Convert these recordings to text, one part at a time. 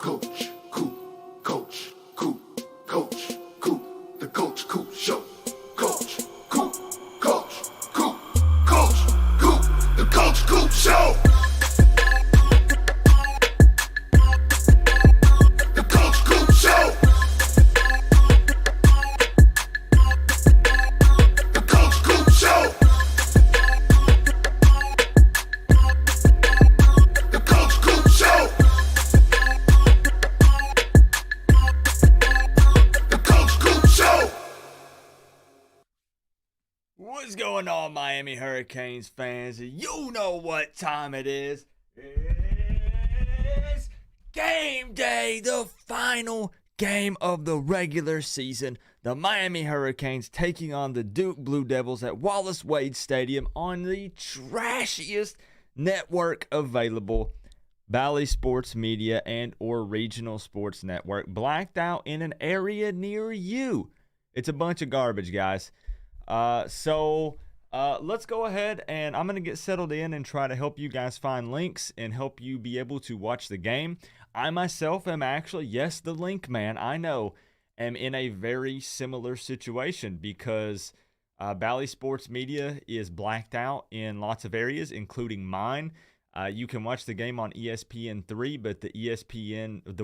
Coach, Coop, Coach, Coop, Coach, Coop, the Coach Coop Show. Coach, Coop, Coach, Coop, Coach, Coop, the Coach Coop Show. The Coach Coop Show. The Coach Coop Show. The Coach Coop Show. The Coach Coop Show. What's going on, Miami Hurricanes fans? You know what time it is. It's game day, the final game of the regular season. The Miami Hurricanes taking on the Duke Blue Devils at Wallace Wade Stadium on the trashiest network available, Bally Sports Media and or Regional Sports Network, blacked out in an area near you. It's a bunch of garbage, guys. So let's go ahead and I'm going to get settled in and try to help you guys find links and help you be able to watch the game. I myself am actually, yes, the link man, I know, am in a very similar situation because Bally Sports Media is blacked out in lots of areas, including mine. You can watch the game on ESPN3, but the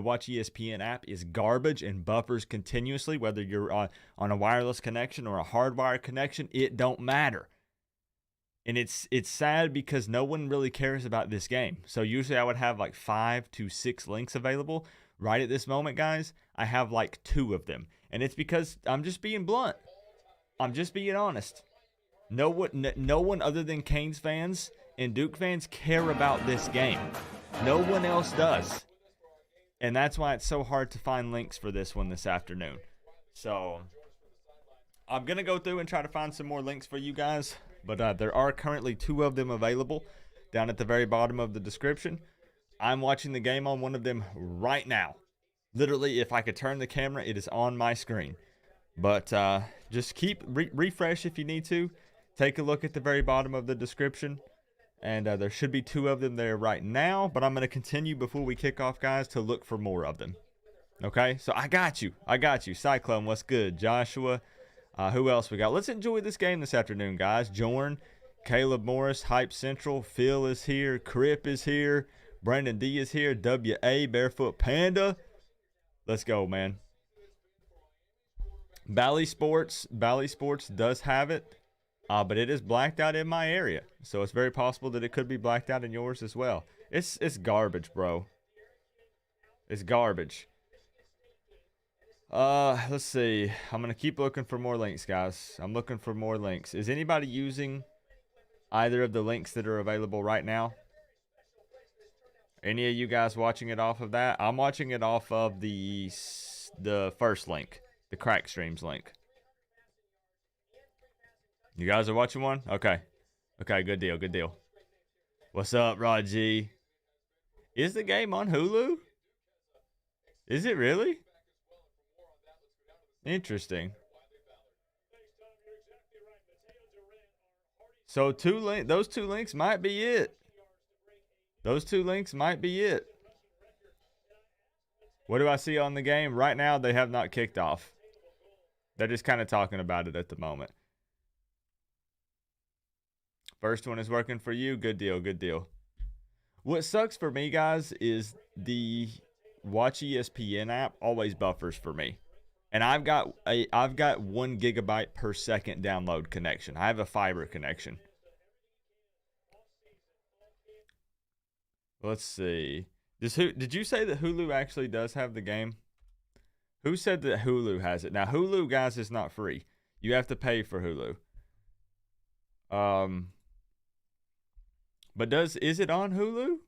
Watch ESPN app is garbage and buffers continuously, whether you're on a wireless connection or a hardwired connection, it don't matter. And it's sad because no one really cares about this game. So usually I would have like 5 to 6 links available. Right at this moment, guys, I have like 2 of them. And it's because I'm just being blunt. I'm just being honest. No one other than Canes fans and Duke fans care about this game. No one else does. And that's why it's so hard to find links for this one this afternoon. So I'm going to go through and try to find some more links for you guys. But there are currently 2 of them available down at the very bottom of the description. I'm watching the game on one of them right now. Literally, if I could turn the camera, it is on my screen. But just keep refresh if you need to. Take a look at the very bottom of the description. And there should be 2 of them there right now. But I'm going to continue before we kick off, guys, to look for more of them. Okay? So I got you. Cyclone, what's good? Joshua. Who else we got? Let's enjoy this game this afternoon, guys. Jorn, Caleb Morris, Hype Central. Phil is here. Crip is here. Brandon D is here. WA, Barefoot Panda. Let's go, man. Bally Sports does have it. But it is blacked out in my area. So it's very possible that it could be blacked out in yours as well. It's garbage, bro. It's garbage. Let's see. I'm going to keep looking for more links, guys. I'm looking for more links. Is anybody using either of the links that are available right now? Any of you guys watching it off of that? I'm watching it off of the first link, the Crack Streams link. You guys are watching one? Okay. Okay, good deal. What's up, Rod G? Is the game on Hulu? Is it really? Interesting. So those 2 links might be it. Those 2 links might be it. What do I see on the game? Right now, they have not kicked off. They're just kind of talking about it at the moment. First one is working for you. Good deal. What sucks for me, guys, is the Watch ESPN app always buffers for me. And I've got 1 gigabyte per second download connection. I have a fiber connection. Let's see. Did you say that Hulu actually does have the game? Who said that Hulu has it? Now, Hulu, guys, is not free. You have to pay for Hulu. But is it on Hulu?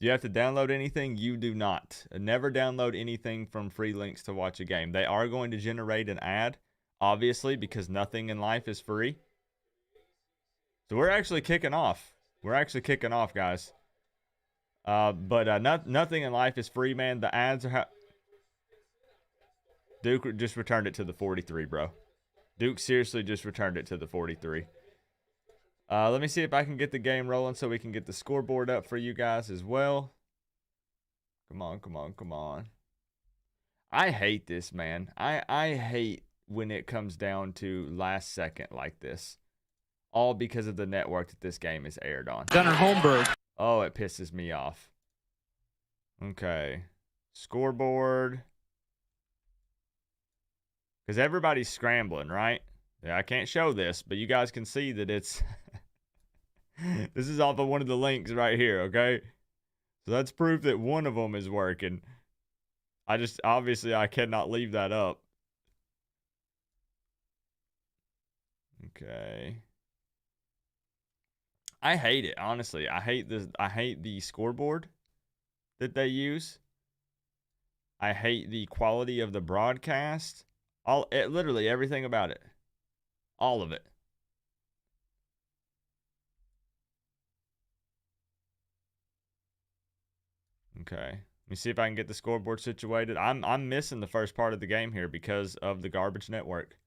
Do you have to download anything? You do not. Never download anything from free links to watch a game. They are going to generate an ad, obviously, because nothing in life is free. So we're actually kicking off. Guys. But nothing in life is free, man. The ads are... Duke just returned it to the 43, bro. Duke seriously just returned it to the 43. Let me see if I can get the game rolling so we can get the scoreboard up for you guys as well. Come on, come on, come on. I hate this, man. I hate when it comes down to last second like this. All because of the network that this game is aired on. Gunnar Holmberg. Oh, it pisses me off. Okay. Scoreboard. Because everybody's scrambling, right? Yeah, I can't show this, but you guys can see that it's... This is off of one of the links right here, okay? So that's proof that one of them is working. Obviously, I cannot leave that up. Okay. I hate it, honestly. I hate the scoreboard that they use. I hate the quality of the broadcast. Literally everything about it. All of it. Okay. Let me see if I can get the scoreboard situated. I'm missing the first part of the game here because of the garbage network.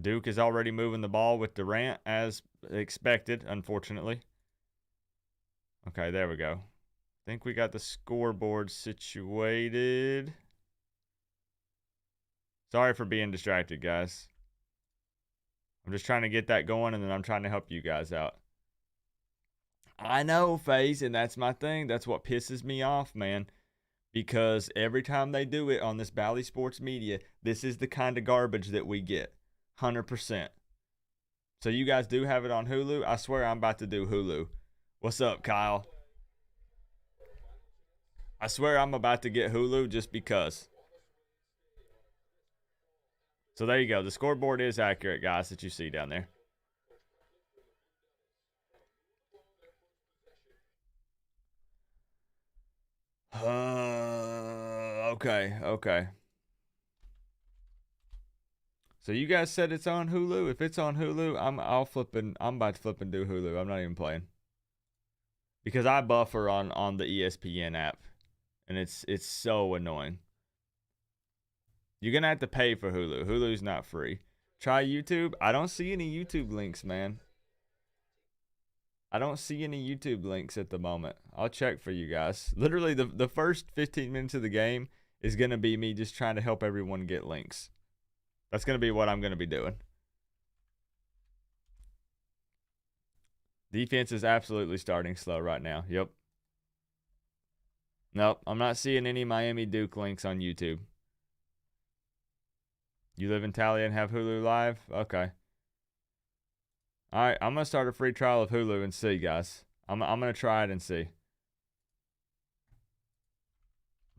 Duke is already moving the ball with Durant as expected, unfortunately. Okay, there we go. I think we got the scoreboard situated. Sorry for being distracted, guys. I'm just trying to get that going, and then I'm trying to help you guys out. I know, FaZe, and that's my thing. That's what pisses me off, man. Because every time they do it on this Bally Sports Media, this is the kind of garbage that we get. 100%. So you guys do have it on Hulu? I swear I'm about to do Hulu. What's up, Kyle? I swear I'm about to get Hulu just because. So there you go. The scoreboard is accurate, guys, that you see down there. Okay. So you guys said it's on Hulu. If it's on Hulu, I'm about to flip and do Hulu. I'm not even playing. Because I buffer on the ESPN app. And it's so annoying. You're going to have to pay for Hulu. Hulu's not free. Try YouTube. I don't see any YouTube links, man. I don't see any YouTube links at the moment. I'll check for you guys. Literally, the first 15 minutes of the game is going to be me just trying to help everyone get links. That's going to be what I'm going to be doing. Defense is absolutely starting slow right now. Yep. Nope, I'm not seeing any Miami Duke links on YouTube. You live in Talia and have Hulu Live? Okay. All right, I'm going to start a free trial of Hulu and see, guys. I'm going to try it and see.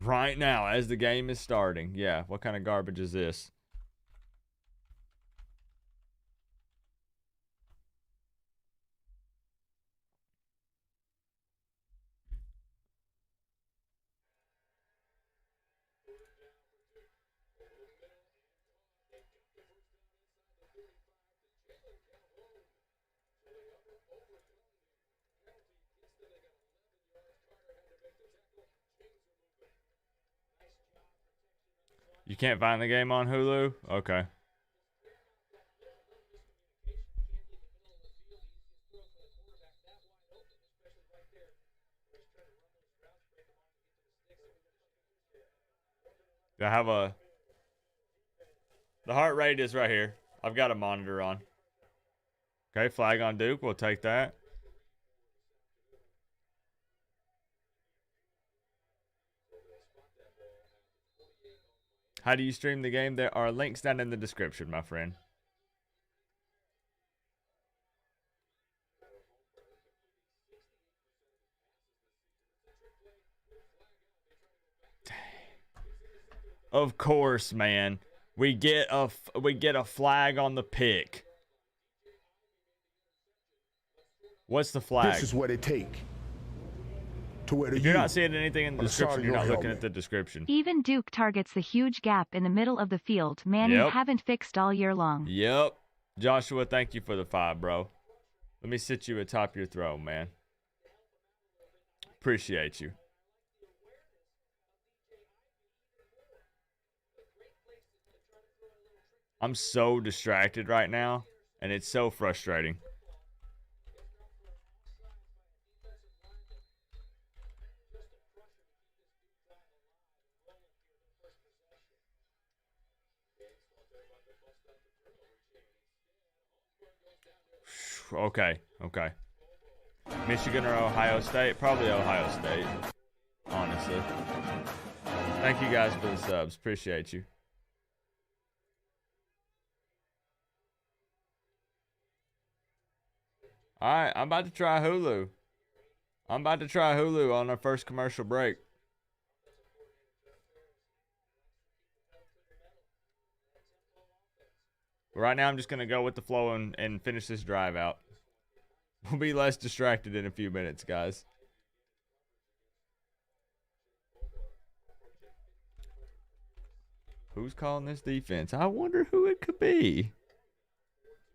Right now, as the game is starting. Yeah, what kind of garbage is this? You can't find the game on Hulu? Okay. I have the heart rate is right here. I've got a monitor on. Okay, flag on Duke. We'll take that. How do you stream the game? There are links down in the description, my friend. Of course, man. We get a flag on the pick. What's the flag? This is what it take to wear the If you're not seeing anything in the description, you're not looking at the description. Even Duke targets the huge gap in the middle of the field Manny haven't fixed all year long. Yep. Joshua, thank you for the 5, bro. Let me sit you atop your throne, man. Appreciate you. I'm so distracted right now, and it's so frustrating. Okay. Michigan or Ohio State? Probably Ohio State, honestly. Thank you guys for the subs. Appreciate you. All right, I'm about to try Hulu. I'm about to try Hulu on our first commercial break. Right now, I'm just going to go with the flow and finish this drive out. We'll be less distracted in a few minutes, guys. Who's calling this defense? I wonder who it could be.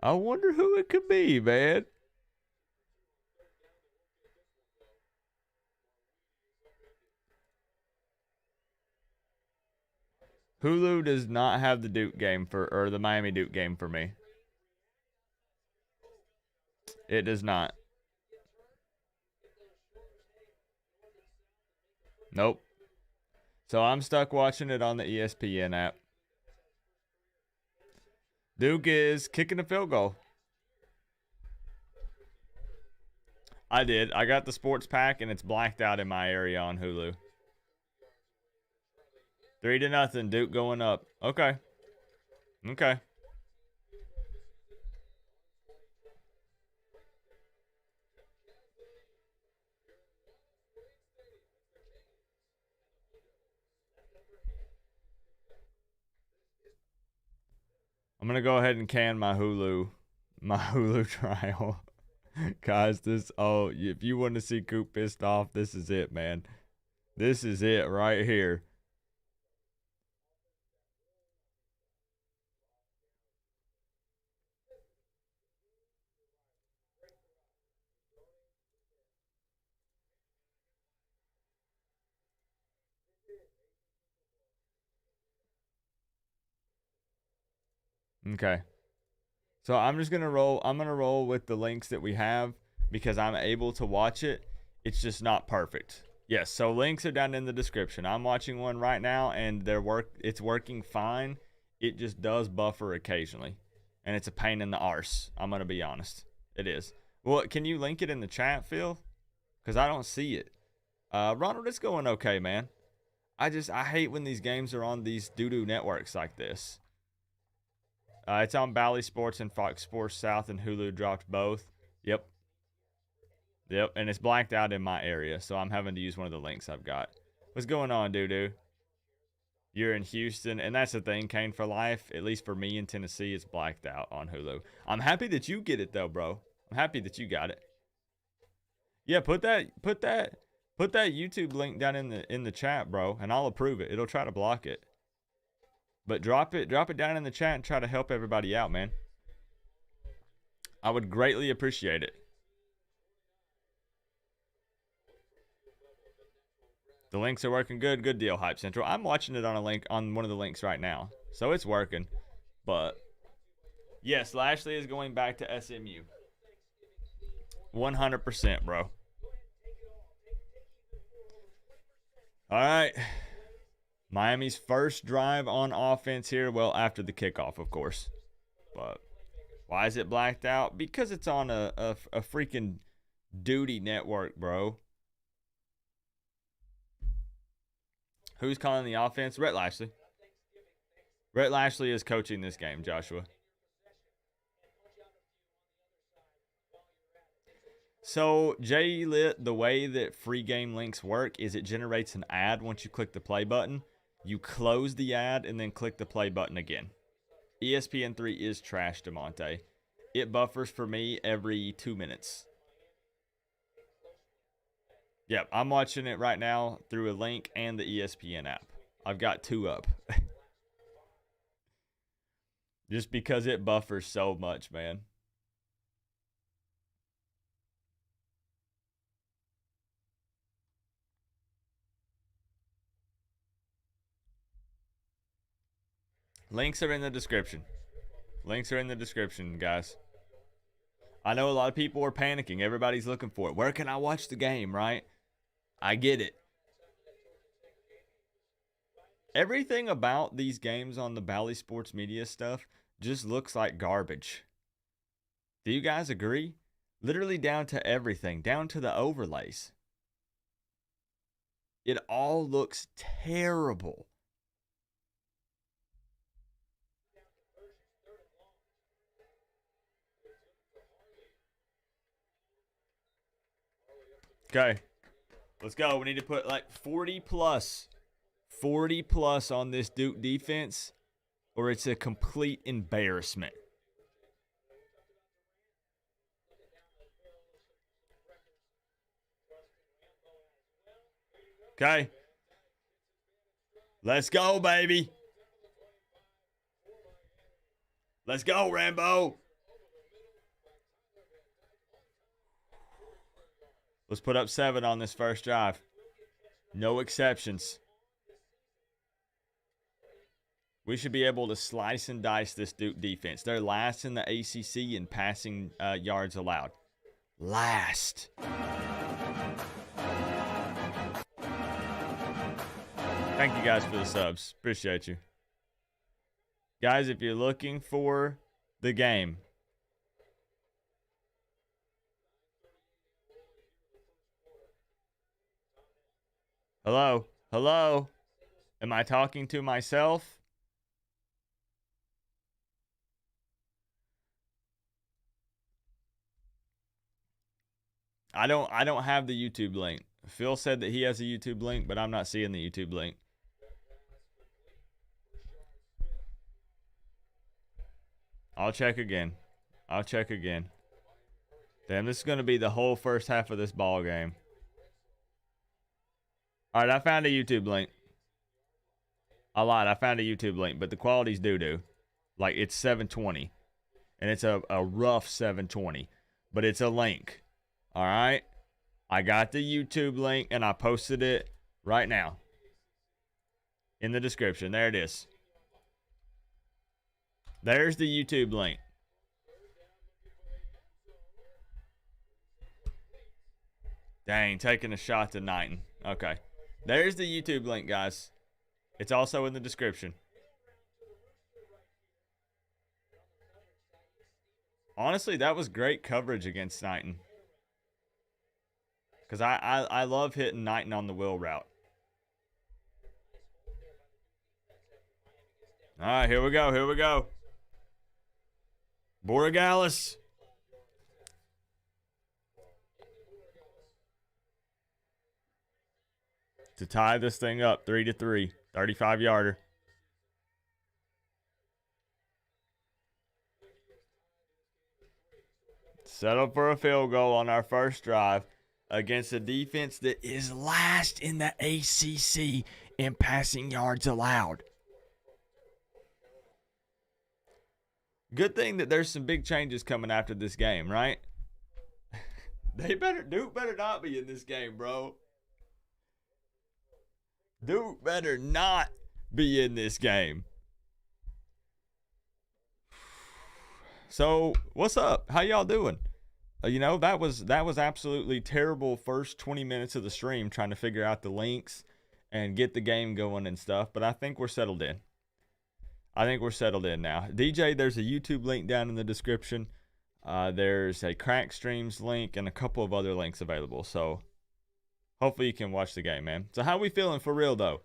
Man. Hulu does not have the Duke game or the Miami Duke game for me. It does not. Nope. So I'm stuck watching it on the ESPN app. Duke is kicking a field goal. I did. I got the sports pack and it's blacked out in my area on Hulu. 3-0. Duke going up. Okay. I'm going to go ahead and can my Hulu trial. Guys, if you want to see Coop pissed off, this is it, man. This is it right here. Okay. So I'm just going to roll. I'm going to roll with the links that we have because I'm able to watch it. It's just not perfect. Yes, so links are down in the description. I'm watching one right now and it's working fine. It just does buffer occasionally. And it's a pain in the arse. I'm going to be honest. It is. Well, can you link it in the chat, Phil? Because I don't see it. Ronald, it's going okay, man. I hate when these games are on these doo-doo networks like this. It's on Bally Sports and Fox Sports South, and Hulu dropped both. Yep, and it's blacked out in my area, so I'm having to use one of the links I've got. What's going on, doo-doo? You're in Houston, and that's the thing, Kane for life. At least for me in Tennessee, it's blacked out on Hulu. I'm happy that you get it, though, bro. I'm happy that you got it. Yeah, put that YouTube link down in the chat, bro, and I'll approve it. It'll try to block it. But drop it down in the chat and try to help everybody out, man. I would greatly appreciate it. The links are working good. Good deal, Hype Central. I'm watching it on one of the links right now. So it's working. But yes, Lashley is going back to SMU. 100%, bro. All right. Miami's first drive on offense here. Well, after the kickoff, of course. But why is it blacked out? Because it's on a freaking duty network, bro. Who's calling the offense? Rhett Lashley. Rhett Lashley is coaching this game, Joshua. So, J-Lit, the way that free game links work is it generates an ad once you click the play button. You close the ad and then click the play button again. ESPN3 is trash, DeMonte. It buffers for me every 2 minutes. Yep, I'm watching it right now through a link and the ESPN app. I've got 2 up. Just because it buffers so much, man. Links are in the description. Links are in the description, guys. I know a lot of people are panicking. Everybody's looking for it. Where can I watch the game, right? I get it. Everything about these games on the Bally Sports Media stuff just looks like garbage. Do you guys agree? Literally down to everything, down to the overlays. It all looks terrible. Okay, let's go. We need to put like 40 plus on this Duke defense, or it's a complete embarrassment. Okay. Let's go, baby. Let's go, Rambo. Let's put up 7 on this first drive. No exceptions. We should be able to slice and dice this Duke defense. They're last in the ACC in passing yards allowed. Last. Thank you guys for the subs. Appreciate you. Guys, if you're looking for the game, hello? Hello? Am I talking to myself? I don't have the YouTube link. Phil said that he has a YouTube link, but I'm not seeing the YouTube link. I'll check again. Damn, this is going to be the whole first half of this ball game. All right, I found a YouTube link. I lied. I found a YouTube link, but the quality's doo-doo. Like, it's 720. And it's a rough 720. But it's a link. All right? I got the YouTube link, and I posted it right now. In the description. There it is. There's the YouTube link. Dang, taking a shot to Knighton. Okay. There's the YouTube link, guys. It's also in the description. Honestly, that was great coverage against Knighton. Because I love hitting Knighton on the wheel route. All right, here we go. Borregales. To tie this thing up 3-3. 35-yarder. Settle for a field goal on our first drive against a defense that is last in the ACC in passing yards allowed. Good thing that there's some big changes coming after this game, right? Duke better not be in this game, bro. Duke better not be in this game. So, what's up? How y'all doing? That was absolutely terrible first 20 minutes of the stream trying to figure out the links and get the game going and stuff, but I think we're settled in. Now. DJ, there's a YouTube link down in the description. There's a Crack Streams link and a couple of other links available. So hopefully you can watch the game, man. So how we feeling for real, though?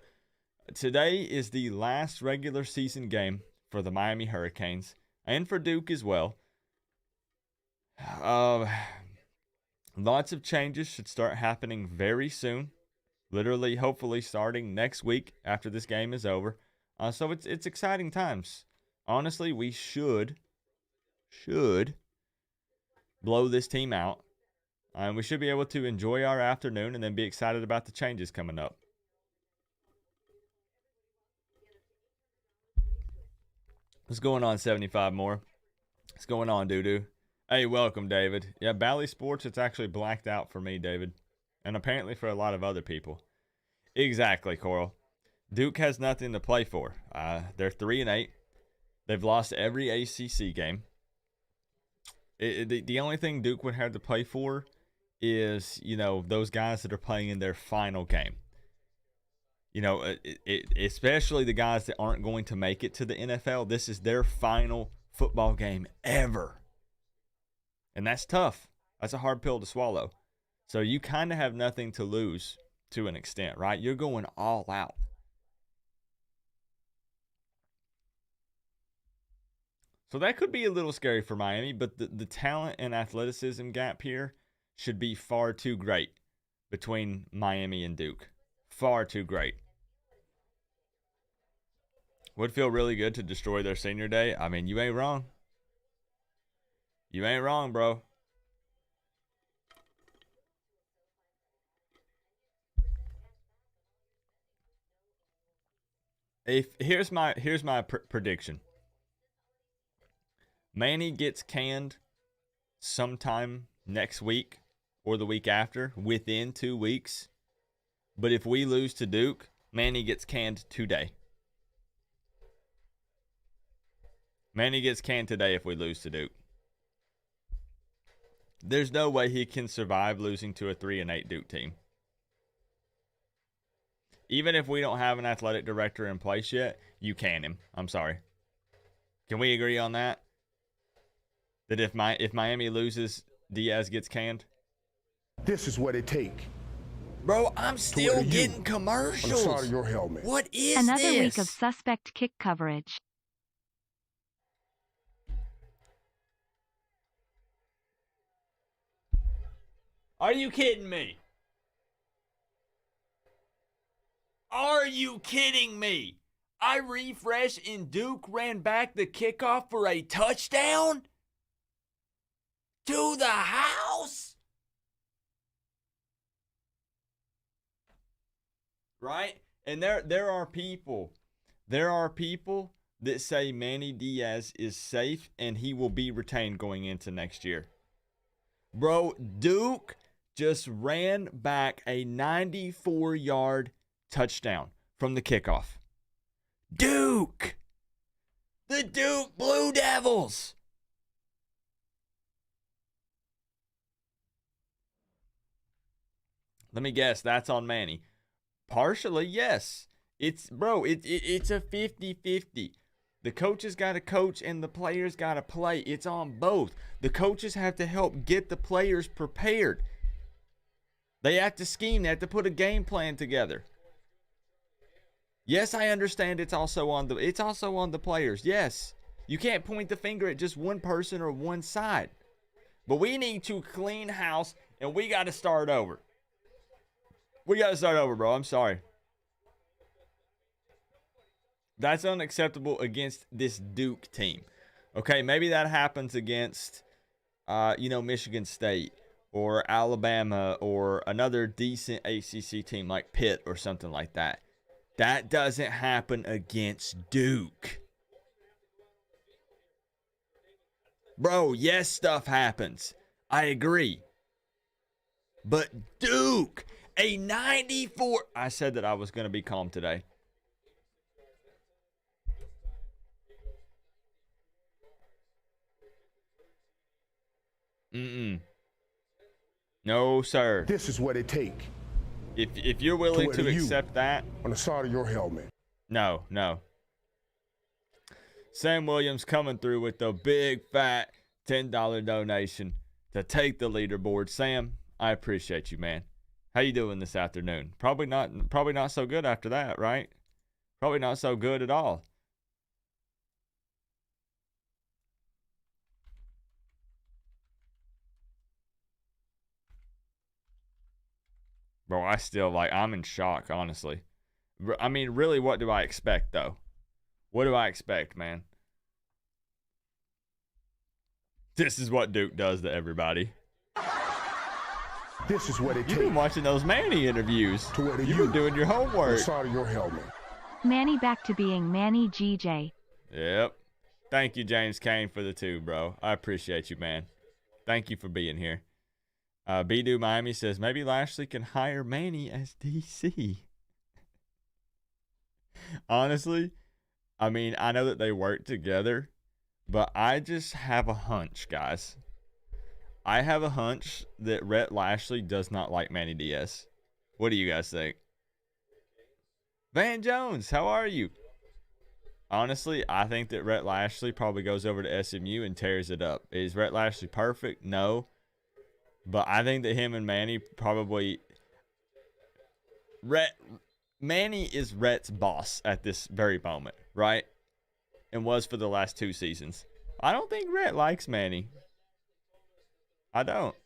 Today is the last regular season game for the Miami Hurricanes and for Duke as well. Lots of changes should start happening very soon. Literally, hopefully starting next week after this game is over. So it's exciting times. Honestly, we should blow this team out. And we should be able to enjoy our afternoon and then be excited about the changes coming up. What's going on, 75 more? What's going on, doo-doo? Hey, welcome, David. Yeah, Bally Sports, it's actually blacked out for me, David. And apparently for a lot of other people. Exactly, Coral. Duke has nothing to play for. They're 3-8. They've lost every ACC game. The only thing Duke would have to play for is, those guys that are playing in their final game. Especially the guys that aren't going to make it to the NFL. This is their final football game ever. And that's tough. That's a hard pill to swallow. So you kind of have nothing to lose to an extent, right? You're going all out. So that could be a little scary for Miami, but the talent and athleticism gap here should be far too great between Miami and Duke. Far too great. Would feel really good to destroy their senior day. I mean, you ain't wrong. You ain't wrong, bro. Here's my prediction. Manny gets canned sometime next week or the week after, within 2 weeks. But if we lose to Duke, Manny gets canned today. Manny gets canned today if we lose to Duke. There's no way he can survive losing to a 3-8 Duke team. Even if we don't have an athletic director in place yet, you can him. I'm sorry. Can we agree on that? That if Miami loses, Diaz gets canned? This is what it take. Bro, I'm still getting commercials. On the side of your helmet. What is Another this? week of suspect kick coverage. Are you kidding me? Are you kidding me? I refresh and Duke ran back the kickoff for a touchdown? To the house? Right? And there are people that say Manny Diaz is safe and he will be retained going into next year. Bro, Duke just ran back a 94-yard touchdown from the kickoff. Duke! The Duke Blue Devils! Let me guess, that's on Manny. Partially, yes. It's a 50-50. The coaches got to coach and the players got to play. It's on both. The coaches have to help get the players prepared. They have to scheme. They have to put a game plan together. Yes, I understand it's also on the players. Yes. You can't point the finger at just one person or one side. But we need to clean house and we got to start over. We got to start over, bro. I'm sorry. That's unacceptable against this Duke team. Okay, maybe that happens against, Michigan State or Alabama or another decent ACC team like Pitt or something like that. That doesn't happen against Duke. Bro, yes, stuff happens. I agree. But Duke, a 94... I said that I was going to be calm today. No, sir. This is what it take. If you're willing to accept that. On the side of your helmet. No. Sam Williams coming through with the big fat $10 donation to take the leaderboard. Sam, I appreciate you, man. How you doing this afternoon? Probably not so good after that, right? Probably not so good at all. Bro, I'm in shock, honestly. I mean, really, what do I expect, though? What do I expect, man? This is what Duke does to everybody. This is what it takes. You've been watching those Manny interviews. You've been doing your homework. Side of your helmet. Manny back to being Manny GJ. Yep. Thank you, James Kane, for the 2, bro. I appreciate you, man. Thank you for being here. B-Do Miami says, maybe Lashley can hire Manny as DC. Honestly, I mean, I know that they work together, but I just have a hunch, guys. I have a hunch that Rhett Lashley does not like Manny Diaz. What do you guys think? Van Jones, how are you? Honestly, I think that Rhett Lashley probably goes over to SMU and tears it up. Is Rhett Lashley perfect? No. But I think that him and Manny probably... Manny is Rhett's boss at this very moment, right? And was for the last 2 seasons. I don't think Rhett likes Manny. I don't.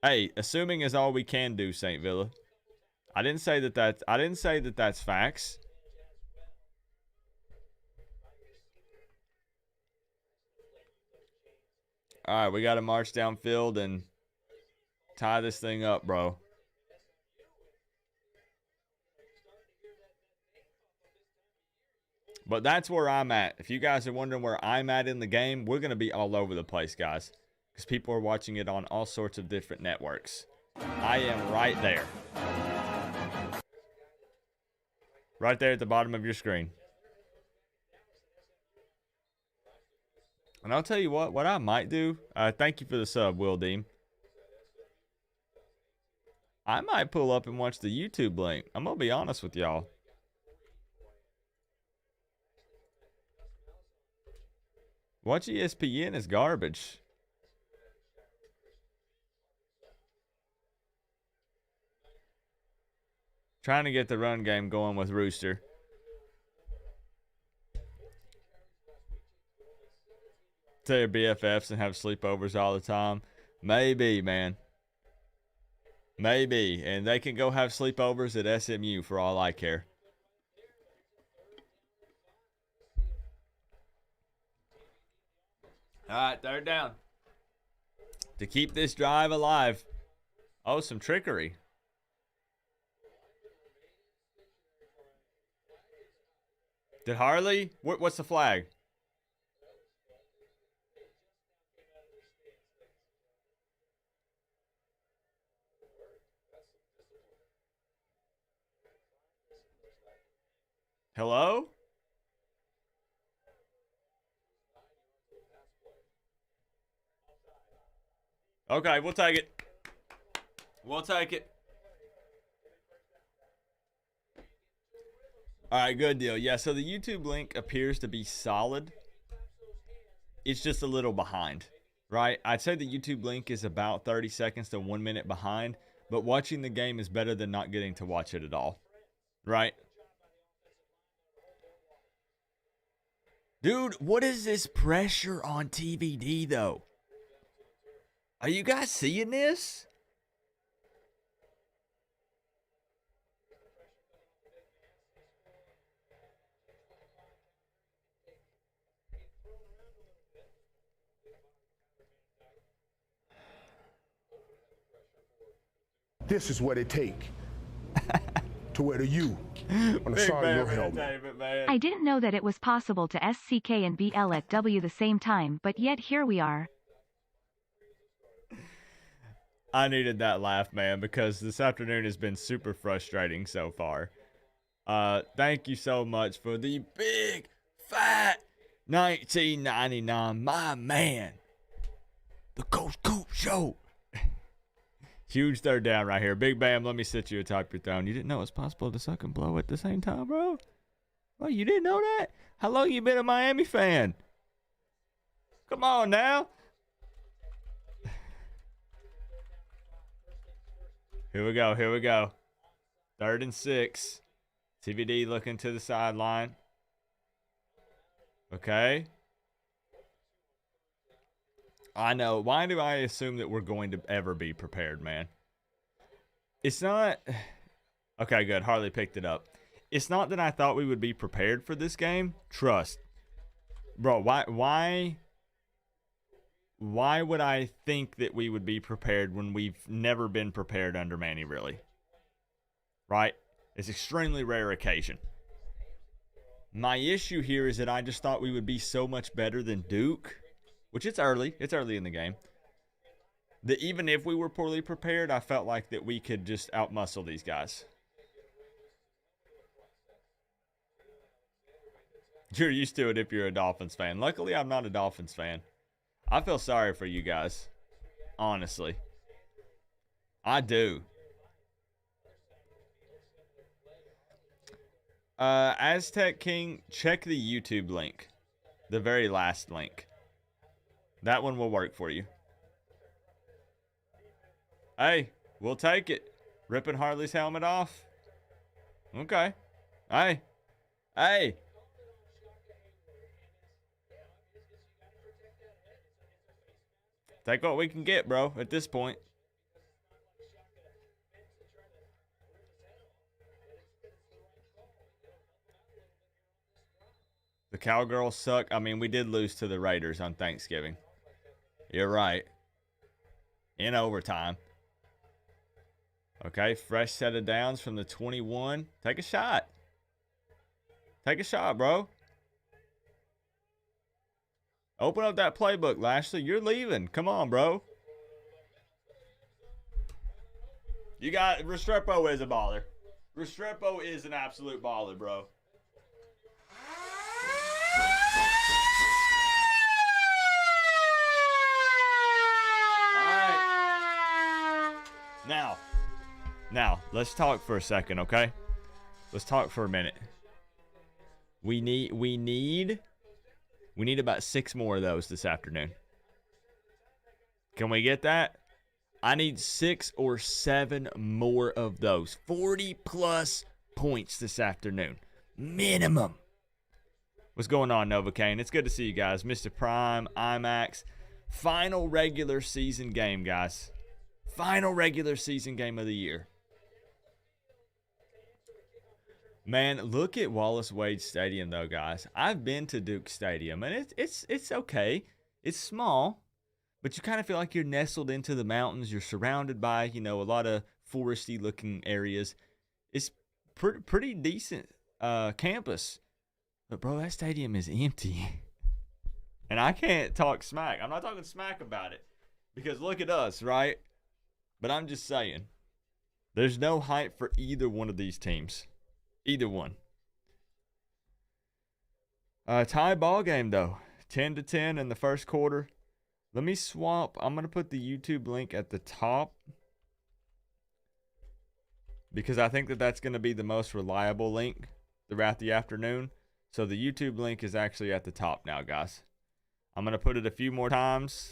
Hey, assuming is all we can do, St. Villa. I didn't say that that's facts. All right, we got to march downfield and tie this thing up, bro. But that's where I'm at. If you guys are wondering where I'm at in the game, we're going to be all over the place, guys. Because people are watching it on all sorts of different networks. I am right there. Right there at the bottom of your screen. And I'll tell you what I might do. Thank you for the sub, Will Deem. I might pull up and watch the YouTube link. I'm going to be honest with y'all. Watch ESPN is garbage. Trying to get the run game going with Rooster. They're BFFs and have sleepovers all the time. Maybe, man. Maybe. And they can go have sleepovers at SMU for all I care. All right, third down. To keep this drive alive. Oh, some trickery. Did Harley? What's the flag? Hello? Okay, we'll take it. We'll take it. All right, good deal. Yeah, so the YouTube link appears to be solid. It's just a little behind, right? I'd say the YouTube link is about 30 seconds to 1 minute behind, but watching the game is better than not getting to watch it at all, right? Dude, what is this pressure on TVD, though? Are you guys seeing this? This is what it take to wear the U on the side of your helmet. I didn't know that it was possible to SCK and BL at W the same time, but yet here we are. I needed that laugh, man, because this afternoon has been super frustrating so far. Thank you so much for the big, fat 1999, my man. The Coach Coop Show. Huge third down right here. Big Bam, let me sit you atop your throne. You didn't know it's possible to suck and blow at the same time, bro? Oh, you didn't know that? How long you been a Miami fan? Come on now. Here we go. Here we go. 3rd and 6. TVD looking to the sideline. Okay. I know. Why do I assume that we're going to ever be prepared, man? It's not... Okay, good. Harley picked it up. It's not that I thought we would be prepared for this game. Trust. Bro, why would I think that we would be prepared when we've never been prepared under Manny, really? Right? It's extremely rare occasion. My issue here is that I just thought we would be so much better than Duke. Which it's early. It's early in the game. That even if we were poorly prepared, I felt like that we could just outmuscle these guys. You're used to it if you're a Dolphins fan. Luckily, I'm not a Dolphins fan. I feel sorry for you guys. Honestly. I do. Aztec King, check the YouTube link. The very last link. That one will work for you. Hey, we'll take it. Ripping Harley's helmet off? Okay. Hey. Hey. Take what we can get, bro, at this point. The Cowgirls suck. I mean, we did lose to the Raiders on Thanksgiving. You're right. In overtime. Okay, fresh set of downs from the 21. Take a shot. Take a shot, bro. Open up that playbook, Lashley. You're leaving. Come on, bro. You got Restrepo is a baller. Restrepo is an absolute baller, bro. Now, let's talk for a second, okay? Let's talk for a minute. We need about 6 more of those this afternoon. Can we get that? I need 6 or 7 more of those. 40+ points this afternoon. Minimum. What's going on, Novocaine? It's good to see you guys. Mr. Prime, IMAX. Final regular season game, guys. Final regular season game of the year. Man, look at Wallace Wade Stadium, though, guys. I've been to Duke Stadium, and it's okay. It's small, but you kind of feel like you're nestled into the mountains. You're surrounded by, a lot of foresty-looking areas. It's pretty decent campus. But, bro, that stadium is empty. And I can't talk smack. I'm not talking smack about it. Because look at us, right? But I'm just saying. There's no hype for either one of these teams. Either one. Tie ball game, though. 10-10 in the first quarter. Let me swap. I'm going to put the YouTube link at the top. Because I think that's going to be the most reliable link throughout the afternoon. So the YouTube link is actually at the top now, guys. I'm going to put it a few more times.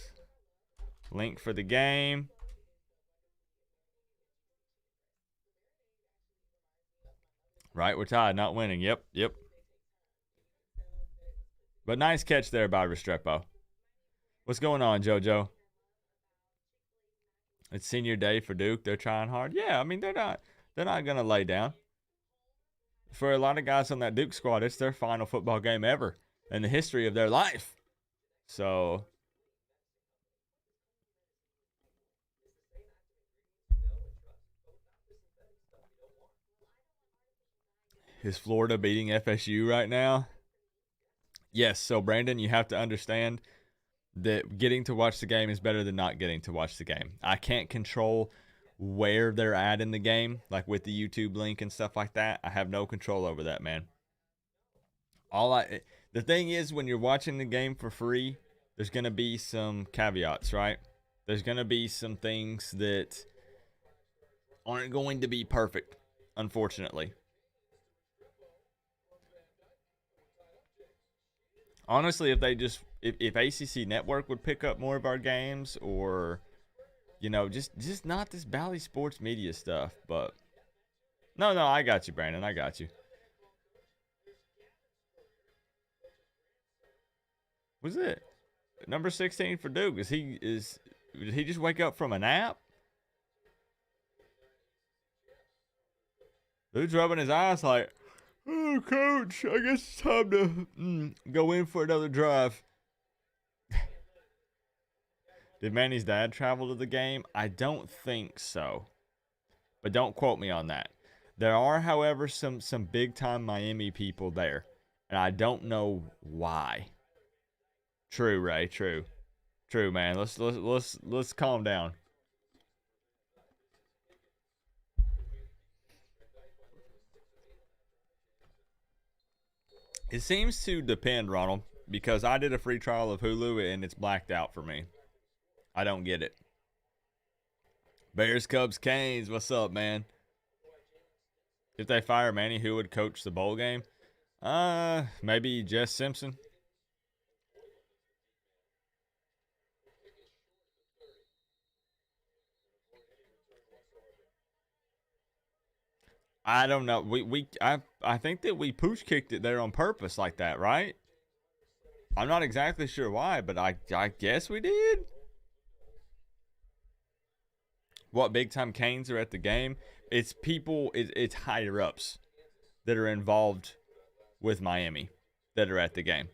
Link for the game. Right, we're tied, not winning. Yep. But nice catch there by Restrepo. What's going on, JoJo? It's senior day for Duke. They're trying hard. Yeah, I mean, they're not gonna lay down. For a lot of guys on that Duke squad, it's their final football game ever in the history of their life. So is Florida beating FSU right now? Yes. So, Brandon, you have to understand that getting to watch the game is better than not getting to watch the game. I can't control where they're at in the game, like with the YouTube link and stuff like that. I have no control over that, man. The thing is, when you're watching the game for free, there's going to be some caveats, right? There's going to be some things that aren't going to be perfect, unfortunately. Honestly, if ACC Network would pick up more of our games, or just not this Bally Sports Media stuff, but no, I got you, Brandon. I got you. What's it? Number 16 for Duke. Did he just wake up from a nap? Dude's rubbing his eyes like, oh, coach, I guess it's time to go in for another drive. Did Manny's dad travel to the game? I don't think so. But don't quote me on that. There are, however, some big-time Miami people there. And I don't know why. True, Ray, true. True, man. Let's calm down. It seems to depend, Ronald, because I did a free trial of Hulu and it's blacked out for me. I don't get it. Bears, Cubs, Canes, what's up, man? If they fire Manny, who would coach the bowl game? Maybe Jess Simpson. I don't know. I think that we pooch kicked it there on purpose like that, right? I'm not exactly sure why, but I guess we did. What big time Canes are at the game? It's people, it's higher ups that are involved with Miami that are at the game.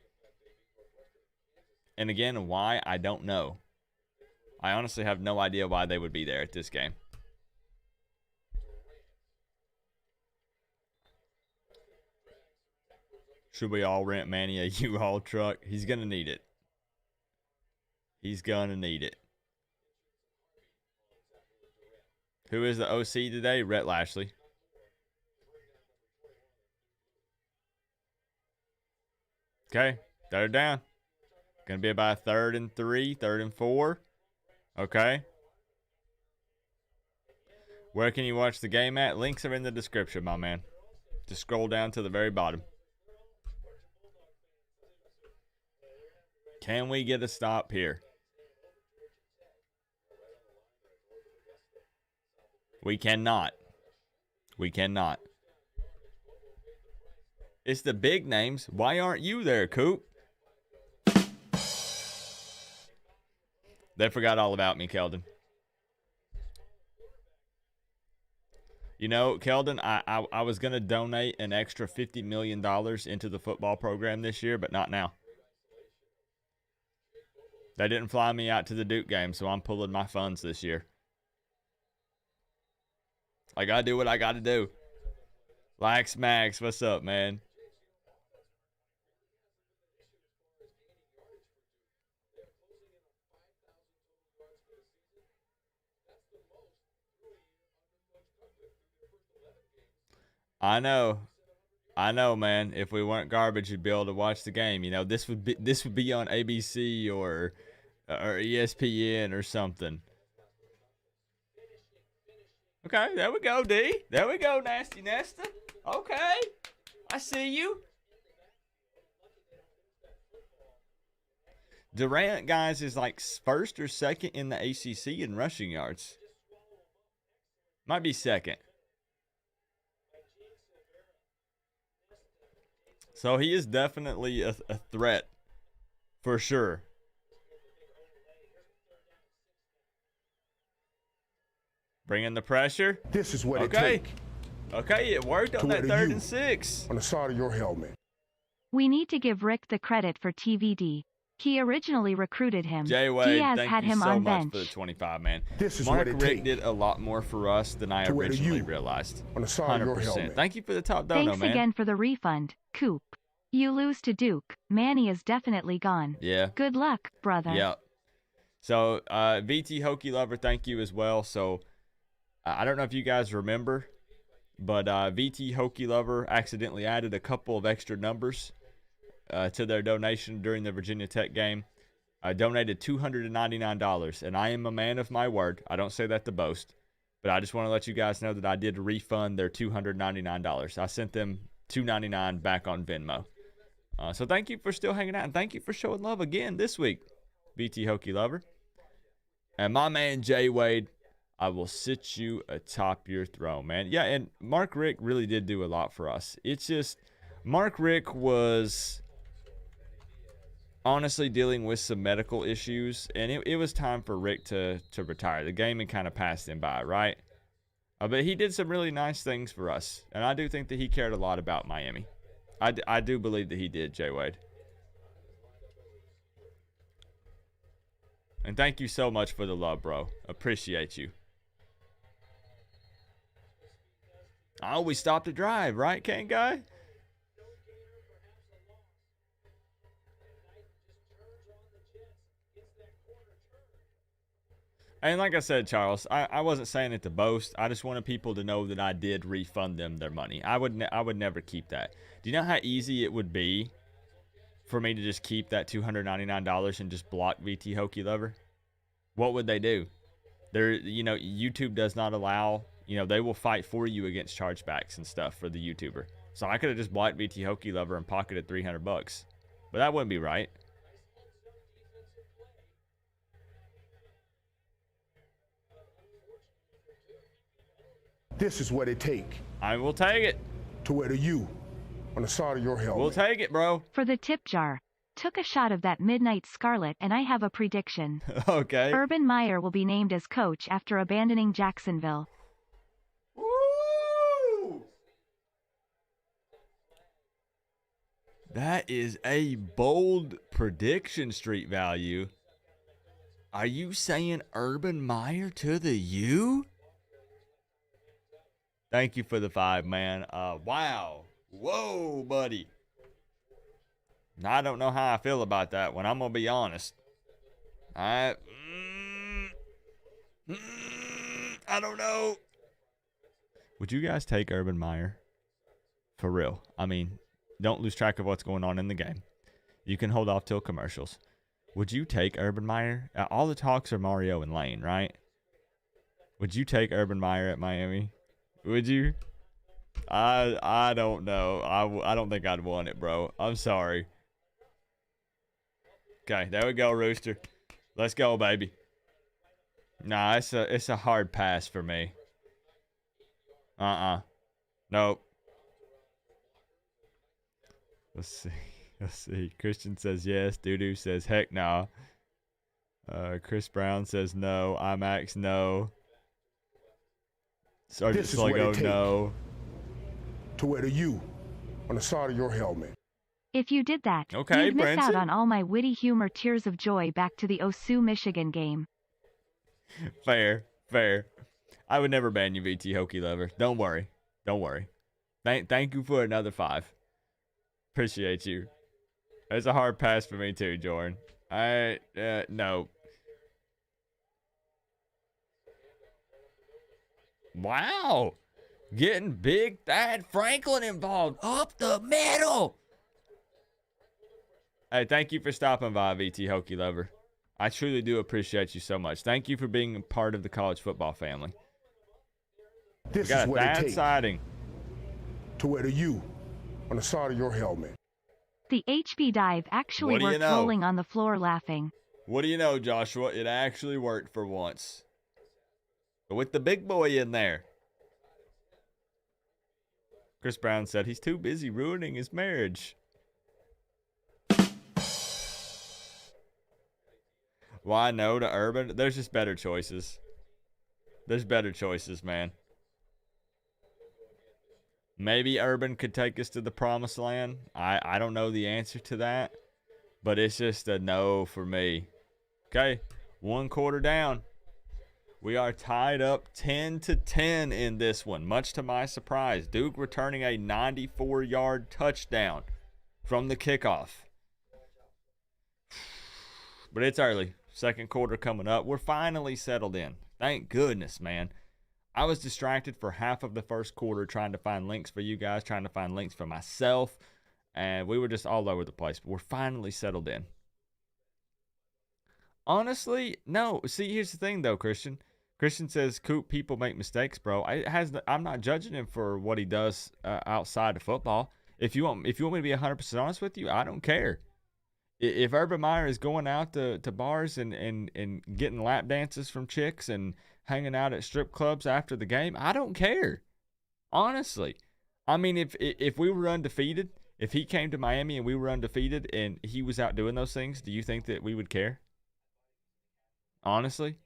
And again, why? I don't know. I honestly have no idea why they would be there at this game. Should we all rent Manny a U-Haul truck? He's going to need it. He's going to need it. Who is the OC today? Rhett Lashley. Okay, third down. Going to be about 3rd and 3, 3rd and 4. Okay. Where can you watch the game at? Links are in the description, my man. Just scroll down to the very bottom. Can we get a stop here? We cannot. We cannot. It's the big names. Why aren't you there, Coop? They forgot all about me, Keldon. You know, Keldon, I was going to donate an extra $50 million into the football program this year, but not now. They didn't fly me out to the Duke game, so I'm pulling my funds this year. I got to do what I got to do. Lax Max, what's up, man? I know, man. If we weren't garbage, you'd be able to watch the game. You know, this would be on ABC or ESPN or something. Okay, there we go, D. There we go, Nasty Nesta. Okay, I see you. Durant, guys, is like 1st or 2nd in the ACC in rushing yards. Might be 2nd. So he is definitely a threat, for sure. Bringing the pressure. This is what it takes. Okay, it worked on that 3rd and 6. On the side of your helmet. We need to give Rick the credit for TVD. He originally recruited him. Jay Wade, Diaz thank had you him so on much bench. for the 25, man. This is Mark what it Rick takes. did a lot more for us than I originally realized. On the side of your 100%. helmet. Thank you for the top dono, Thanks man. again for the refund, Coop. You lose to Duke. Manny is definitely gone. Yeah. Good luck, brother. Yep. So, VT Hokey Lover, thank you as well. So, I don't know if you guys remember, but VT Hokey Lover accidentally added a couple of extra numbers to their donation during the Virginia Tech game. I donated $299, and I am a man of my word. I don't say that to boast, but I just want to let you guys know that I did refund their $299. I sent them $299 back on Venmo. So thank you for still hanging out, and thank you for showing love again this week, VT Hokey Lover. And my man Jay Wade, I will sit you atop your throne, man. Yeah, and Mark Rick really did do a lot for us. It's just, Mark Rick was honestly dealing with some medical issues, and it was time for Rick to retire. The game had kind of passed him by, right? But he did some really nice things for us, and I do think that he cared a lot about Miami. I do believe that he did, Jay Wade. And thank you so much for the love, bro. Appreciate you. Oh, we stopped to drive, right, Ken Guy? And like I said, Charles, I wasn't saying it to boast. I just wanted people to know that I did refund them their money. I would never keep that. Do you know how easy it would be for me to just keep that $299 and just block VT Hokey Lover? What would they do? YouTube does not allow you know, they will fight for you against chargebacks and stuff for the YouTuber. So I could have just bought VT Hockey Lover and pocketed $300, but that wouldn't be right. This is what it take I will take it. to wear the U on the side of your helmet. We'll take it, bro. For the tip jar. Took a shot of that Midnight Scarlet and I have a prediction. Okay. Urban Meyer will be named as coach after abandoning Jacksonville. Woo! That is a bold prediction, Street Value. Are you saying Urban Meyer to the U? Thank you for the 5, man. Wow. Whoa, buddy. I don't know how I feel about that one. I'm going to be honest. I don't know. Would you guys take Urban Meyer? For real. I mean, don't lose track of what's going on in the game. You can hold off till commercials. Would you take Urban Meyer? All the talks are Mario and Lane, right? Would you take Urban Meyer at Miami? Would you? I don't know. I don't think I'd want it, bro. I'm sorry. Okay, there we go, Rooster. Let's go, baby. Nah, it's a hard pass for me. Nope. Let's see. Christian says yes. Doo-doo says heck no. Chris Brown says no. IMAX no. Sergeant Sluggo no. To wear the U on the side of your helmet. If you did that, okay, you'd miss Branson. out on all my witty humor tears of joy back to the OSU Michigan game. Fair. I would never ban you, VT Hockey Lover. Don't worry. Thank you for another 5. Appreciate you. It's a hard pass for me too, Jordan. No. Wow. Getting Big Thad Franklin involved up the middle. Hey, thank you for stopping by, VT Hockey Lover. I truly do appreciate you so much. Thank you for being a part of the college football family. This We got is a what it Thad takes sighting. to wear the U on the side of your helmet. The HB dive actually What do you worked, know? rolling on the floor laughing. What do you know, Joshua? It actually worked for once. With the big boy in there. Chris Brown said he's too busy ruining his marriage. Why no to Urban? There's just better choices. There's better choices, man. Maybe Urban could take us to the promised land. I don't know the answer to that. But it's just a no for me. Okay, 1 quarter down. We are tied up 10-10 in this one, much to my surprise. Duke returning a 94-yard touchdown from the kickoff. But it's early. Second quarter coming up. We're finally settled in. Thank goodness, man. I was distracted for half of the first quarter trying to find links for you guys, trying to find links for myself, and we were just all over the place. But we're finally settled in. Honestly, no. See, here's the thing, though, Christian. Christian says, Coop, people make mistakes, bro. I'm not judging him for what he does outside of football. If you want me to be 100% honest with you, I don't care. If Urban Meyer is going out to bars and getting lap dances from chicks and hanging out at strip clubs after the game, I don't care. Honestly. I mean, if we were undefeated, if he came to Miami and we were undefeated and he was out doing those things, do you think that we would care? Honestly?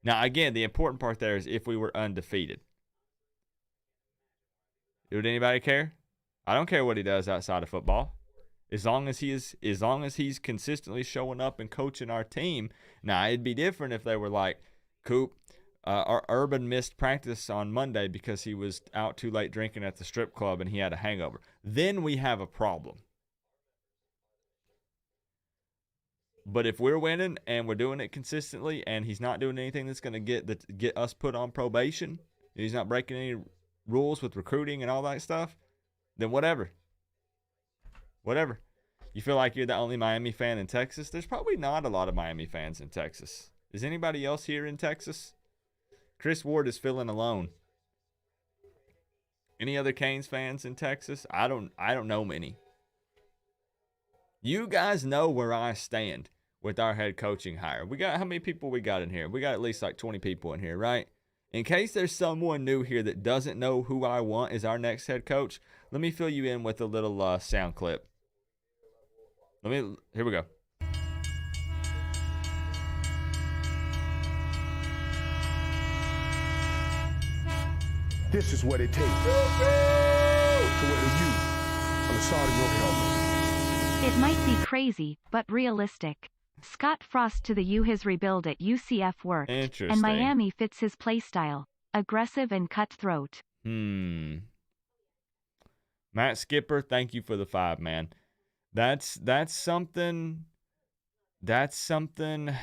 Now, again, the important part there is if we were undefeated. Would anybody care? I don't care what he does outside of football. As long as he's consistently showing up and coaching our team. Now, it'd be different if they were like, Coop, Urban missed practice on Monday because he was out too late drinking at the strip club and he had a hangover. Then we have a problem. But if we're winning and we're doing it consistently and he's not doing anything that's going to get us put on probation, he's not breaking any rules with recruiting and all that stuff, then whatever. Whatever. You feel like you're the only Miami fan in Texas? There's probably not a lot of Miami fans in Texas. Is anybody else here in Texas? Chris Ward is feeling alone. Any other Canes fans in Texas? I don't know many. You guys know where I stand with our head coaching hire. We got, how many people we got in here? We got at least like 20 people in here, right? In case there's someone new here that doesn't know who I want as our next head coach, let me fill you in with a little sound clip. Here we go. This is what it takes to wear the U on the side of your helmet. It might be crazy, but realistic. Scott Frost to the U. His rebuild at UCF worked, Interesting. and Miami fits his play style, aggressive and cutthroat. Matt Skipper, thank you for the 5, man. That's something I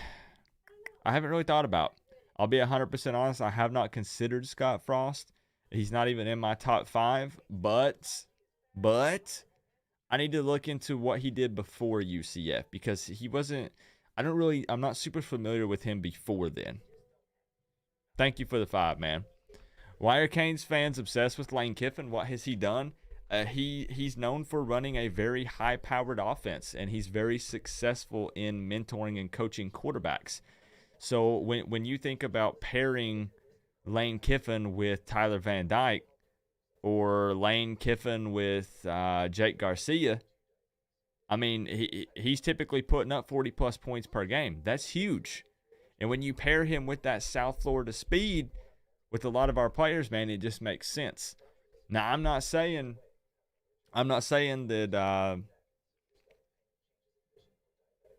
haven't really thought about. I'll be 100% honest, I have not considered Scott Frost. He's not even in my top 5, but I need to look into what he did before UCF, because he wasn't, I'm not super familiar with him before then. Thank you for the 5, man. Why are Canes fans obsessed with Lane Kiffin? What has he done? He's known for running a very high-powered offense, and he's very successful in mentoring and coaching quarterbacks. So when you think about pairing Lane Kiffin with Tyler Van Dyke, or Lane Kiffin with Jake Garcia, I mean, he's typically putting up 40-plus points per game. That's huge. And when you pair him with that South Florida speed with a lot of our players, man, it just makes sense. Now, I'm not saying that,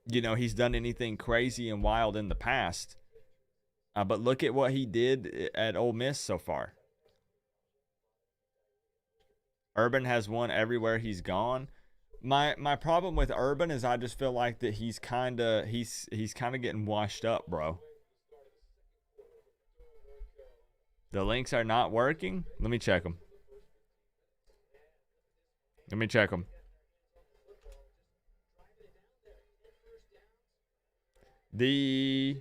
he's done anything crazy and wild in the past. But look at what he did at Ole Miss so far. Urban has won everywhere he's gone. My problem with Urban is I just feel like that he's kind of getting washed up, bro. The links are not working. Let me check them. The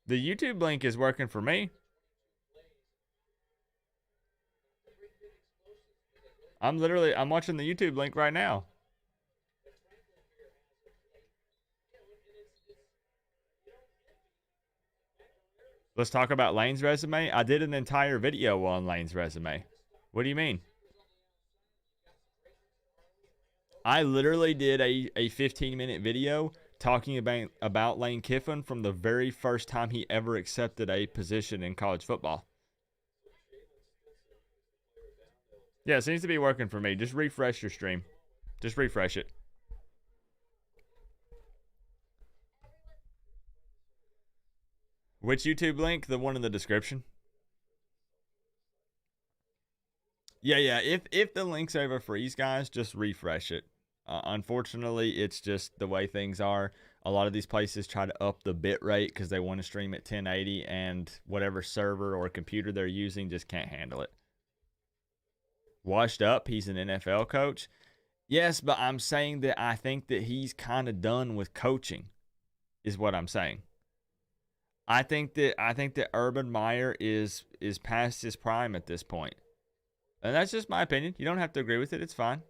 YouTube link is working for me. I'm watching the YouTube link right now. Let's talk about Lane's resume. I did an entire video on Lane's resume. What do you mean? I literally did a 15-minute video talking about Lane Kiffin from the very first time he ever accepted a position in college football. Yeah, it seems to be working for me. Just refresh your stream. Just refresh it. Which YouTube link? The one in the description. Yeah. If the links ever freeze, guys, just refresh it. Unfortunately, it's just the way things are. A lot of these places try to up the bit rate because they want to stream at 1080, and whatever server or computer they're using just can't handle it. Washed up, he's an NFL coach. Yes, but I'm saying that I think that he's kind of done with coaching, is what I'm saying. I think that Urban Meyer is past his prime at this point. And that's just my opinion. You don't have to agree with it. It's fine.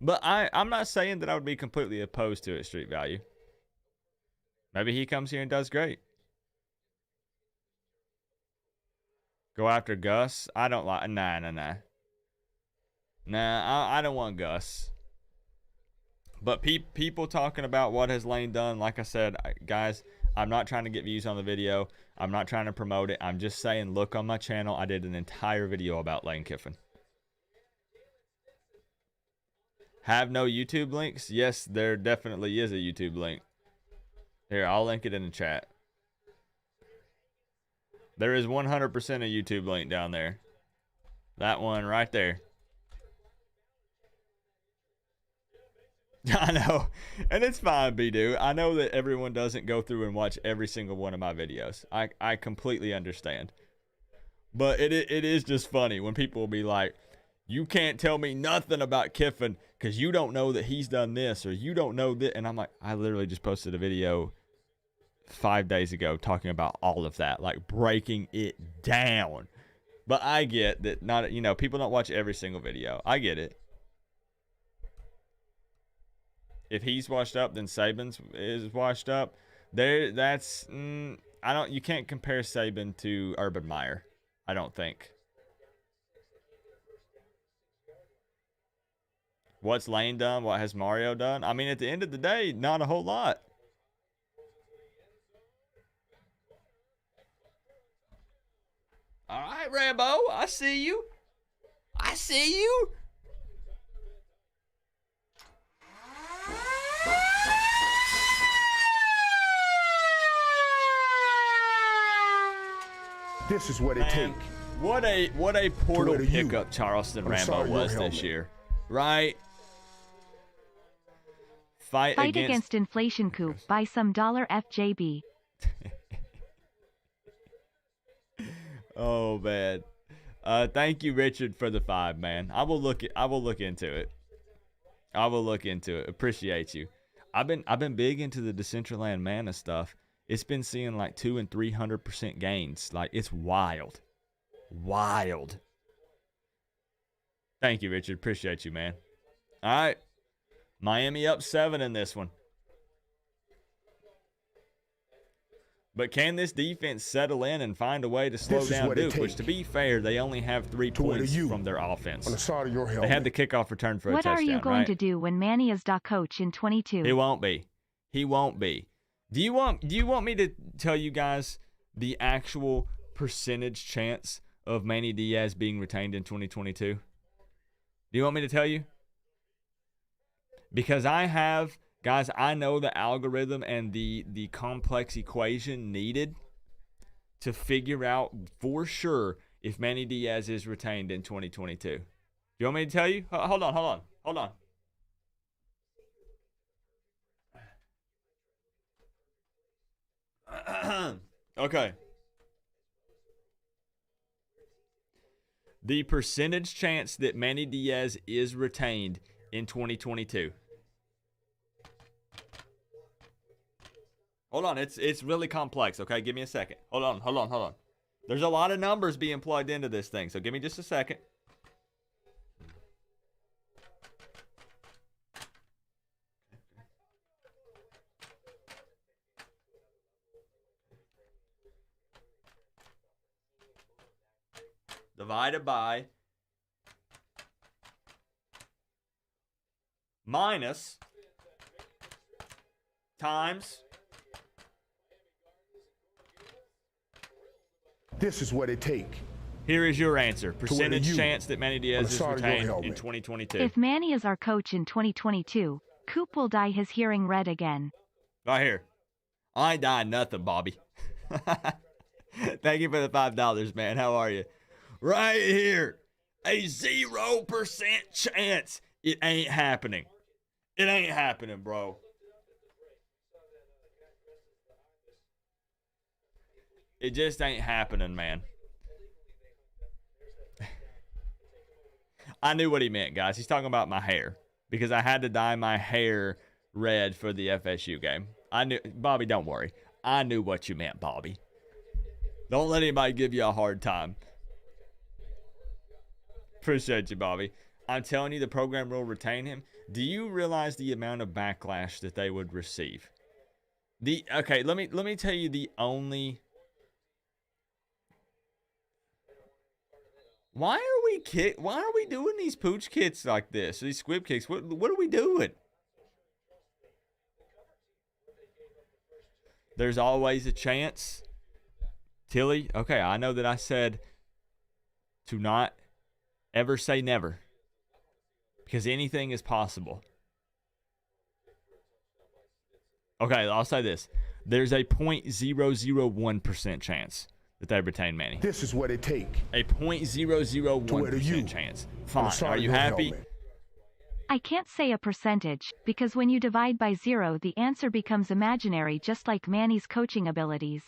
But I'm not saying that I would be completely opposed to it, Street Value. Maybe he comes here and does great. Go after Gus? I don't like... Nah. Nah, I don't want Gus. But people talking about what has Lane done, like I said, guys, I'm not trying to get views on the video. I'm not trying to promote it. I'm just saying, look on my channel. I did an entire video about Lane Kiffin. Have no YouTube links? Yes, there definitely is a YouTube link. Here, I'll link it in the chat. There is 100% a YouTube link down there. That one right there. I know. And it's fine, B-Do. I know that everyone doesn't go through and watch every single one of my videos. I completely understand. But it is just funny when people will be like, you can't tell me nothing about Kiffin because you don't know that he's done this, or you don't know that. And I'm like, I literally just posted a video 5 days ago talking about all of that, like breaking it down. But I get that not, people don't watch every single video. I get it. If he's washed up, then Saban's is washed up. You can't compare Saban to Urban Meyer, I don't think. What's Lane done? What has Mario done? I mean, at the end of the day, not a whole lot. All right, Rambo, I see you. I see you. This is what it takes. What a portal pickup Charleston Rambo was this year, right? Fight against inflation, Coop. Buy some $FJB. Oh man, thank you, Richard, for the 5, man. I will look into it. I will look into it. Appreciate you. I've been big into the Decentraland Mana stuff. It's been seeing like 200% and 300% gains. Like, it's wild. Wild. Thank you, Richard. Appreciate you, man. All right. Miami up 7 in this one. But can this defense settle in and find a way to slow down Duke? Which, to be fair, they only have 3 points from their offense. On the side of your helmet. They had the kickoff return for a touchdown, What are you going right? to do when Manny is the coach in 22? He won't be. He won't be. Do you want me to tell you guys the actual percentage chance of Manny Diaz being retained in 2022? Do you want me to tell you? Because guys, I know the algorithm and the complex equation needed to figure out for sure if Manny Diaz is retained in 2022. Do you want me to tell you? Hold on. Okay. The percentage chance that Manny Diaz is retained in 2022. Hold on, it's really complex, okay? Give me a second. Hold on. There's a lot of numbers being plugged into this thing, so give me just a second. Divided by minus times. This is what it takes. Here is your answer. Percentage chance that Manny Diaz is retained in 2022. If Manny is our coach in 2022, Coop will dye his hearing red again. Right here. I ain't dying nothing, Bobby. Thank you for the $5, man. How are you? Right here. A 0% chance. It ain't happening. It ain't happening, bro. It just ain't happening, man. I knew what he meant, guys. He's talking about my hair. Because I had to dye my hair red for the FSU game. I knew. Bobby, don't worry. I knew what you meant, Bobby. Don't let anybody give you a hard time. Appreciate you, Bobby. I'm telling you, the program will retain him. Do you realize the amount of backlash that they would receive? Okay, let me tell you the only. Why are we doing these pooch kits like this? These squib kicks? What are we doing? There's always a chance. Tilly, okay, I know that I said to not ever say never. Because anything is possible. Okay, I'll say this. There's a 0.001% chance that they retain Manny. This is what it takes. A 0.001% chance. Fine. Are you happy? I can't say a percentage, because when you divide by 0, the answer becomes imaginary, just like Manny's coaching abilities.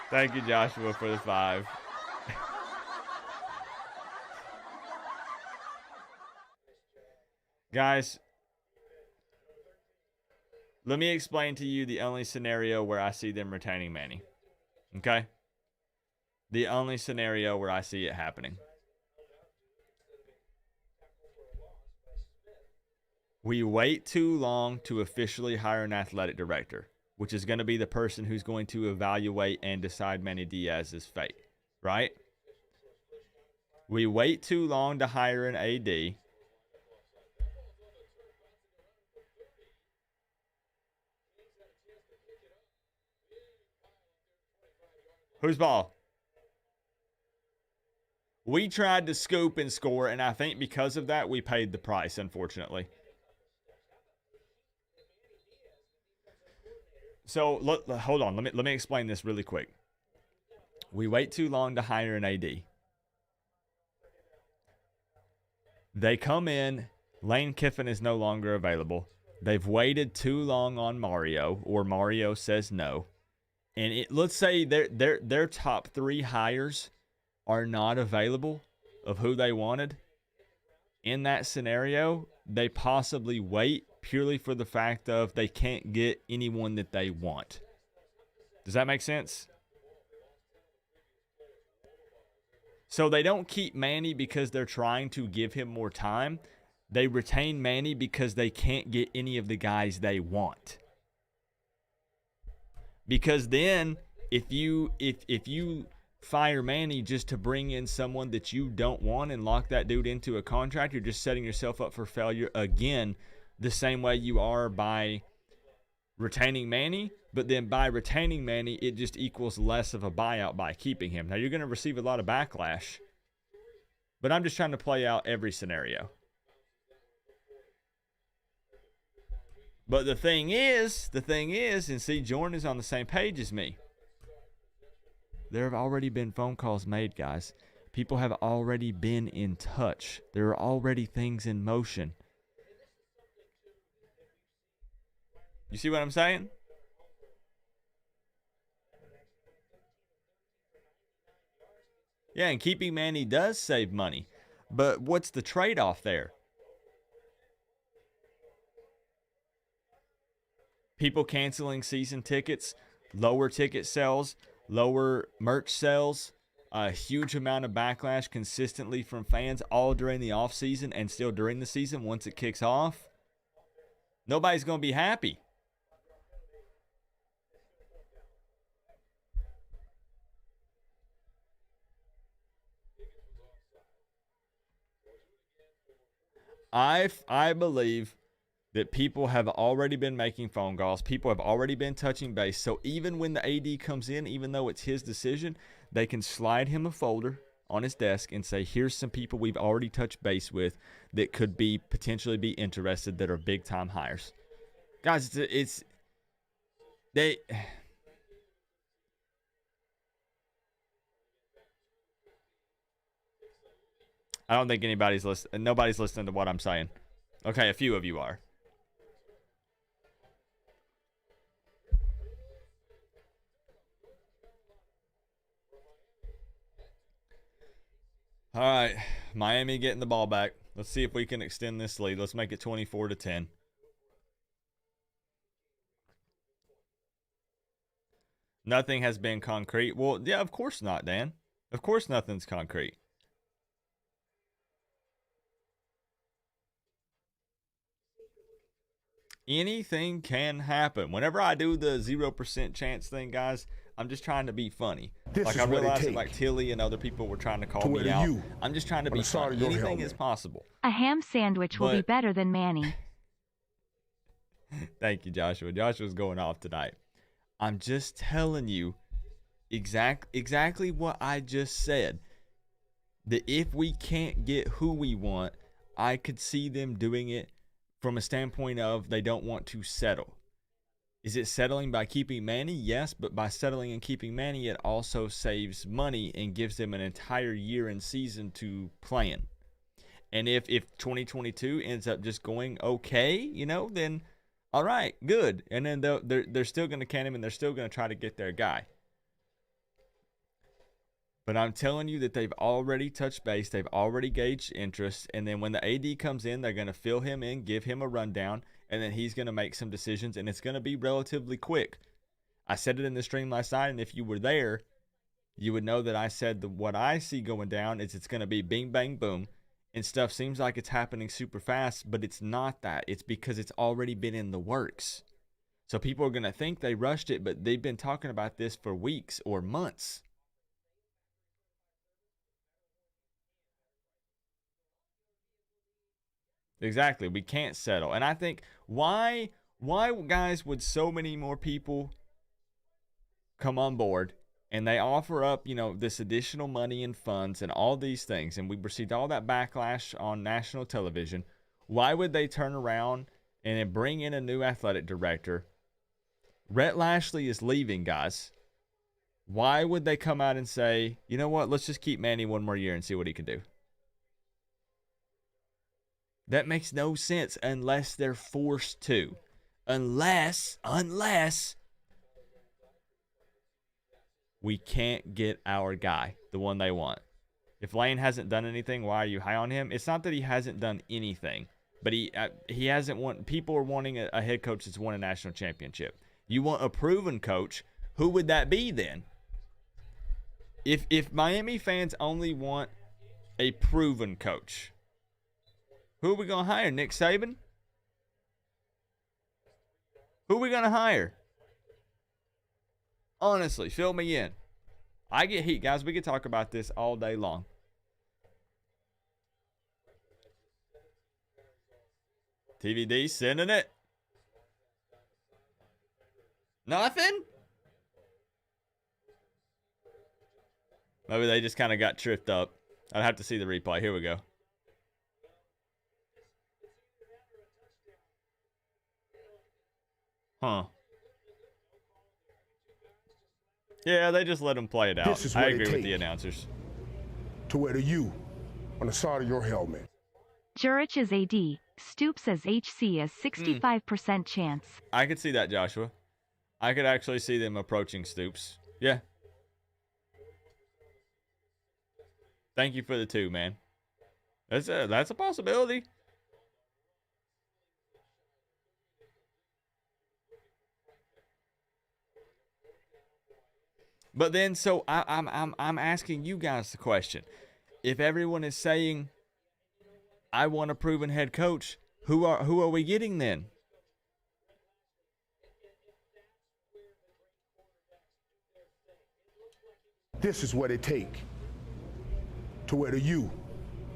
Thank you, Joshua, for the 5. Guys, let me explain to you the only scenario where I see them retaining Manny. Okay? The only scenario where I see it happening. We wait too long to officially hire an athletic director, which is going to be the person who's going to evaluate and decide Manny Diaz's fate, right? We wait too long to hire an AD. Whose ball? We tried to scoop and score, and I think because of that, we paid the price, unfortunately. So, look, hold on. Let me explain this really quick. We wait too long to hire an AD. They come in. Lane Kiffin is no longer available. They've waited too long on Mario, or Mario says no. And let's say their top 3 hires are not available of who they wanted. In that scenario, they possibly wait purely for the fact of they can't get anyone that they want. Does that make sense? So they don't keep Manny because they're trying to give him more time. They retain Manny because they can't get any of the guys they want. Because then if you fire Manny just to bring in someone that you don't want and lock that dude into a contract, you're just setting yourself up for failure again, the same way you are by retaining Manny. But then by retaining Manny, it just equals less of a buyout by keeping him. Now, you're going to receive a lot of backlash, but I'm just trying to play out every scenario. But the thing is, and see, Jordan is on the same page as me. There have already been phone calls made, guys. People have already been in touch. There are already things in motion. You see what I'm saying? Yeah, and keeping Manny does save money. But what's the trade-off there? People canceling season tickets, lower ticket sales, lower merch sales, a huge amount of backlash consistently from fans all during the offseason and still during the season once it kicks off. Nobody's going to be happy. I believe that people have already been making phone calls. People have already been touching base. So even when the AD comes in, even though it's his decision, they can slide him a folder on his desk and say, here's some people we've already touched base with that could be potentially be interested that are big time hires. Guys, I don't think nobody's listening to what I'm saying. Okay, a few of you are. All right, Miami getting the ball back. Let's see if we can extend this lead. Let's make it 24-10. Nothing has been concrete. Well, yeah, of course not, Dan. Of course nothing's concrete. Anything can happen. Whenever I do the 0% chance thing, guys, I'm just trying to be funny. Like, I realized that, like, Tilly and other people were trying to call me out. I'm just trying to be funny. Anything is possible. A ham sandwich will be better than Manny. Thank you, Joshua. Joshua's going off tonight. I'm just telling you exactly what I just said. That if we can't get who we want, I could see them doing it from a standpoint of they don't want to settle. Is it settling by keeping Manny? Yes, but by settling and keeping Manny, it also saves money and gives them an entire year and season to plan. And if 2022 ends up just going okay, then all right, good. And then they're still going to can him and they're still going to try to get their guy. But I'm telling you that they've already touched base. They've already gauged interest. And then when the AD comes in, they're going to fill him in, give him a rundown, and then he's going to make some decisions, and it's going to be relatively quick. I said it in the stream last night, and if you were there, you would know that I said what I see going down is it's going to be bing, bang, boom. And stuff seems like it's happening super fast, but it's not that. It's because it's already been in the works. So people are going to think they rushed it, but they've been talking about this for weeks or months. Exactly. We can't settle. And I think why guys would so many more people come on board and they offer up, this additional money and funds and all these things, and we received all that backlash on national television. Why would they turn around and then bring in a new athletic director? Rhett Lashley is leaving, guys. Why would they come out and say, you know what, let's just keep Manny one more year and see what he can do? That makes no sense unless they're forced to. Unless we can't get our guy, the one they want. If Lane hasn't done anything, why are you high on him? It's not that he hasn't done anything, but he hasn't won. People are wanting a head coach that's won a national championship. You want a proven coach. Who would that be then? If Miami fans only want a proven coach, who are we going to hire? Nick Saban? Who are we going to hire? Honestly, fill me in. I get heat, guys. We could talk about this all day long. TVD sending it. Nothing? Maybe they just kind of got tripped up. I'd have to see the replay. Here we go. Huh. Yeah, they just let them play it out. I agree with the announcers. To wear the U on the side of your helmet. Jurich is AD. Stoops as HC is 65% chance. I could see that, Joshua. I could actually see them approaching Stoops. Yeah. Thank you for the 2, man. That's a possibility. But then, so I'm asking you guys the question: if everyone is saying, "I want a proven head coach," who are we getting then? This is what it take to wear the U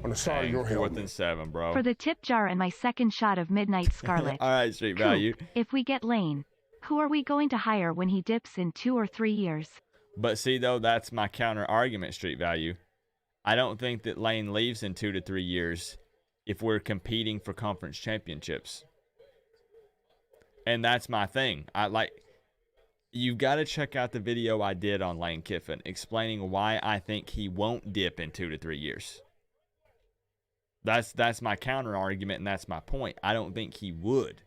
on the side of your helmet. 4th and 7, bro. For the tip jar and my second shot of Midnight Scarlet. All right, street value. Coop, if we get Lane, who are we going to hire when he dips in 2 or 3 years? But see, though, that's my counter argument, street value. I don't think that Lane leaves in 2 to 3 years if we're competing for conference championships. And that's my thing. You've got to check out the video I did on Lane Kiffin explaining why I think he won't dip in 2 to 3 years. That's my counter argument, and that's my point. I don't think he would.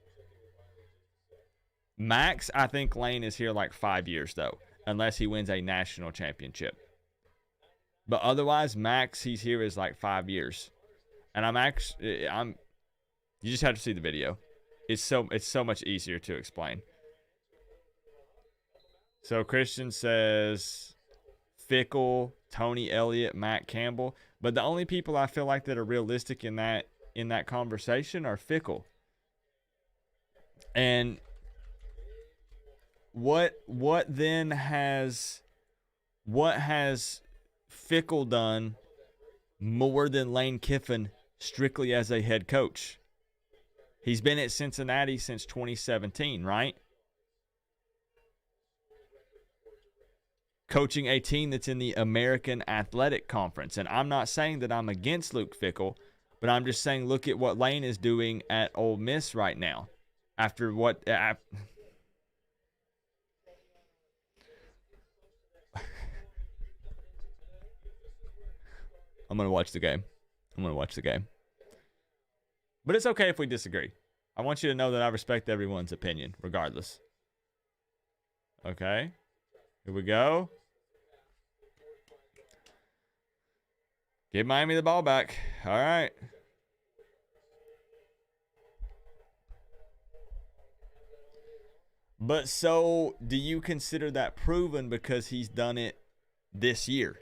Max, I think Lane is here like 5 years, though, unless he wins a national championship. But otherwise, Max, he's here is like 5 years. And you just have to see the video. It's so much easier to explain. So Christian says Fickle, Tony Elliott, Matt Campbell. But the only people I feel like that are realistic in that conversation are Fickle. And what has Fickle done more than Lane Kiffin strictly as a head coach? He's been at Cincinnati since 2017, right? Coaching a team that's in the American Athletic Conference. And I'm not saying that I'm against Luke Fickell, but I'm just saying look at what Lane is doing at Ole Miss right now. After what... I'm going to watch the game. But it's okay if we disagree. I want you to know that I respect everyone's opinion, regardless. Okay. Here we go. Give Miami the ball back. All right. But so, do you consider that proven because he's done it this year.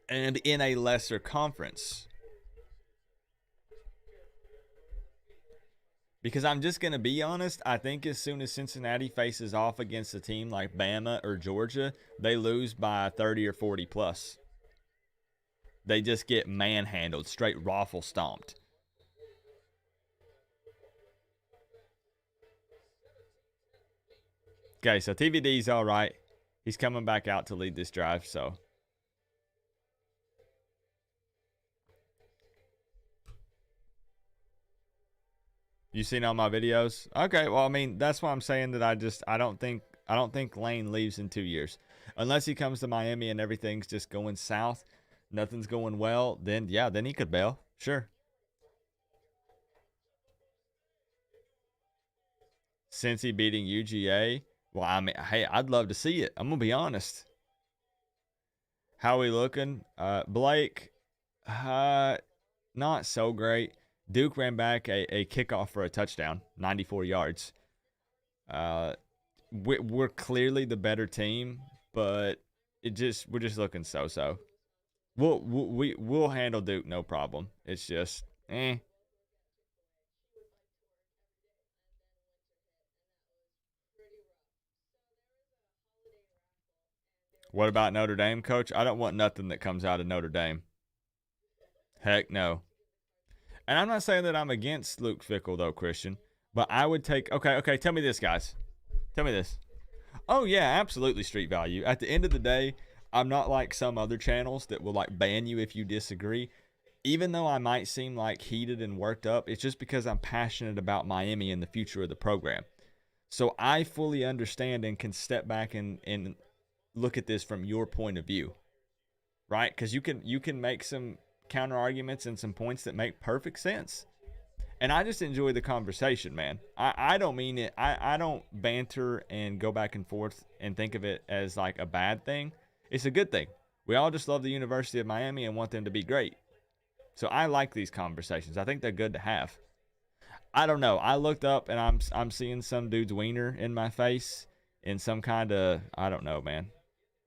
And in a lesser conference. Because I'm just going to be honest, I think as soon as Cincinnati faces off against a team like Bama or Georgia, they lose by 30 or 40 plus. They just get manhandled, straight raffle stomped. Okay, so TVD's all right. He's coming back out to lead this drive, so. You seen all my videos? Okay, well, I mean, that's why I'm saying that I don't think Lane leaves in 2 years. Unless he comes to Miami and everything's just going south, nothing's going well, then yeah, then he could bail. Sure. Cincy beating UGA. Well, I mean, hey, I'd love to see it. I'm gonna be honest. How we looking? Blake, not so great. Duke ran back a kickoff for a touchdown, 94 yards. We're clearly the better team, but we're just looking so-so. We'll handle Duke no problem. It's just What about Notre Dame, coach? I don't want nothing that comes out of Notre Dame. Heck no. And I'm not saying that I'm against Luke Fickell, though, Christian. But I would take... Okay, tell me this, guys. Tell me this. Oh, yeah, absolutely street value. At the end of the day, I'm not like some other channels that will, like, ban you if you disagree. Even though I might seem, like, heated and worked up, it's just because I'm passionate about Miami and the future of the program. So I fully understand and can step back and look at this from your point of view. Right? Because you can make some counter arguments and some points that make perfect sense. And I just enjoy the conversation, man. I don't mean it. I don't banter and go back and forth and think of it as like a bad thing. It's a good thing. We all just love the University of Miami and want them to be great. So I like these conversations. I think they're good to have. I don't know. I looked up and I'm seeing some dude's wiener in my face in some kind of, I don't know, man.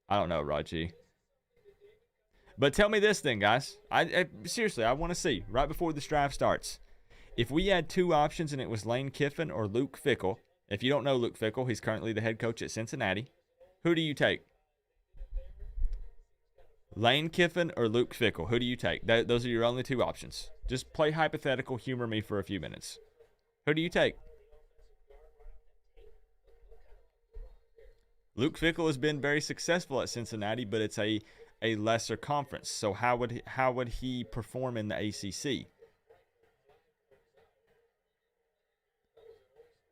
I don't know, Raji. But tell me this thing, guys. Seriously, I want to see, right before this drive starts, if we had two options and it was Lane Kiffin or Luke Fickell. If you don't know Luke Fickell, he's currently the head coach at Cincinnati. Who do you take? Lane Kiffin or Luke Fickell? Who do you take? Those are your only two options. Just play hypothetical, humor me for a few minutes. Who do you take? Luke Fickell has been very successful at Cincinnati, but it's a lesser conference. So how would he perform in the ACC?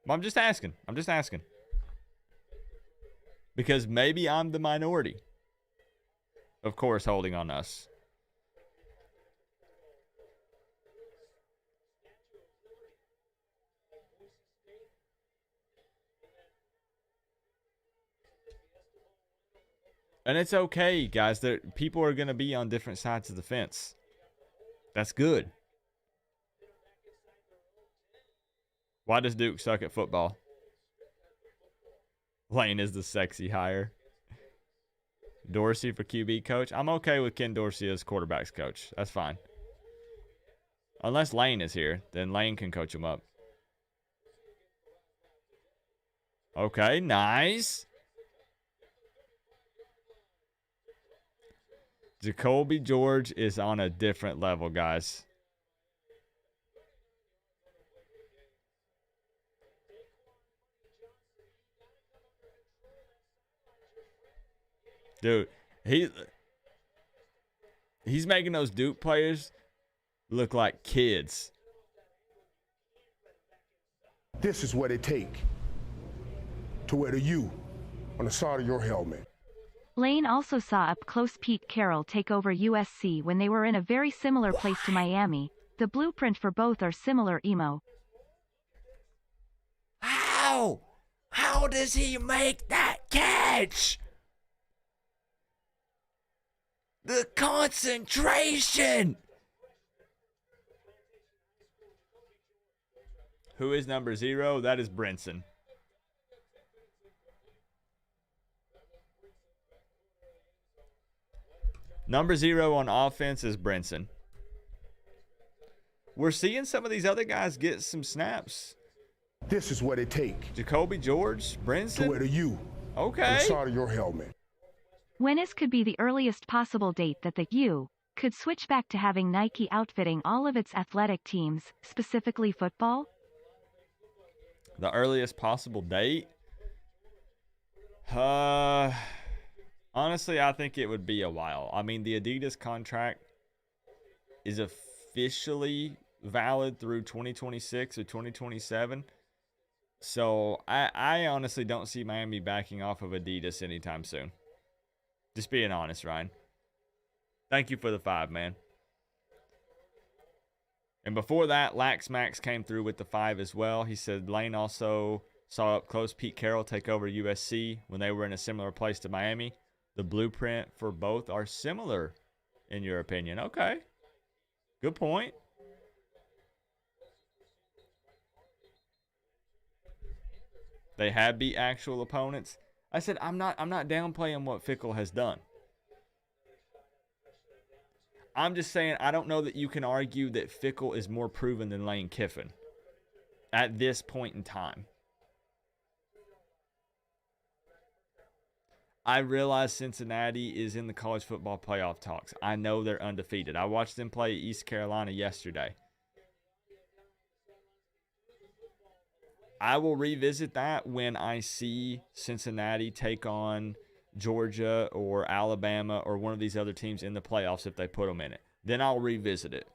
I'm just asking. Because maybe I'm the minority. Of course, holding on us. And it's okay, guys. People are going to be on different sides of the fence. That's good. Why does Duke suck at football? Lane is the sexy hire. Dorsey for QB coach. I'm okay with Ken Dorsey as quarterback's coach. That's fine. Unless Lane is here, then Lane can coach him up. Okay, nice. Jacoby George is on a different level, guys. Dude, he's making those Duke players look like kids. This is what it takes to wear the U on the side of your helmet. Lane also saw up close Pete Carroll take over USC when they were in a very similar place to Miami. The blueprint for both are similar emo. How? How does he make that catch? The concentration. Who is number 0? That is Brinson. Number 0 on offense is Brinson. We're seeing some of these other guys get some snaps. This is what it takes Jacoby George, to Brinson. wear the U on the Okay. side of your helmet. When is could be the earliest possible date that the U could switch back to having Nike outfitting all of its athletic teams, specifically football? The earliest possible date? Honestly, I think it would be a while. I mean, the Adidas contract is officially valid through 2026 or 2027. So I honestly don't see Miami backing off of Adidas anytime soon. Just being honest, Ryan. Thank you for the 5, man. And before that, Lax Max came through with the 5 as well. He said Lane also saw up close Pete Carroll take over USC when they were in a similar place to Miami. The blueprint for both are similar, in your opinion. Okay. Good point. They have beat actual opponents. I said I'm not downplaying what Fickle has done. I'm just saying I don't know that you can argue that Fickle is more proven than Lane Kiffin at this point in time. I realize Cincinnati is in the college football playoff talks. I know they're undefeated. I watched them play East Carolina yesterday. I will revisit that when I see Cincinnati take on Georgia or Alabama or one of these other teams in the playoffs if they put them in it. Then I'll revisit it.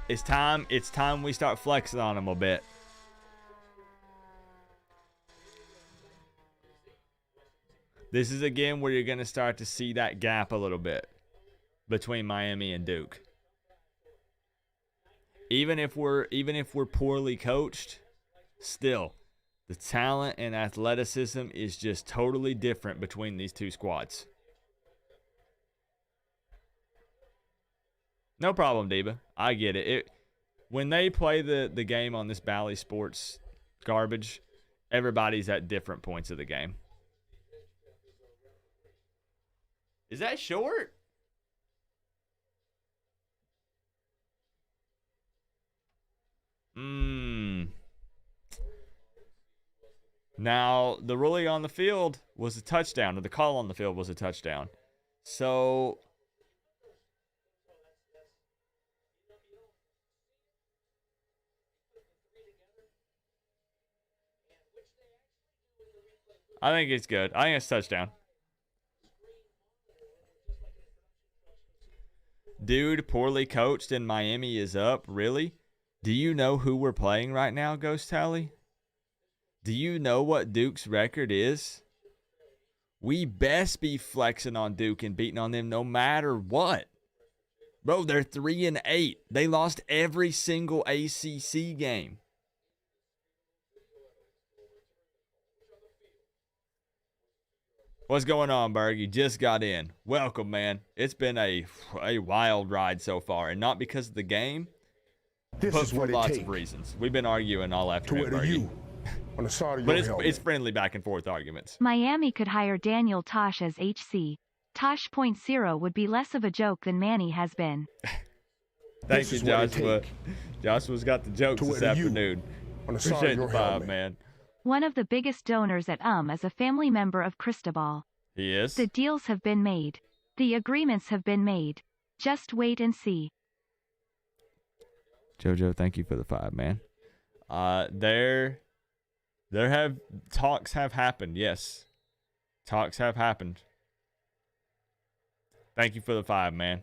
It's time we start flexing on them a bit. This is again where you're going to start to see that gap a little bit between Miami and Duke. Even if we're poorly coached, still the talent and athleticism is just totally different between these two squads. No problem, Diva. I get it. When they play the game on this Bally Sports garbage, everybody's at different points of the game. Is that short? Now, the ruling on the field was a touchdown, or the call on the field was a touchdown. So I think it's good. I think it's a touchdown. Dude, poorly coached and Miami is up. Really? Do you know who we're playing right now, Ghost Tally? Do you know what Duke's record is? We best be flexing on Duke and beating on them no matter what. Bro, they're 3-8. They lost every single ACC game. What's going on, Berg? You just got in. Welcome, man. It's been a wild ride so far, and not because of the game, This but is for what it lots takes of reasons. We've been arguing all to afternoon, wear the Bergie. U on the side of But your helmet. it's friendly back and forth arguments. Miami could hire Daniel Tosh as HC. Tosh.0 would be less of a joke than Manny has been. Thank This you, is what it Joshua. take Joshua's got the jokes to this wear the U afternoon. on the side of Appreciate your the 5, helmet. man. One of the biggest donors at is a family member of Cristobal. He is. The deals have been made. The agreements have been made. Just wait and see. Jojo, thank you for the 5, man. Talks have happened. Yes, talks have happened. Thank you for the 5, man.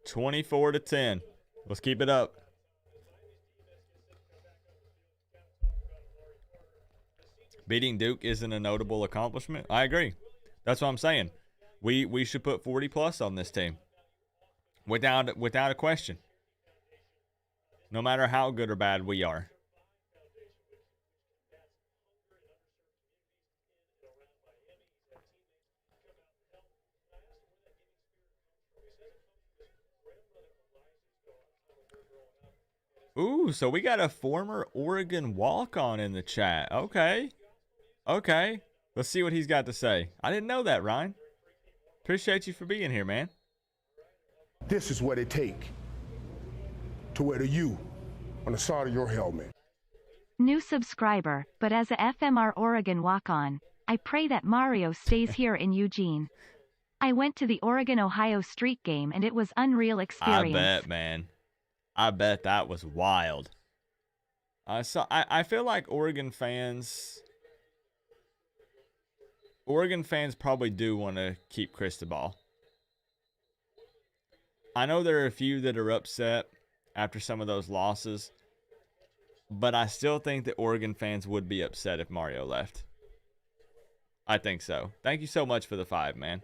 24-10. Let's keep it up. Beating Duke isn't a notable accomplishment. I agree. That's what I'm saying. We should put 40 plus on this team. Without a question. No matter how good or bad we are. Ooh, so we got a former Oregon walk-on in the chat. Okay. Okay. Let's see what he's got to say. I didn't know that, Ryan. Appreciate you for being here, man. This is what it takes to wear the U on the side of your helmet. New subscriber, but as a FMR Oregon walk-on, I pray that Mario stays here in Eugene. I went to the Oregon-Ohio street game and it was unreal experience. I bet, man. I bet that was wild. So I feel like Oregon fans probably do want to keep Cristobal. I know there are a few that are upset after some of those losses, but I still think that Oregon fans would be upset if Mario left. I think so. Thank you so much for the 5, man.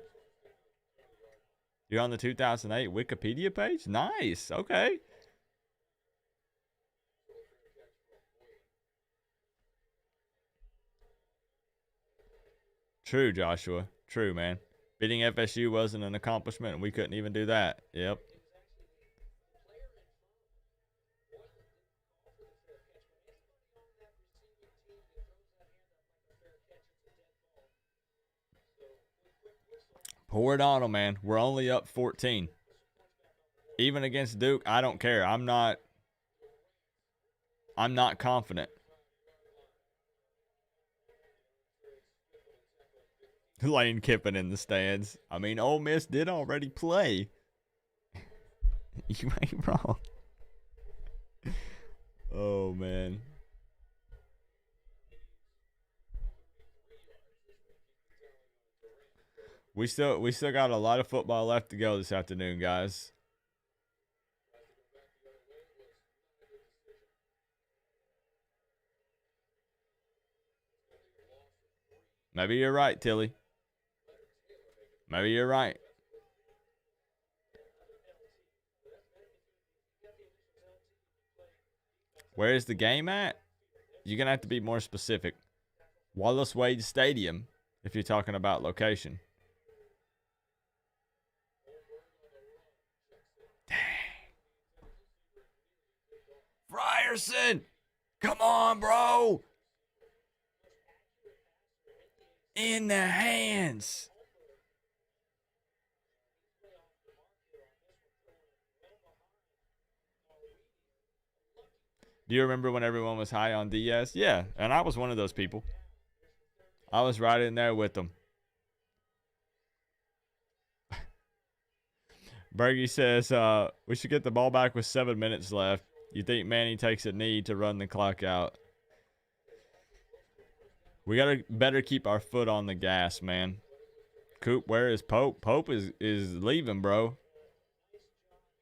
You're on the 2008 Wikipedia page? Nice. Okay. True, Joshua. True, man. Beating FSU wasn't an accomplishment, and we couldn't even do that. Yep. Pour it on them, man. We're only up 14. Even against Duke, I don't care. I'm not confident. Lane Kiffin in the stands. I mean, Ole Miss did already play. You ain't wrong. Oh, man. We still got a lot of football left to go this afternoon, guys. Maybe you're right, Tilly. Maybe you're right. Where is the game at? You're going to have to be more specific. Wallace Wade Stadium, if you're talking about location. Dang. Frierson! Come on, bro! In the hands. Do you remember when everyone was high on Diaz? Yeah, and I was one of those people. I was right in there with them. Bergie says, we should get the ball back with 7 minutes left. You think Manny takes a knee to run the clock out? We gotta better keep our foot on the gas, man. Coop, where is Pope? Pope is leaving, bro.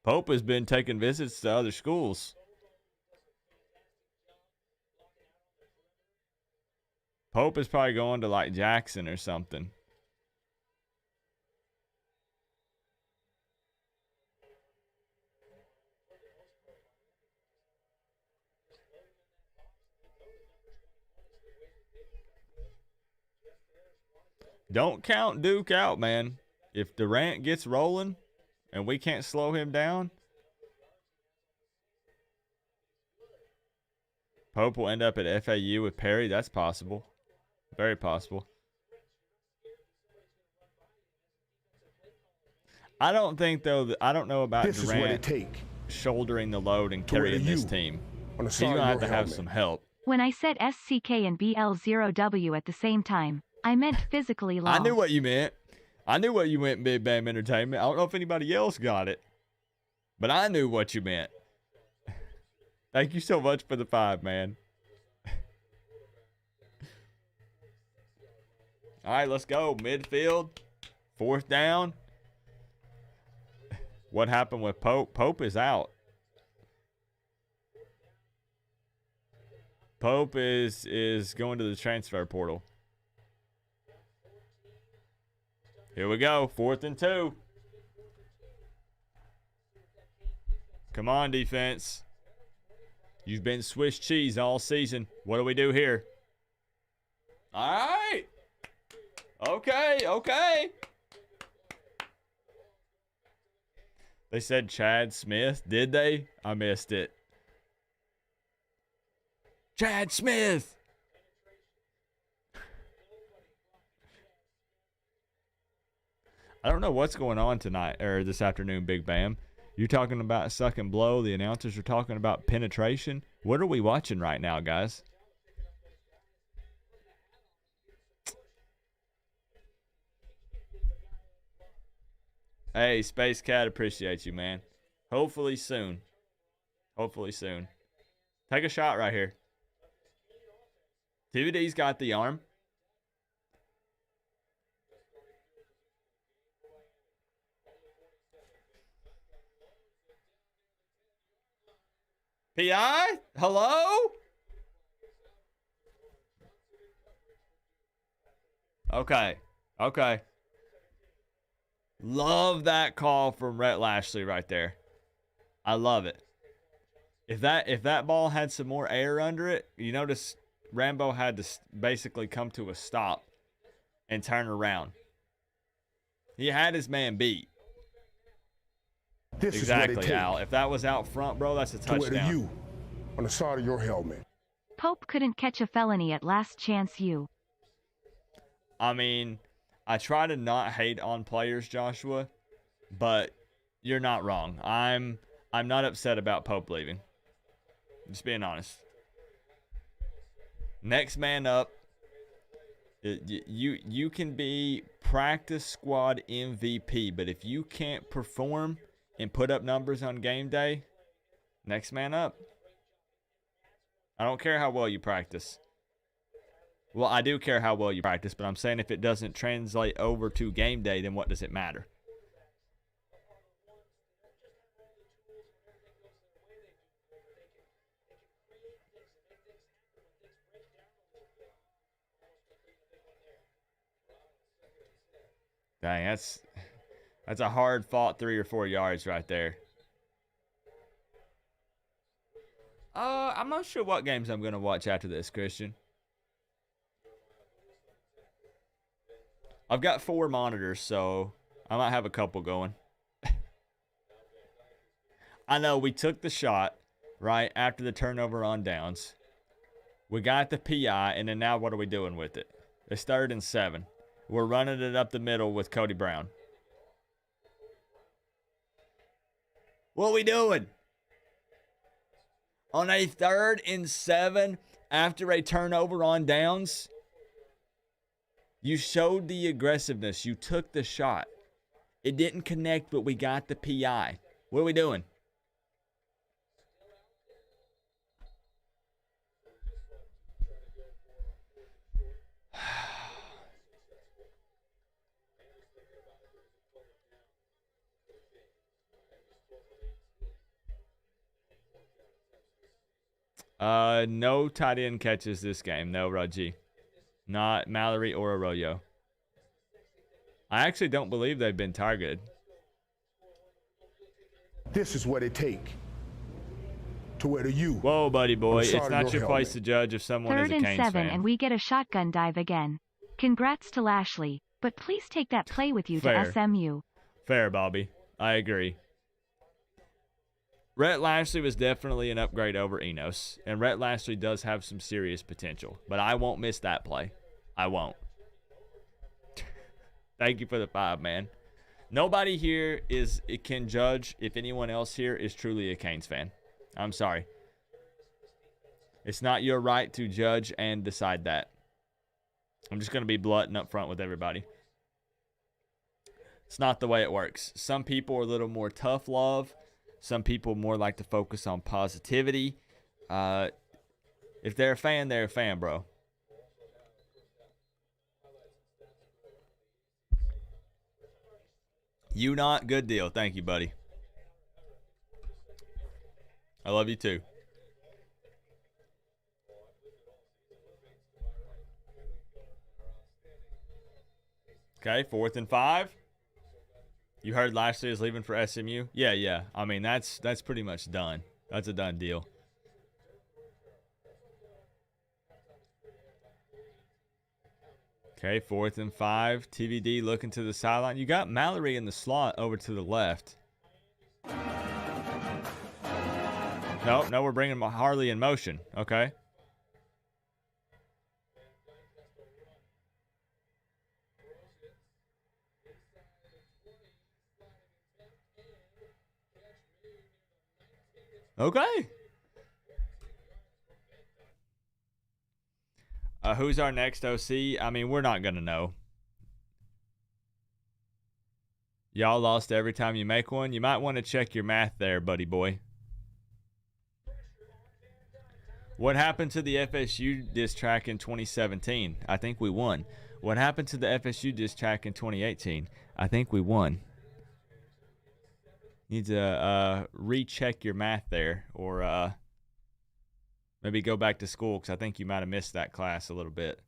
Pope has been taking visits to other schools. Pope is probably going to like Jackson or something. Don't count Duke out, man. If Durant gets rolling and we can't slow him down, Pope will end up at FAU with Perry. That's possible. Very possible. I don't think, though, I don't know about This is what it Durant take shouldering the load and carrying this team. on the He's side going of to your have helmet. some help. When I said SCK and BL0W at the same time, I meant physically long. I knew what you meant. I knew what you meant, Big Bam Entertainment. I don't know if anybody else got it, but I knew what you meant. Thank you so much for the 5, man. All right, let's go. Midfield. 4th down. What happened with Pope? Pope is out. Pope is going to the transfer portal. Here we go. 4th and 2. Come on, defense. You've been Swiss cheese all season. What do we do here? All right. Okay. They said Chad Smith. Did they? I missed it. Chad Smith. I don't know what's going on tonight or this afternoon, Big Bam. You're talking about suck and blow. The announcers are talking about penetration. What are we watching right now, guys? Hey, Space Cat, appreciate you, man. Hopefully soon. Take a shot right here. TVD's got the arm. PI? Hello? Okay. Love that call from Rhett Lashley right there. I love it. If that ball had some more air under it, you notice Rambo had to basically come to a stop and turn around. He had his man beat. This Exactly, is what it Al. If that was out front, bro, that's a touchdown. To you on the side of your helmet. Pope couldn't catch a felony at Last Chance U. I mean, I try to not hate on players, Joshua, but you're not wrong. I'm not upset about Pope leaving. Just being honest. Next man up. You can be practice squad MVP, but if you can't perform and put up numbers on game day, next man up. I don't care how well you practice. Well, I do care how well you practice, but I'm saying if it doesn't translate over to game day, then what does it matter? Dang, that's a hard fought 3 or 4 yards right there. I'm not sure what games I'm going to watch after this, Christian. I've got 4 monitors, so I might have a couple going. I know we took the shot right after the turnover on downs. We got the PI, and then now what are we doing with it? It's 3rd and 7. We're running it up the middle with Cody Brown. What are we doing? On a 3rd and 7 after a turnover on downs? You showed the aggressiveness. You took the shot. It didn't connect, but we got the PI. What are we doing? No tight end catches this game. No, Raji. Not Mallory or Arroyo. I actually don't believe they've been targeted. This is what it take to wear the U. Whoa, buddy boy. I'm sorry, It's not your helmet. place to judge if someone is 3rd a and Canes 7 fan. and we get a shotgun dive again. Congrats to Lashley, but please take that play with you Fair. to SMU. Fair, Bobby. I agree. Rhett Lashley was definitely an upgrade over Enos, and Rhett Lashley does have some serious potential, but I won't miss that play. I won't. Thank you for the 5, man. Nobody here can judge if anyone else here is truly a Canes fan. I'm sorry. It's not your right to judge and decide that. I'm just going to be blunt and upfront with everybody. It's not the way it works. Some people are a little more tough love. Some people more like to focus on positivity. If they're a fan, they're a fan, bro. You not? Good deal. Thank you, buddy. I love you too. Okay, 4th and 5. You heard Lashley is leaving for SMU? Yeah. I mean, that's pretty much done. That's a done deal. Okay, 4th and 5. TVD looking to the sideline. You got Mallory in the slot over to the left. No, we're bringing Harley in motion. Okay. Okay. Who's our next OC? I mean, we're not going to know. Y'all lost every time you make one. You might want to check your math there, buddy boy. What happened to the FSU diss track in 2017? I think we won. What happened to the FSU diss track in 2018? I think we won. Need to recheck your math there, or maybe go back to school, because I think you might have missed that class a little bit.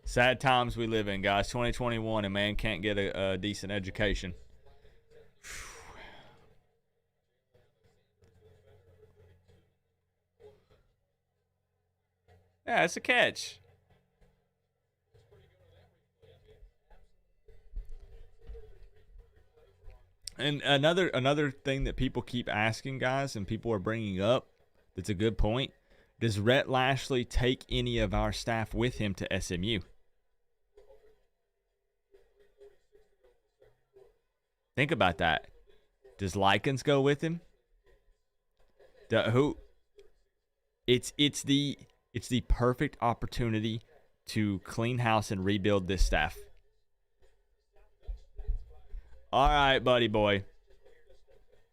Sad times we live in, guys. 2021, and man can't get a decent education. Yeah, it's a catch. And another thing that people keep asking, guys, and people are bringing up, that's a good point. Does Rhett Lashley take any of our staff with him to SMU? Think about that. Does Likens go with him? It's the perfect opportunity to clean house and rebuild this staff. All right, buddy boy.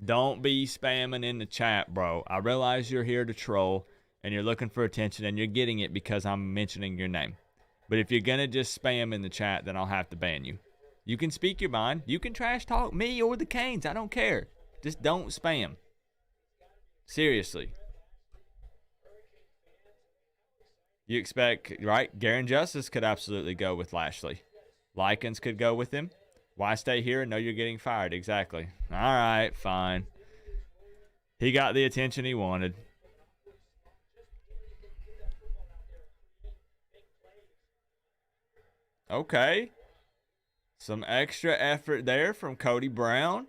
Don't be spamming in the chat, bro. I realize you're here to troll and you're looking for attention, and you're getting it because I'm mentioning your name. But if you're going to just spam in the chat, then I'll have to ban you. You can speak your mind. You can trash talk me or the Canes. I don't care. Just don't spam. Seriously. You expect, right? Garen Justice could absolutely go with Lashley. Likens could go with him. Why stay here and know you're getting fired? Exactly. All right, fine. He got the attention he wanted. Okay. Some extra effort there from Cody Brown.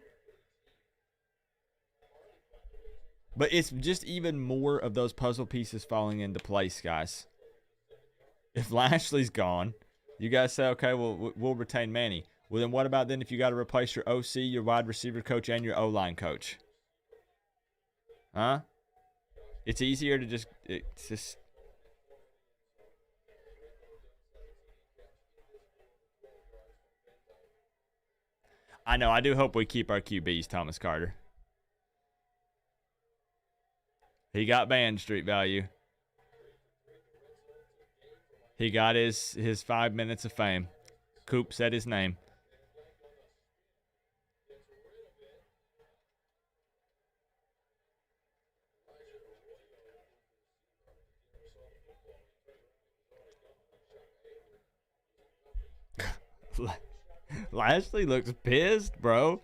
But it's just even more of those puzzle pieces falling into place, guys. If Lashley's gone, you guys say, okay, well, we'll retain Manny. Well, then what about then if you got to replace your OC, your wide receiver coach, and your O-line coach? Huh? It's easier to just... It's just... I know. I do hope we keep our QBs, Thomas Carter. He got banned, street value. He got his 5 minutes of fame. Coop said his name. Lashley looks pissed, bro.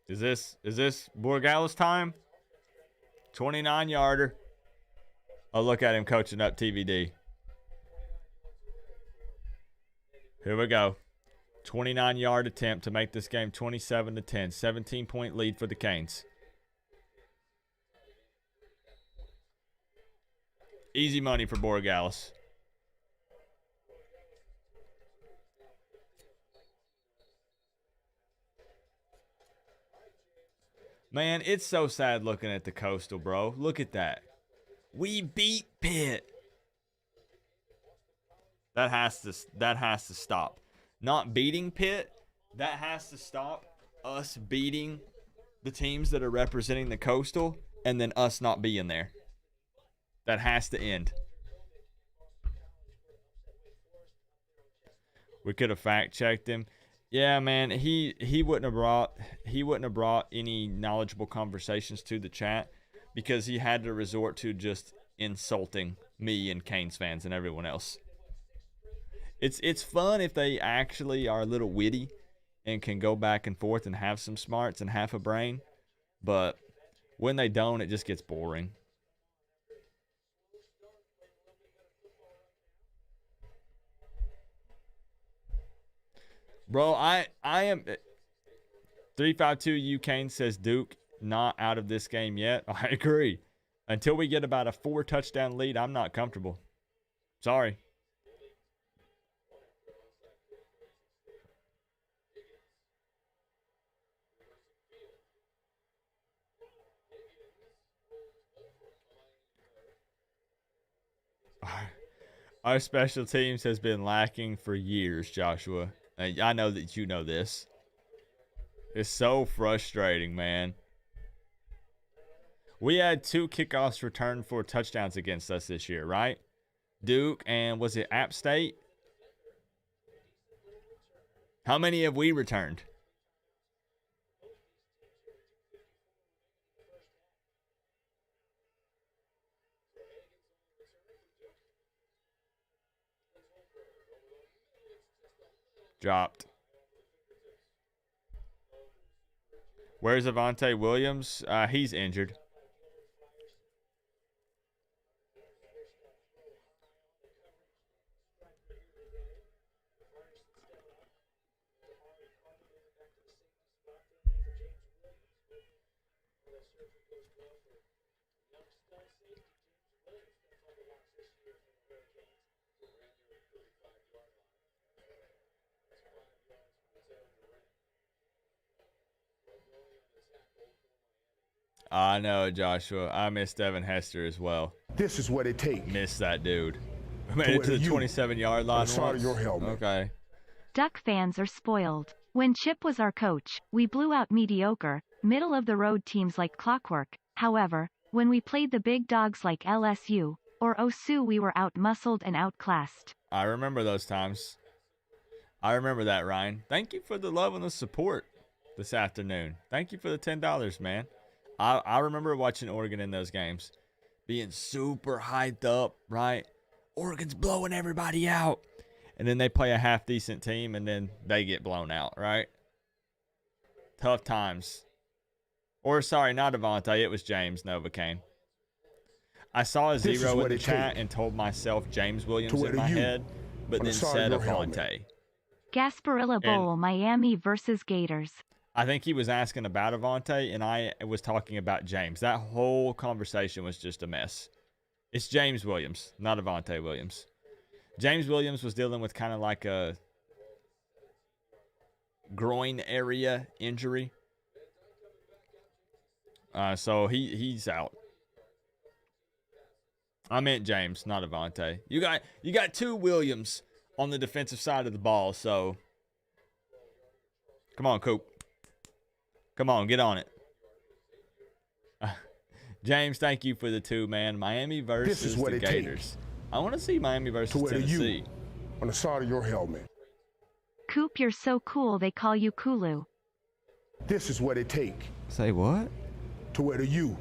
Is this Borgala's time? 29-yarder. Oh, look at him coaching up TVD. Here we go. 29-yard attempt to make this game 27-10. 17-point lead for the Canes. Easy money for Borgalis. Man, it's so sad looking at the Coastal, bro. Look at that. We beat Pitt. That has to stop. Not beating Pitt, that has to stop. Us beating the teams that are representing the Coastal and then us not being there. That has to end. We could have fact-checked him. Yeah, man, he wouldn't have brought any knowledgeable conversations to the chat because he had to resort to just insulting me and Canes fans and everyone else. It's fun if they actually are a little witty and can go back and forth and have some smarts and half a brain, but when they don't, it just gets boring. Bro, I am 352 Kane says Duke not out of this game yet. I agree. Until we get about a 4 touchdown lead, I'm not comfortable. Sorry. Our special teams has been lacking for years, Joshua. I know that you know this. It's so frustrating, man. We had 2 kickoffs returned for touchdowns against us this year, right? Duke and was it App State? How many have we returned? Dropped. Where's Avante Williams? He's injured. I know, Joshua. I missed Devin Hester as well. This is what it takes. Missed that dude. Made it to the 27-yard line once. Your helmet. Okay. Duck fans are spoiled. When Chip was our coach, we blew out mediocre, middle-of-the-road teams like clockwork. However, when we played the big dogs like LSU or OSU, we were out-muscled and outclassed. I remember those times. I remember that, Ryan. Thank you for the love and the support this afternoon. Thank you for the $10, man. I remember watching Oregon in those games, being super hyped up, right? Oregon's blowing everybody out. And then they play a half-decent team, and then they get blown out, right? Tough times. Or, sorry, not Avante. It was James Novocaine. I saw a 0 in the chat and told myself James Williams in my head, but then said Avante. Gasparilla Bowl, Miami versus Gators. I think he was asking about Avante, and I was talking about James. That whole conversation was just a mess. It's James Williams, not Avante Williams. James Williams was dealing with kind of like a groin area injury. So he's out. I meant James, not Avante. You got 2 Williams on the defensive side of the ball, so come on, Coop. Come on, get on it. James, thank you for the 2, man. Miami versus the Gators. I want to see Miami versus Tennessee. On the side of your helmet. Coop, you're so cool they call you Kulu. This is what it takes. Say what? To wear the U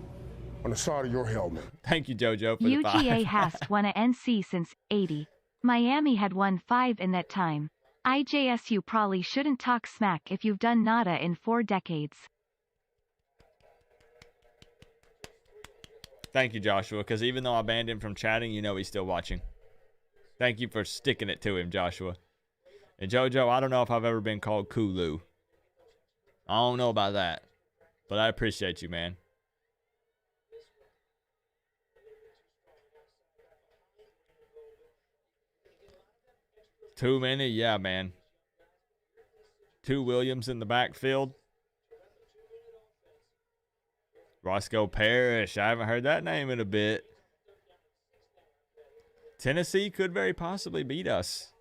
on the side of your helmet. Thank you, JoJo, for the 5. UGA hasn't won a NC since '80. Miami had won 5 in that time. IJSU probably shouldn't talk smack if you've done nada in 4 decades. Thank you, Joshua, because even though I banned him from chatting, you know he's still watching. Thank you for sticking it to him, Joshua. And JoJo, I don't know if I've ever been called Kulu. I don't know about that, but I appreciate you, man. Too many? Yeah, man. 2 Williams in the backfield. Roscoe Parrish. I haven't heard that name in a bit. Tennessee could very possibly beat us.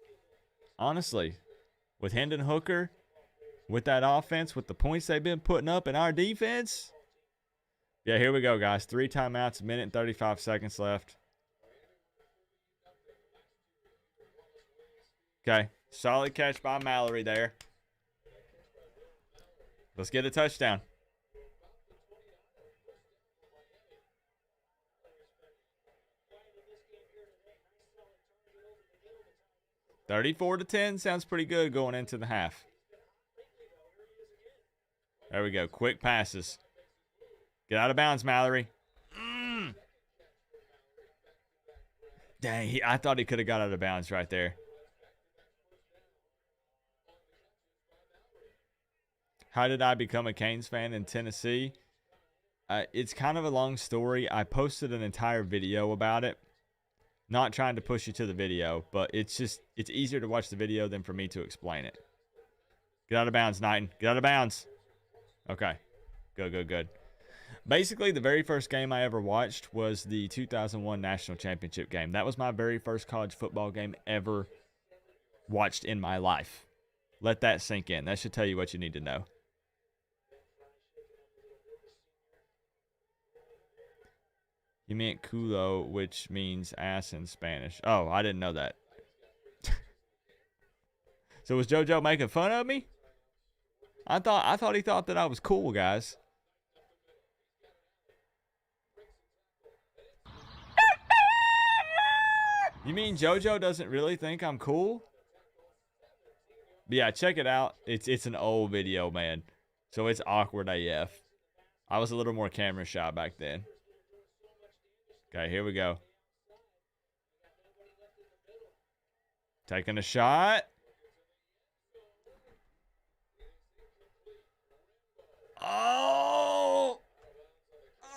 Honestly. With Hendon Hooker, with that offense, with the points they've been putting up in our defense. Yeah, here we go, guys. 3 timeouts, 1 minute and 35 seconds left. Okay, solid catch by Mallory there. Let's get a touchdown. $34-10 sounds pretty good going into the half. There we go. Quick passes. Get out of bounds, Mallory. Dang, I thought he could have got out of bounds right there. How did I become a Canes fan in Tennessee? It's kind of a long story. I posted an entire video about it. Not trying to push you to the video, but it's easier to watch the video than for me to explain it. Get out of bounds, Knighton. Get out of bounds. Okay. Good. Basically, the very first game I ever watched was the 2001 National Championship game. That was my very first college football game ever watched in my life. Let that sink in. That should tell you what you need to know. You meant culo, which means ass in Spanish. Oh, I didn't know that. So was JoJo making fun of me? I thought he thought that I was cool, guys. You mean JoJo doesn't really think I'm cool? But yeah, check it out. It's an old video, man. So it's awkward AF. I was a little more camera shy back then. Okay, here we go. Taking a shot. Oh!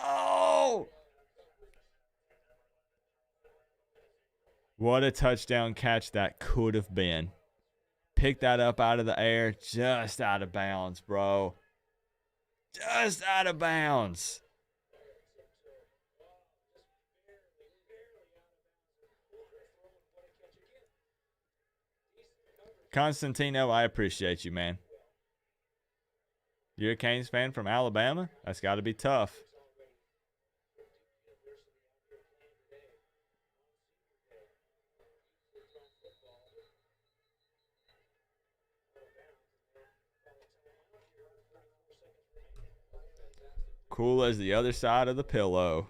Oh! What a touchdown catch that could have been. Pick that up out of the air. Just out of bounds, bro. Just out of bounds. Constantino, I appreciate you, man. You're a Canes fan from Alabama? That's got to be tough. Cool as the other side of the pillow.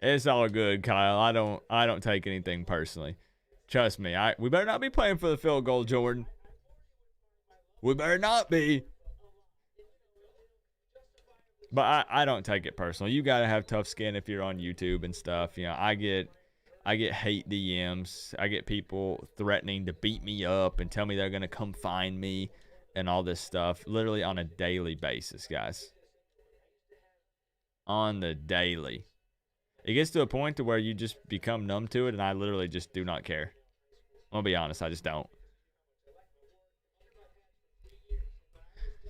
It's all good, Kyle. I don't take anything personally. Trust me. We better not be playing for the field goal, Jordan. We better not be. But I don't take it personal. You gotta have tough skin if you're on YouTube and stuff. You know, I get hate DMs. I get people threatening to beat me up and tell me they're gonna come find me and all this stuff. Literally on a daily basis, guys. On the daily. It gets to a point to where you just become numb to it, and I literally just do not care. I'll be honest, I just don't.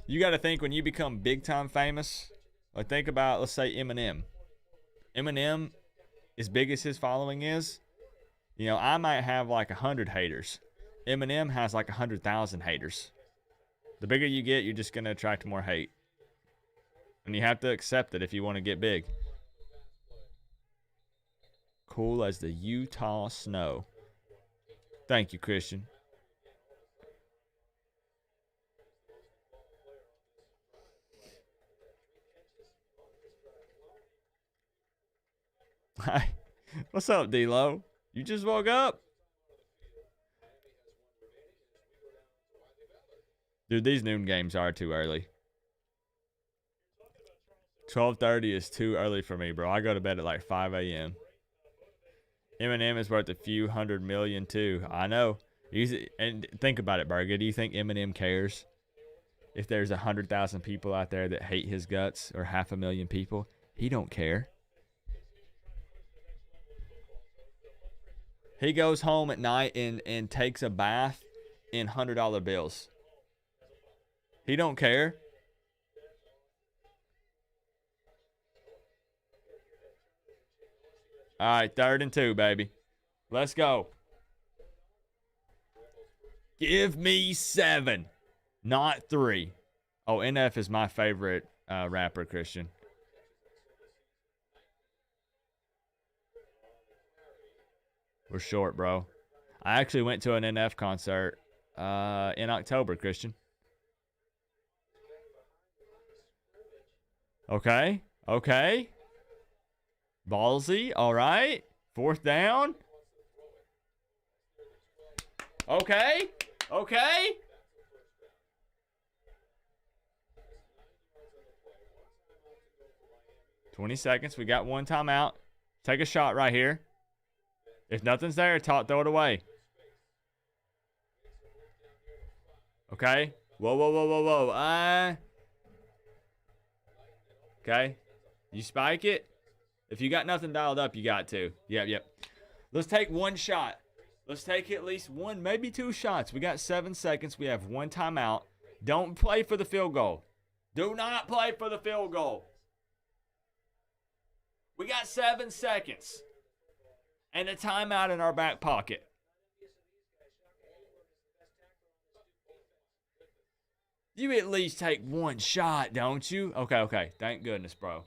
You got to think when you become big-time famous, like think about, let's say, Eminem. Eminem, as big as his following is, you know, I might have like 100 haters. Eminem has like 100,000 haters. The bigger you get, you're just going to attract more hate. And you have to accept it if you want to get big. Cool as the Utah snow. Thank you, Christian. Hi. What's up, D-Lo? You just woke up? Dude, these noon games are too early. 12:30 is too early for me, bro. I go to bed at like 5 a.m. Eminem is worth a few $100 million too. I know. And think about it, Berger. Do you think Eminem cares if there's 100,000 people out there that hate his guts or 500,000 people? He don't care. He goes home at night and takes a bath in $100 bills. He don't care. All right, 3rd and 2, baby. Let's go. Give me 7, not 3. Oh, NF is my favorite rapper, Christian. We're short, bro. I actually went to an NF concert in October, Christian. Okay. Okay. Ballsy. All right. 4th down. Okay. Okay. $20. We got 1 timeout. Take a shot right here. If nothing's there, throw it away. Okay. Whoa, whoa, whoa, whoa, whoa. Okay. You spike it. If you got nothing dialed up, you got to. Yep. Let's take 1 shot. Let's take at least 1, maybe 2 shots. We got 7 seconds. We have 1 timeout. Don't play for the field goal. Do not play for the field goal. We got 7 seconds. And a timeout in our back pocket. You at least take 1 shot, don't you? Okay. Thank goodness, bro.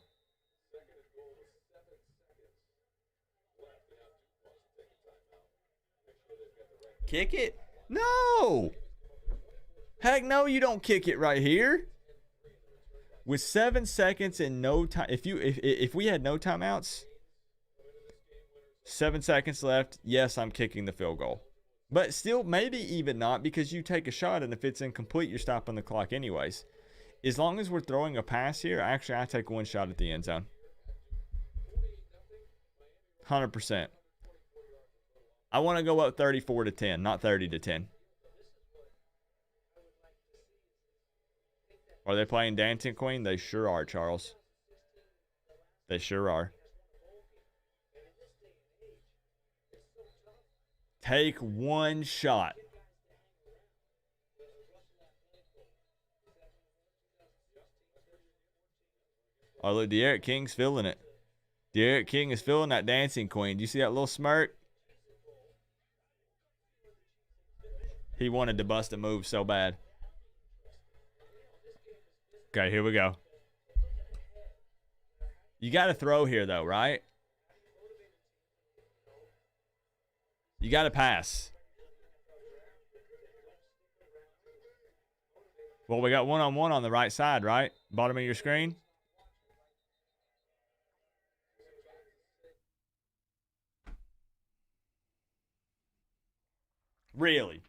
Kick it? No! Heck no, you don't kick it right here. With 7 seconds and no time, if we had no timeouts, 7 seconds left, yes, I'm kicking the field goal. But still, maybe even not, because you take a shot, and if it's incomplete, you're stopping the clock anyways. As long as we're throwing a pass here, actually, I take 1 shot at the end zone. 100%. I want to go up 34-10, not 30-10. Are they playing Dancing Queen? They sure are, Charles. They sure are. Take 1 shot. Oh, look, De'Aaron King's feeling it. De'Aaron King is feeling that Dancing Queen. Do you see that little smirk? He wanted to bust a move so bad. Okay, here we go. You got to throw here, though, right? You got to pass. Well, we got one-on-one on the right side, right? Bottom of your screen. Really?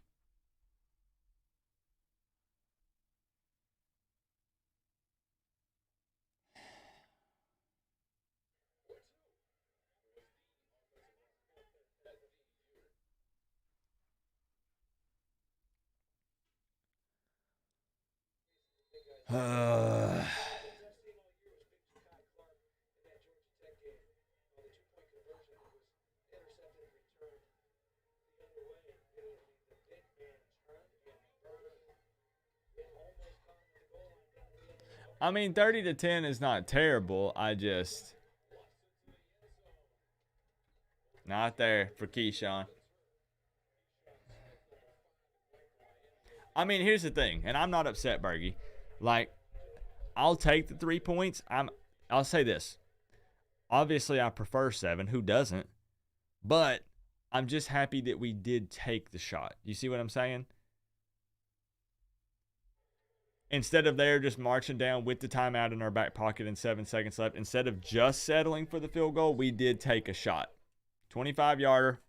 I mean, 30-10 is not terrible. I just not there for Keyshawn. I mean, here's the thing, and I'm not upset, Bergie. Like, I'll take the 3 points. I'll say this. Obviously, I prefer 7. Who doesn't? But I'm just happy that we did take the shot. You see what I'm saying? Instead of there just marching down with the timeout in our back pocket and 7 seconds left, instead of just settling for the field goal, we did take a shot. 25-yarder.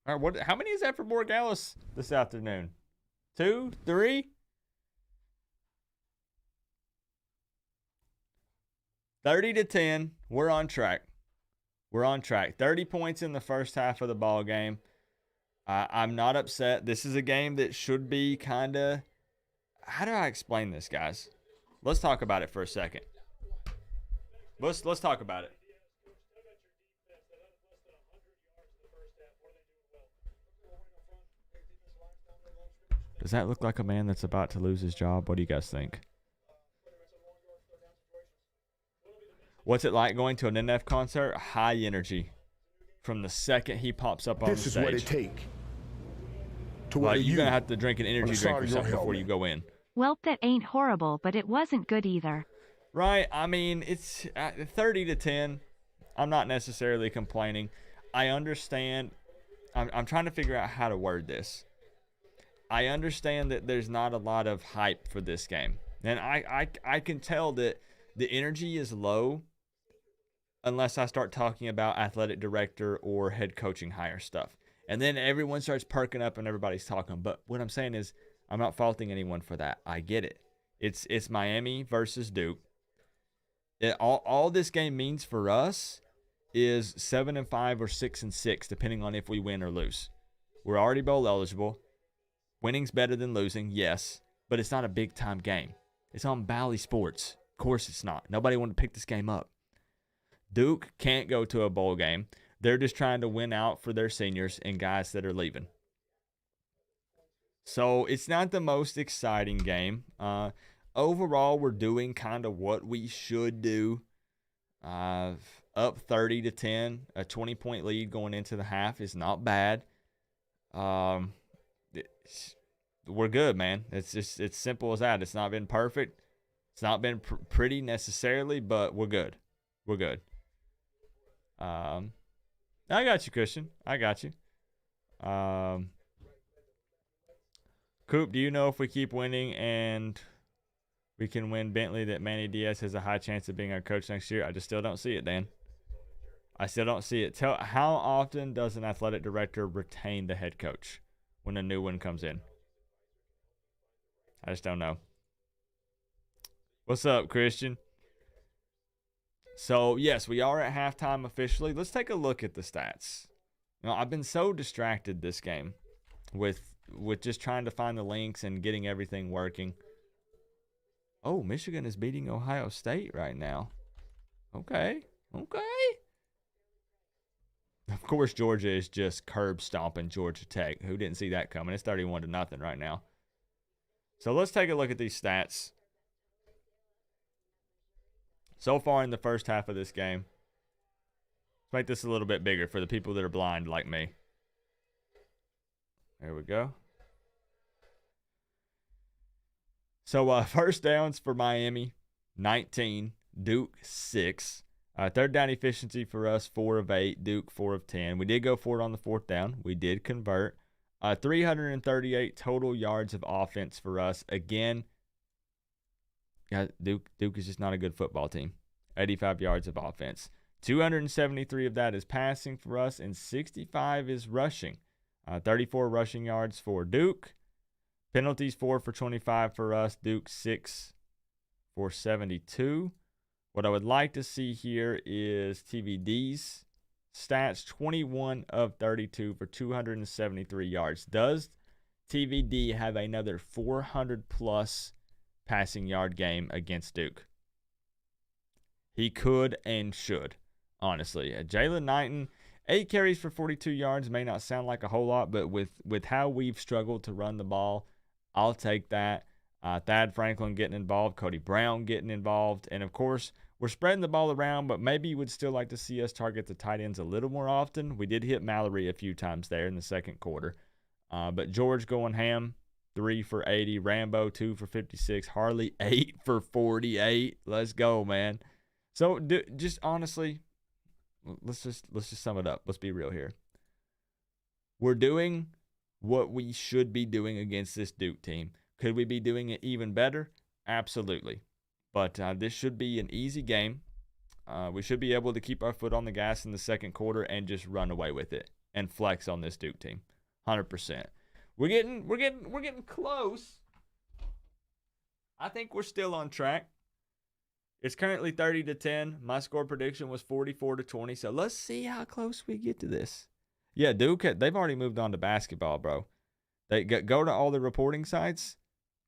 All right, how many is that for Borgalis this afternoon? 2, 3? 30-10. We're on track. We're on track. 30 points in the first half of the ball game. I'm not upset. This is a game that should be kind of... How do I explain this, guys? Let's talk about it for a second. Let's talk about it. Does that look like a man that's about to lose his job? What do you guys think? What's it like going to an NF concert? High energy. From the second he pops up on the stage. This is what it take. Well, you're going to have to drink an energy drink or something before you go in. Welp, that ain't horrible, but it wasn't good either. Right? I mean, it's 30-10. I'm not necessarily complaining. I understand. I'm trying to figure out how to word this. I understand that there's not a lot of hype for this game. And I can tell that the energy is low unless I start talking about athletic director or head coaching hire stuff. And then everyone starts perking up and everybody's talking. But what I'm saying is I'm not faulting anyone for that. I get it. It's Miami versus Duke. All this game means for us is 7-5 or 6-6, depending on if we win or lose. We're already bowl eligible. Winning's better than losing, yes, but it's not a big-time game. It's on Bally Sports. Of course it's not. Nobody wanted to pick this game up. Duke can't go to a bowl game. They're just trying to win out for their seniors and guys that are leaving. So it's not the most exciting game. Overall, we're doing kind of what we should do. Up 30-10, a 20-point lead going into the half is not bad. We're good, man. It's simple as that. It's not been perfect. It's not been pretty necessarily, but we're good. We're good. I got you, Christian. I got you. Coop, do you know if we keep winning and we can win Bentley that Manny Diaz has a high chance of being our coach next year? I just still don't see it, Dan. I still don't see it. How often does an athletic director retain the head coach when a new one comes in? I just don't know. What's up, Christian? So, yes, we are at halftime officially. Let's take a look at the stats. Now, I've been so distracted this game with just trying to find the links and getting everything working. Oh, Michigan is beating Ohio State right now. Okay. Of course, Georgia is just curb stomping Georgia Tech. Who didn't see that coming? It's 31-0 right now. So let's take a look at these stats. So far in the first half of this game. Let's make this a little bit bigger for the people that are blind like me. There we go. So first downs for Miami, 19. Duke, 6. Third down efficiency for us, 4 of 8. Duke, 4 of 10. We did go for it on the fourth down. We did convert. 338 total yards of offense for us. Again, Duke is just not a good football team. 85 yards of offense. 273 of that is passing for us, and 65 is rushing. 34 rushing yards for Duke. Penalties, 4 for 25 for us. Duke, 6 for 72. What I would like to see here is TVD's stats. 21 of 32 for 273 yards. Does TVD have another 400-plus passing yard game against Duke? He could and should, honestly. Jalen Knighton, 8 carries for 42 yards may not sound like a whole lot, but with how we've struggled to run the ball, I'll take that. Thad Franklin getting involved, Cody Brown getting involved, and of course, we're spreading the ball around, but maybe you would still like to see us target the tight ends a little more often. We did hit Mallory a few times there in the second quarter. But George going ham, 3 for 80. Rambo, 2 for 56. Harley, 8 for 48. Let's go, man. So, just honestly, let's just sum it up. Let's be real here. We're doing what we should be doing against this Duke team. Could we be doing it even better? Absolutely. But this should be an easy game. We should be able to keep our foot on the gas in the second quarter and just run away with it and flex on this Duke team. 100%. We're getting close. I think we're still on track. It's currently 30-10. My score prediction was 44-20. So let's see how close we get to this. Yeah, Duke, they've already moved on to basketball, bro. They go to all the reporting sites.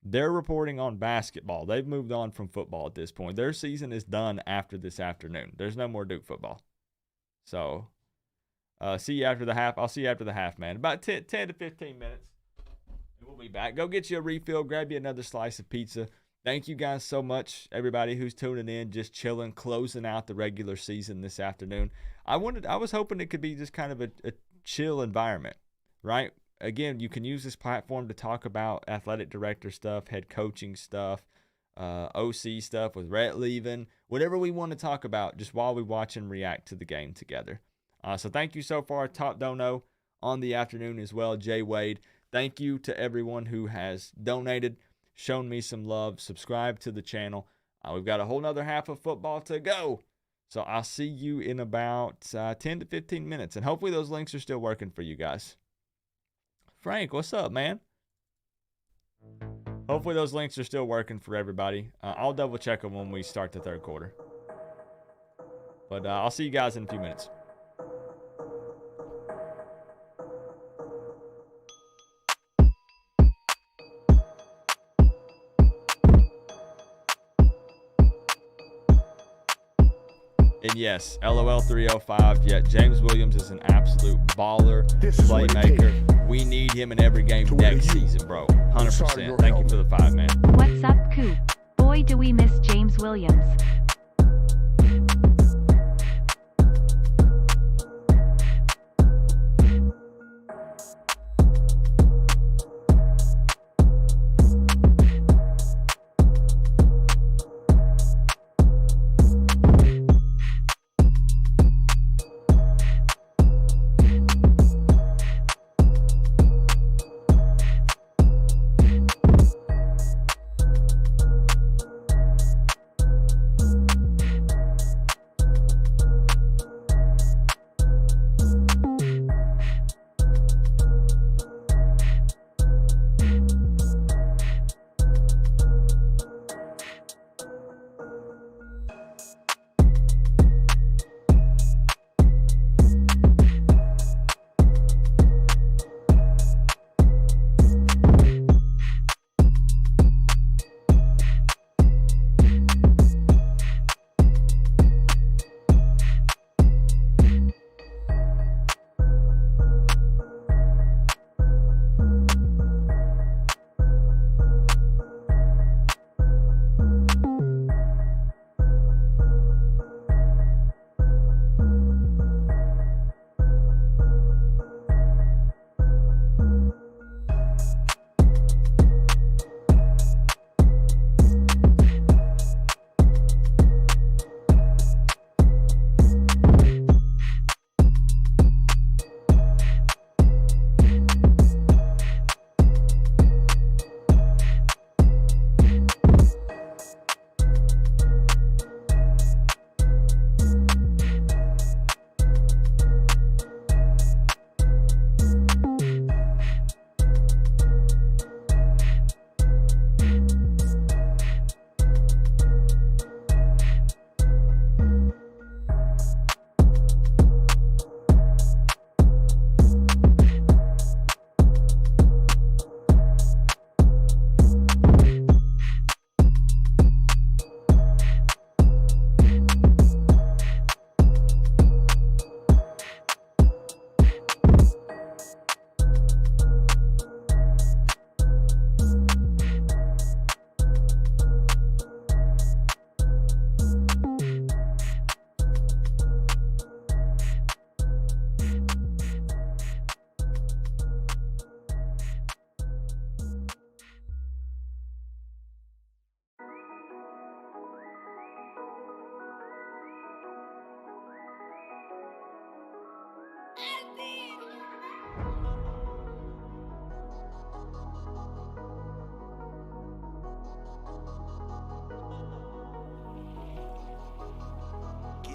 They're reporting on basketball. They've moved on from football at this point. Their season is done after this afternoon. There's no more Duke football. So, see you after the half. I'll see you after the half, man. About 10 to 15 minutes. And we'll be back. Go get you a refill. Grab you another slice of pizza. Thank you guys so much, everybody who's tuning in, just chilling, closing out the regular season this afternoon. I was hoping it could be just kind of a chill environment, right? Again, you can use this platform to talk about athletic director stuff, head coaching stuff, OC stuff with Rhett leaving, whatever we want to talk about just while we watch and react to the game together. So thank you so far. Top dono on the afternoon as well, Jay Wade. Thank you to everyone who has donated, shown me some love, subscribed to the channel. We've got a whole nother half of football to go. So I'll see you in about 10 to 15 minutes. And hopefully those links are still working for you guys. Frank, what's up, man? Hopefully those links are still working for everybody. I'll double check them when we start the third quarter. But I'll see you guys in a few minutes. And yes, LOL 305. Yeah, James Williams is an absolute baller, playmaker. We need him in every game next season, bro. 100%. Thank you for the 5, man. What's up, Coop? Boy, do we miss James Williams.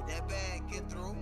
That bag get through.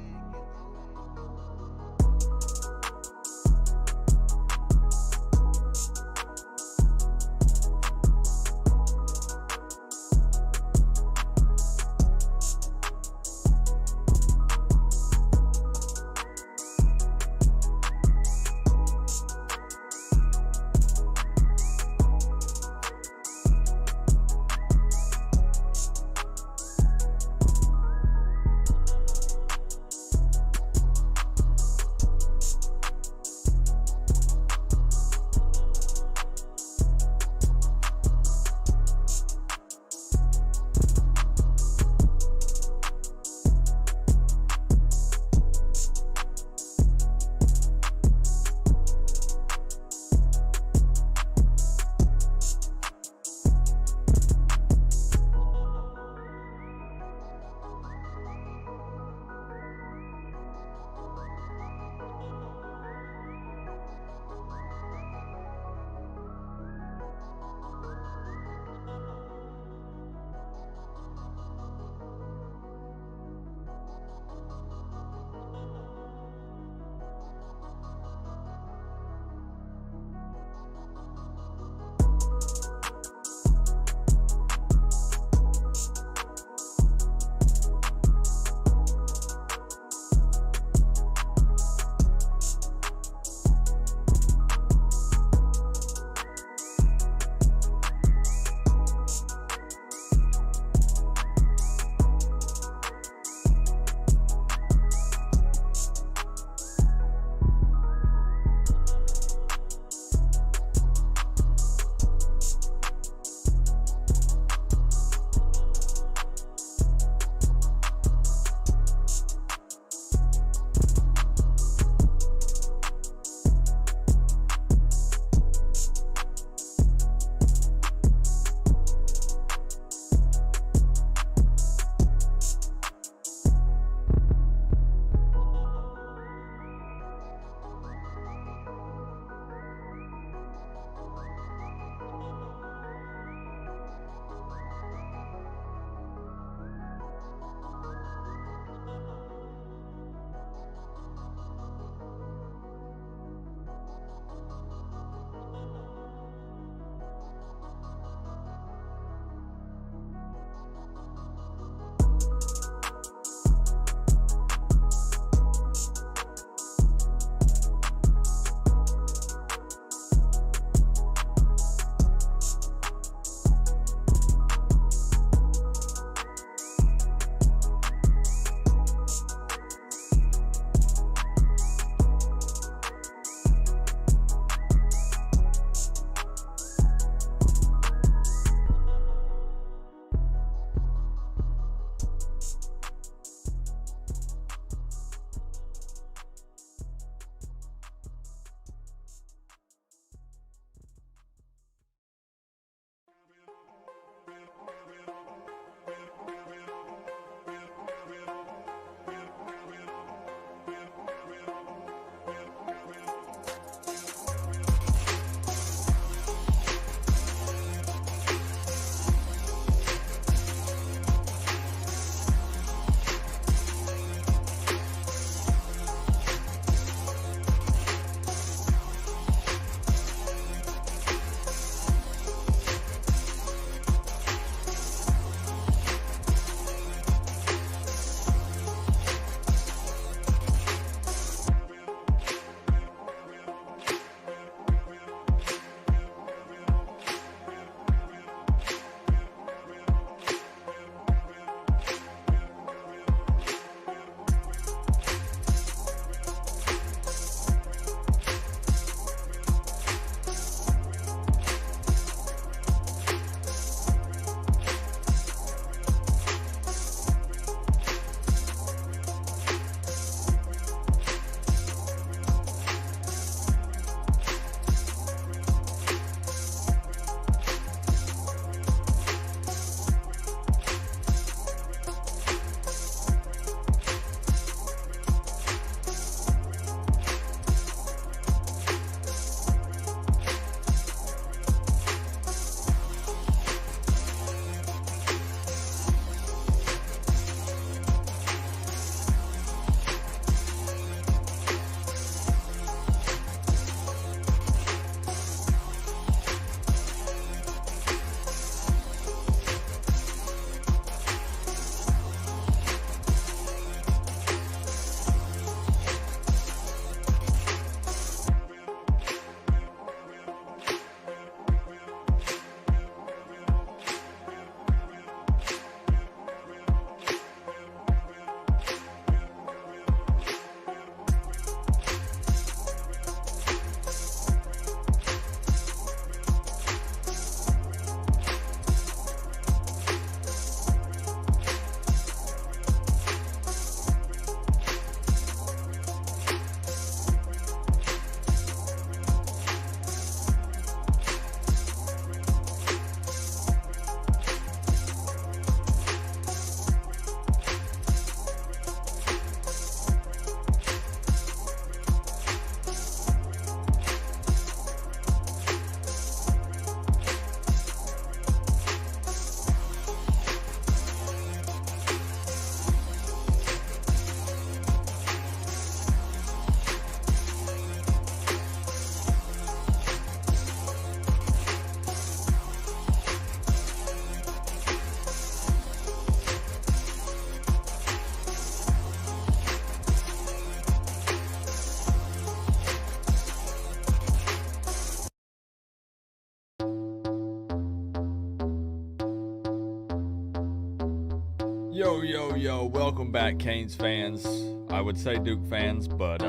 Yo, yo, yo, welcome back, Canes fans. I would say Duke fans, but,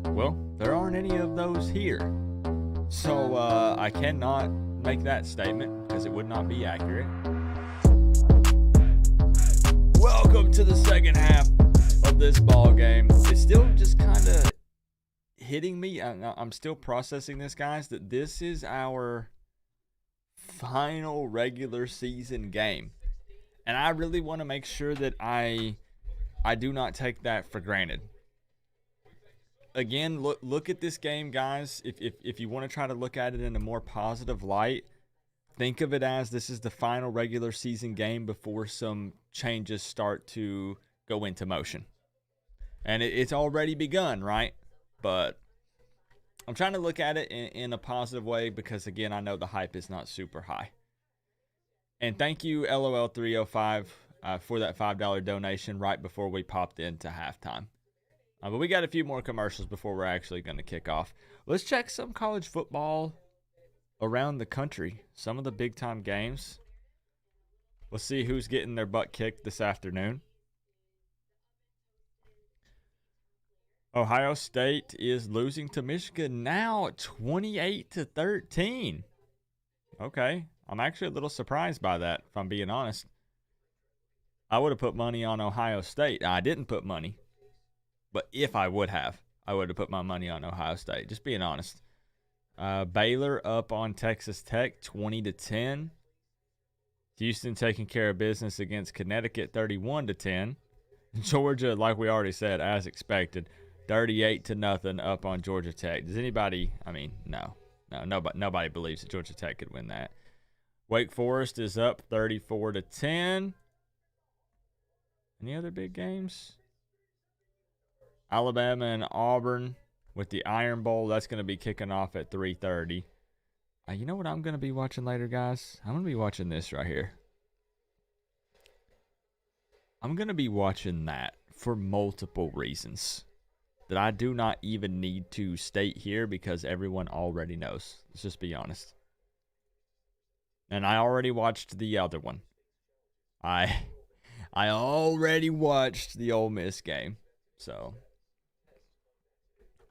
well, there aren't any of those here. So, I cannot make that statement because it would not be accurate. Welcome to the second half of this ball game. It's still just kind of hitting me. I'm still processing this, guys, that this is our final regular season game. And I really want to make sure that I do not take that for granted. Again, look at this game, guys. If you want to try to look at it in a more positive light, think of it as this is the final regular season game before some changes start to go into motion. And it's already begun, right? But I'm trying to look at it in a positive way because, again, I know the hype is not super high. And thank you, LOL305, for that $5 donation right before we popped into halftime. But we got a few more commercials before we're actually going to kick off. Let's check some college football around the country. Some of the big-time games. Let's see who's getting their butt kicked this afternoon. Ohio State is losing to Michigan now 28-13. Okay. I'm actually a little surprised by that, if I'm being honest. I would have put money on Ohio State. I didn't put money. But if I would have, I would have put my money on Ohio State. Just being honest. Baylor up on Texas Tech 20-10. Houston taking care of business against Connecticut 31-10. Georgia, like we already said, as expected, 38-0 up on Georgia Tech. Does anybody, no, nobody believes that Georgia Tech could win that. Wake Forest is up 34-10. Any other big games? Alabama and Auburn with the Iron Bowl. That's going to be kicking off at 3:30. You know what I'm going to be watching later, guys? I'm going to be watching this right here. I'm going to be watching that for multiple reasons that I do not even need to state here because everyone already knows. Let's just be honest. And I already watched the other one. I already watched the Ole Miss game. So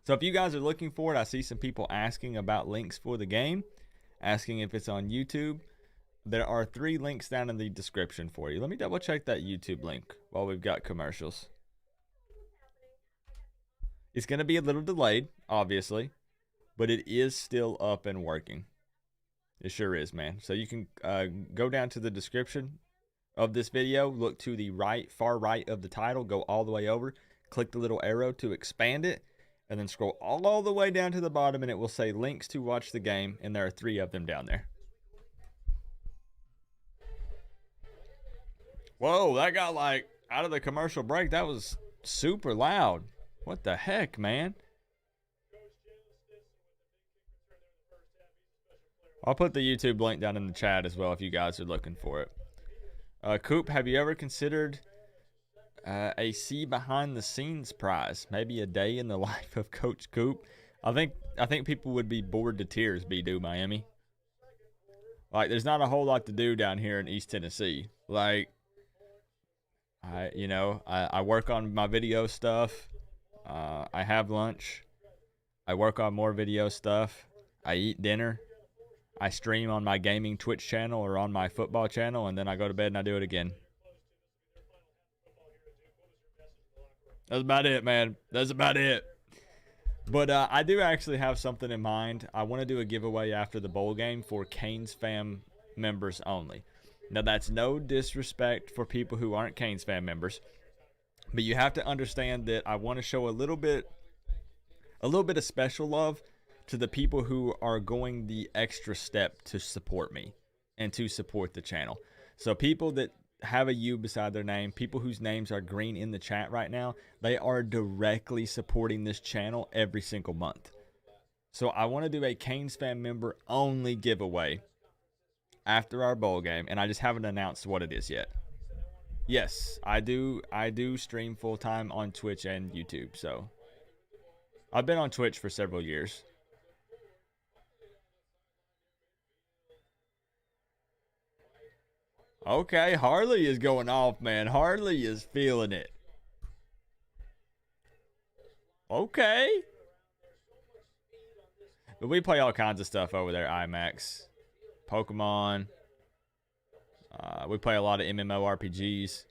if you guys are looking for it, I see some people asking about links for the game, asking if it's on YouTube. There are 3 links down in the description for you. Let me double check that YouTube link while we've got commercials. It's going to be a little delayed, obviously, but it is still up and working. It sure is, man. So you can go down to the description of this video, look to the far right of the title, go all the way over, click the little arrow to expand it, and then scroll all the way down to the bottom, and it will say links to watch the game, and there are 3 of them down there. Whoa, that got out of the commercial break. That was super loud. What the heck, man? I'll put the YouTube link down in the chat as well if you guys are looking for it. Coop, have you ever considered a see behind the scenes prize? Maybe a day in the life of Coach Coop. I think people would be bored to tears, B-Do Miami. There's not a whole lot to do down here in East Tennessee. I work on my video stuff. I have lunch. I work on more video stuff. I eat dinner. I stream on my gaming Twitch channel or on my football channel, and then I go to bed and I do it again. That's about it, man. That's about it. But I do actually have something in mind. I want to do a giveaway after the bowl game for Canes fam members only. Now, that's no disrespect for people who aren't Canes fam members, but you have to understand that I want to show a little bit of special love to the people who are going the extra step to support me and to support the channel. So people that have a U beside their name, people whose names are green in the chat right now, they are directly supporting this channel every single month. So I want to do a Canes fan member only giveaway after our bowl game, and I just haven't announced what it is yet. Yes, I do stream full time on Twitch and YouTube. So I've been on Twitch for several years. Okay, Harley is going off, man. Harley is feeling it. Okay. But we play all kinds of stuff over there, IMAX. Pokemon. We play a lot of MMORPGs.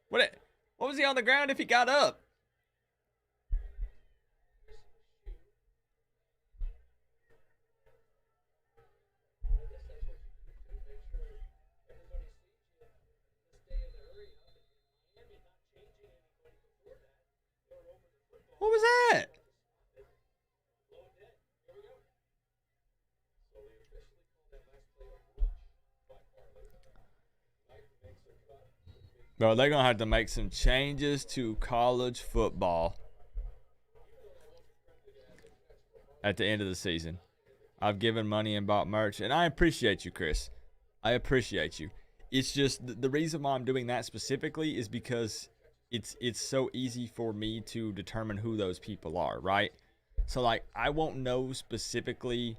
What was he on the ground if he got up? What was that? Bro, they're going to have to make some changes to college football at the end of the season. I've given money and bought merch, and I appreciate you, Chris. I appreciate you. It's just the reason why I'm doing that specifically is because it's so easy for me to determine who those people are, right? So, like, I won't know specifically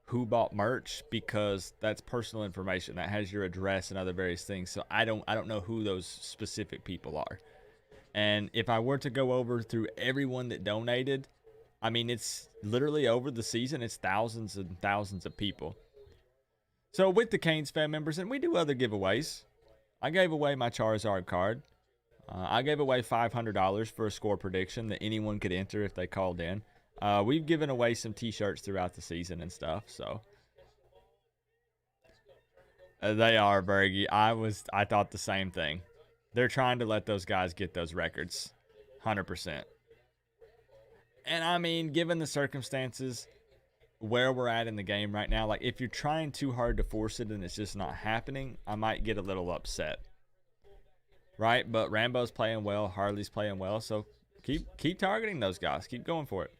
who bought merch because that's personal information that has your address and other various things. So I don't know who those specific people are. And if I were to go over through everyone that donated, I mean, it's literally over the season, it's thousands and thousands of people. So with the Canes fan members, and we do other giveaways. I gave away my Charizard card. I gave away $500 for a score prediction that anyone could enter if they called in. We've given away some t-shirts throughout the season and stuff, so they are, Bergie. I thought the same thing. They're trying to let those guys get those records, 100%. And I mean, given the circumstances where we're at in the game right now, like if you're trying too hard to force it and it's just not happening, I might get a little upset, right? But Rambo's playing well, Harley's playing well, so keep targeting those guys, keep going for it.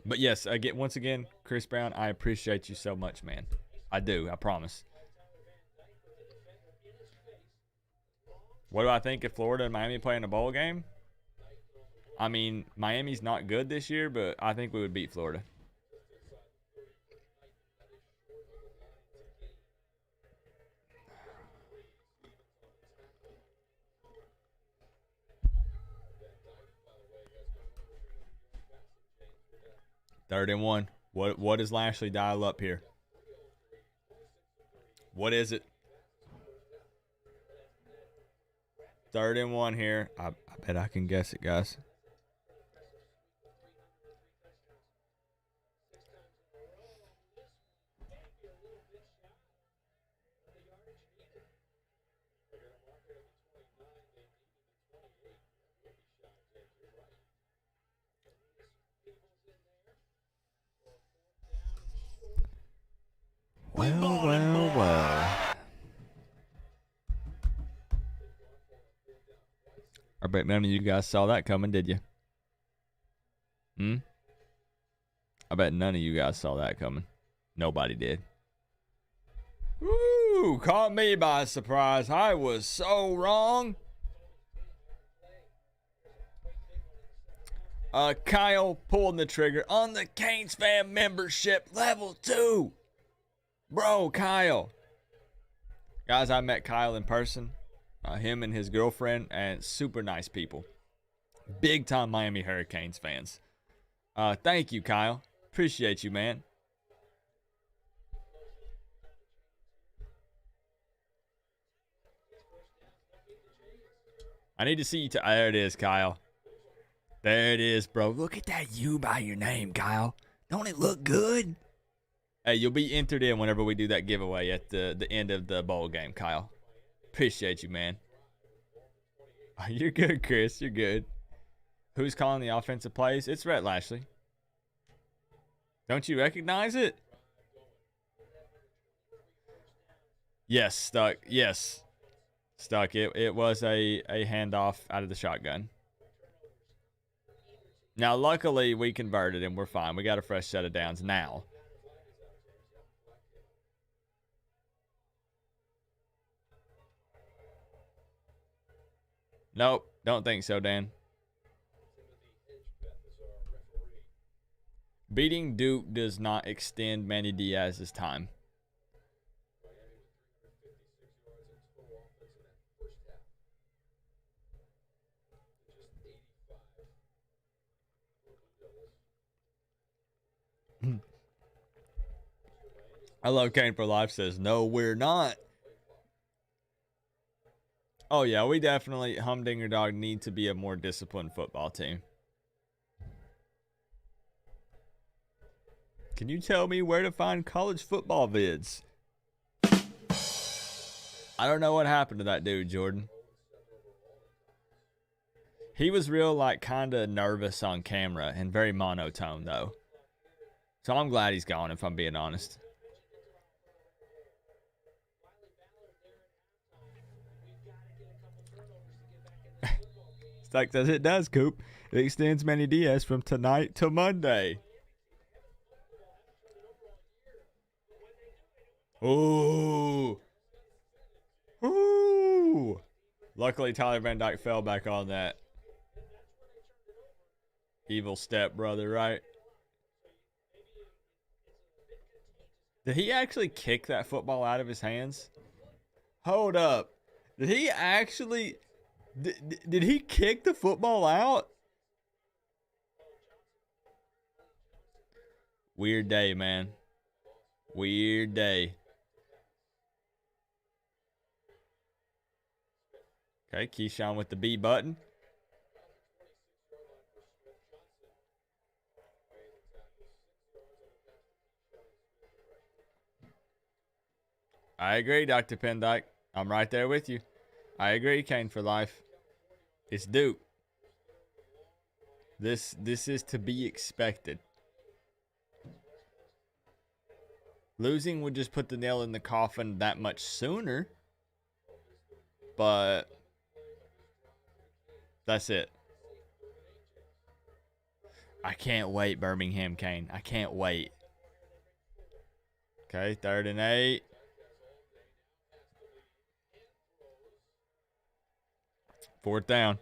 But yes, once again, Chris Brown, I appreciate you so much, man. I do, I promise. What do I think if Florida and Miami play in a bowl game? I mean, Miami's not good this year, but I think we would beat Florida. Third and one. What does Lashley dial up here? What is it? Third and one here. I bet I can guess it, guys. Well. I bet none of you guys saw that coming, did you? I bet none of you guys saw that coming. Nobody did. Ooh, caught me by surprise. I was so wrong. Kyle pulling the trigger on the Canes fan membership level 2. Bro, Kyle. Guys, I met Kyle in person. Him and his girlfriend, and super nice people. Big time Miami Hurricanes fans. Thank you, Kyle. Appreciate you, man. I need to see you. There it is, Kyle. There it is, bro. Look at that U by your name, Kyle. Don't it look good? Hey, you'll be entered in whenever we do that giveaway at the end of the bowl game, Kyle. Appreciate you, man. You're good, Chris. You're good. Who's calling the offensive plays? It's Rhett Lashley. Don't you recognize it? Yes, Stuck. Yes. Stuck. It was a handoff out of the shotgun. Now, luckily, we converted and we're fine. We got a fresh set of downs now. Nope, don't think so, Dan. Beating Duke does not extend Manny Diaz's time. I love Kane for Life says, no, we're not. Oh, yeah, we definitely, Humdinger Dog, need to be a more disciplined football team. Can you tell me where to find college football vids? I don't know what happened to that dude, Jordan. He was real, like, kind of nervous on camera and very monotone, though. So I'm glad he's gone, if I'm being honest. Stack says it does, Coop. It extends Manny Diaz from tonight to Monday. Ooh. Ooh. Luckily, Tyler Van Dyke fell back on that evil stepbrother, right? Did he actually kick that football out of his hands? Hold up. Did he actually... Did he kick the football out? Weird day, man. Weird day. Okay, Keyshawn with the B button. I agree, Dr. Pendyke. I'm right there with you. I agree, Kane for Life. It's Duke. This is to be expected. Losing would just put the nail in the coffin that much sooner. But that's it. I can't wait, Birmingham Kane. I can't wait. Okay, 3rd and 8. Fourth down.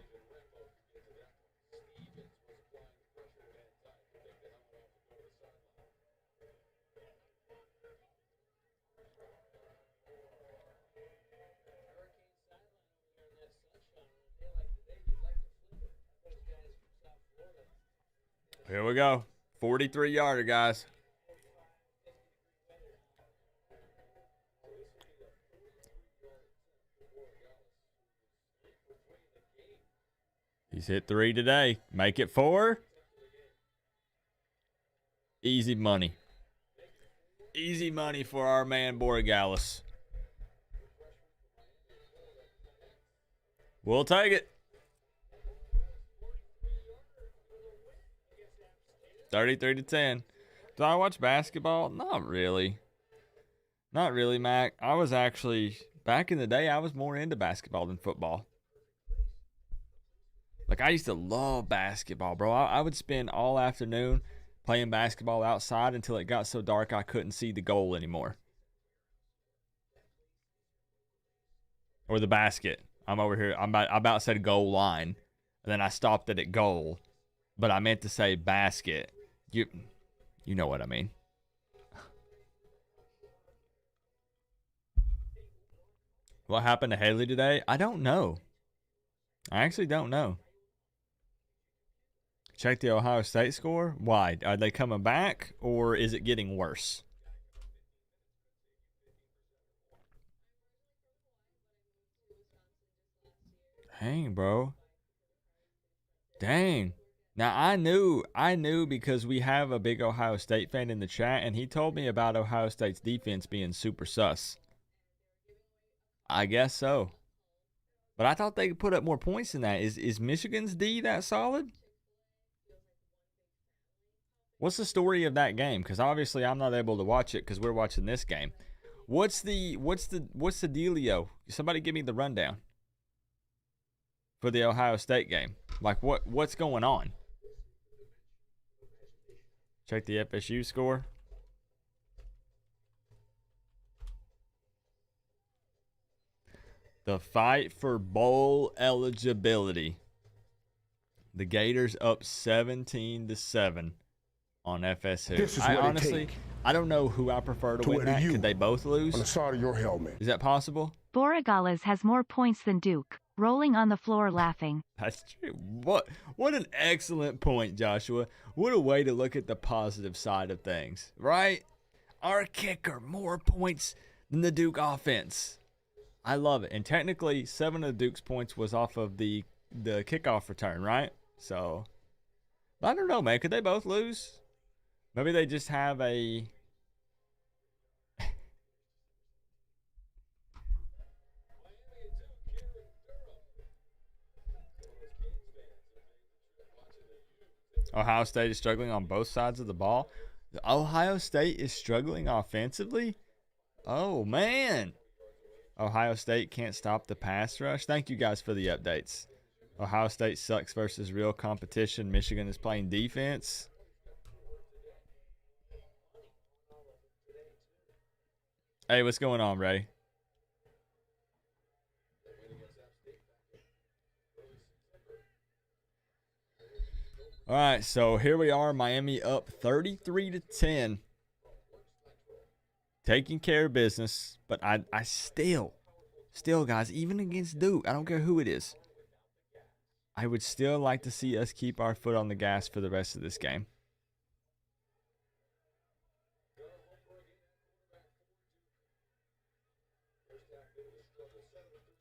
Here we go. 43-yarder, guys. He's hit 3 today. Make it 4. Easy money. Easy money for our man, Borregales. We'll take it. 33-10. Do I watch basketball? Not really. Not really, Mac. I was actually, back in the day, I was more into basketball than football. Like, I used to love basketball, bro. I would spend all afternoon playing basketball outside until it got so dark I couldn't see the goal anymore. Or the basket. I'm over here. I about said goal line. And then I stopped it at goal. But I meant to say basket. You know what I mean. What happened to Haley today? I don't know. I actually don't know. Check the Ohio State score. Why? Are they coming back or is it getting worse? Dang, bro. Dang. Now, I knew because we have a big Ohio State fan in the chat, and he told me about Ohio State's defense being super sus. I guess so. But I thought they could put up more points than that. Is Michigan's D that solid? What's the story of that game? Because obviously I'm not able to watch it because we're watching this game. What's the dealio? Somebody give me the rundown for the Ohio State game. Like what's going on? Check the FSU score. The fight for bowl eligibility. The Gators up 17-7 on FSU. This is I what honestly, it take I don't know who I prefer to win that. Could they both lose? on the side of your helmet. Is that possible? Borregales has more points than Duke. rolling on the floor laughing. That's true. What an excellent point, Joshua. What a way to look at the positive side of things, right? Our kicker, more points than the Duke offense. I love it. And technically, 7 of Duke's points was off of the kickoff return, right? So, I don't know, man. Could they both lose? Maybe they just have a... Ohio State is struggling on both sides of the ball. Ohio State is struggling offensively? Oh, man. Ohio State can't stop the pass rush. Thank you guys for the updates. Ohio State sucks versus real competition. Michigan is playing defense. Hey, what's going on, Ray? All right, so here we are, Miami up 33-10. Taking care of business, but I still, guys, even against Duke, I don't care who it is, I would still like to see us keep our foot on the gas for the rest of this game.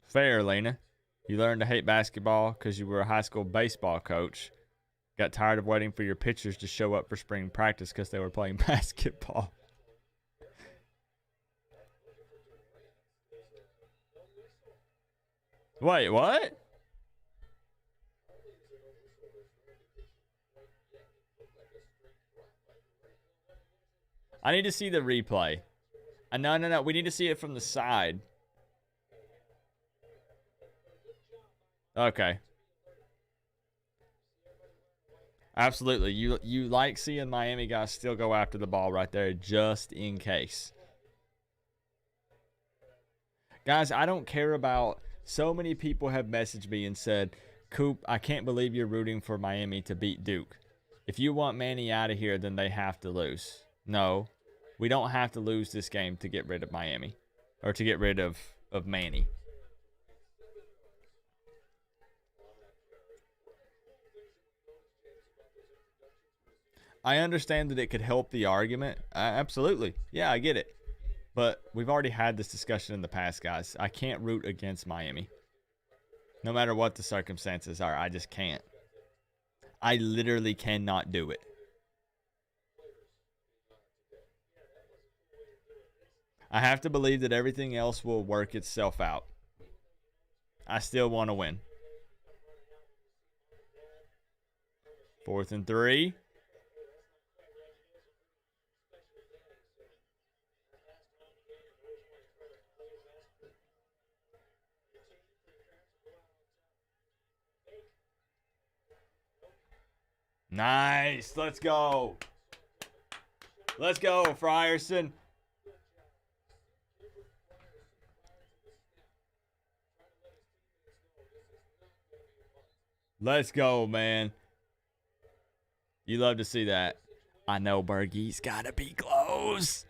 Fair, Lena. You learned to hate basketball because you were a high school baseball coach. Got tired of waiting for your pitchers to show up for spring practice because they were playing basketball. Wait, what? I need to see the replay. No. We need to see it from the side. Okay. Absolutely. You like seeing Miami guys still go after the ball right there just in case. Guys, I don't care about... So many people have messaged me and said, Coop, I can't believe you're rooting for Miami to beat Duke. If you want Manny out of here, then they have to lose. No, we don't have to lose this game to get rid of Miami. Or to get rid of Manny. I understand that it could help the argument. Absolutely. Yeah, I get it. But we've already had this discussion in the past, guys. I can't root against Miami. No matter what the circumstances are, I just can't. I literally cannot do it. I have to believe that everything else will work itself out. I still want to win. 4th and 3. Nice. Let's go. Let's go, Frierson. Let's go, man. You love to see that. I know Bergie's got to be close.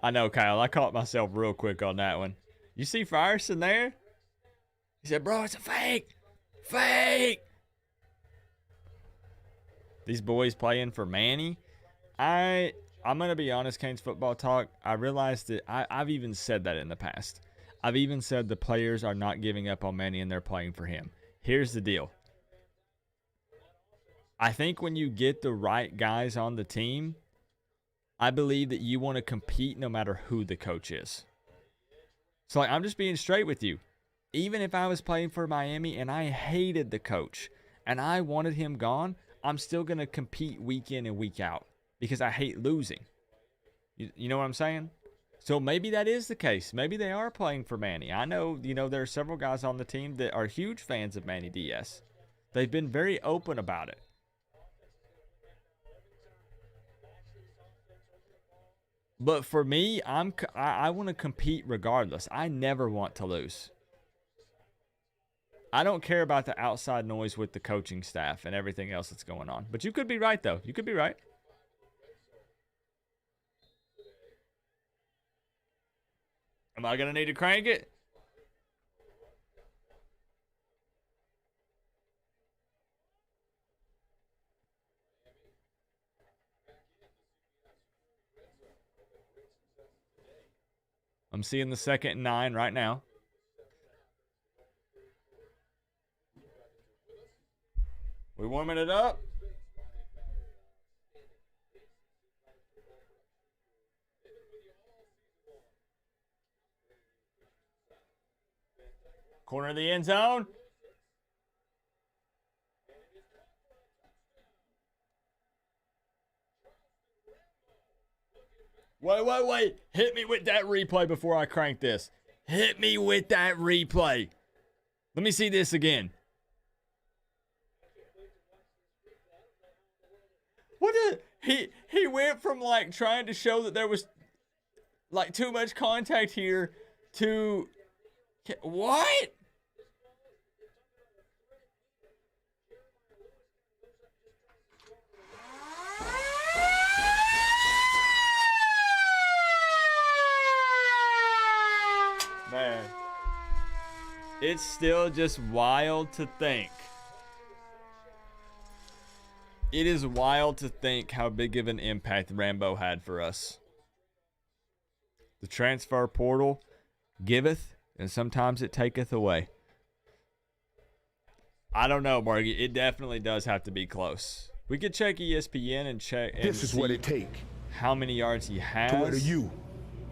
I know, Kyle. I caught myself real quick on that one. You see Frierson there? He said, bro, it's a fake. Fake. These boys playing for Manny. I'm going to be honest, Canes Football Talk. I realized that I've even said that in the past. I've even said the players are not giving up on Manny and they're playing for him. Here's the deal. I think when you get the right guys on the team, I believe that you want to compete no matter who the coach is. So I'm just being straight with you. Even if I was playing for Miami and I hated the coach and I wanted him gone, I'm still going to compete week in and week out because I hate losing. You know what I'm saying? So maybe that is the case. Maybe they are playing for Manny. I know, there are several guys on the team that are huge fans of Manny Diaz. They've been very open about it. But for me, I want to compete regardless. I never want to lose. I don't care about the outside noise with the coaching staff and everything else that's going on. But you could be right, though. You could be right. Am I going to need to crank it? I'm seeing the 2nd and 9 right now. We warming it up. Corner of the end zone. Wait. Hit me with that replay before I crank this. Hit me with that replay. Let me see this again. What did he went from like trying to show that there was like too much contact here to what? Man, it's still just wild to think. It is wild to think how big of an impact Rambo had for us. The transfer portal giveth, and sometimes it taketh away. I don't know, Margie. It definitely does have to be close. We could check ESPN and check. And this is what it take. How many yards he has? To wear the U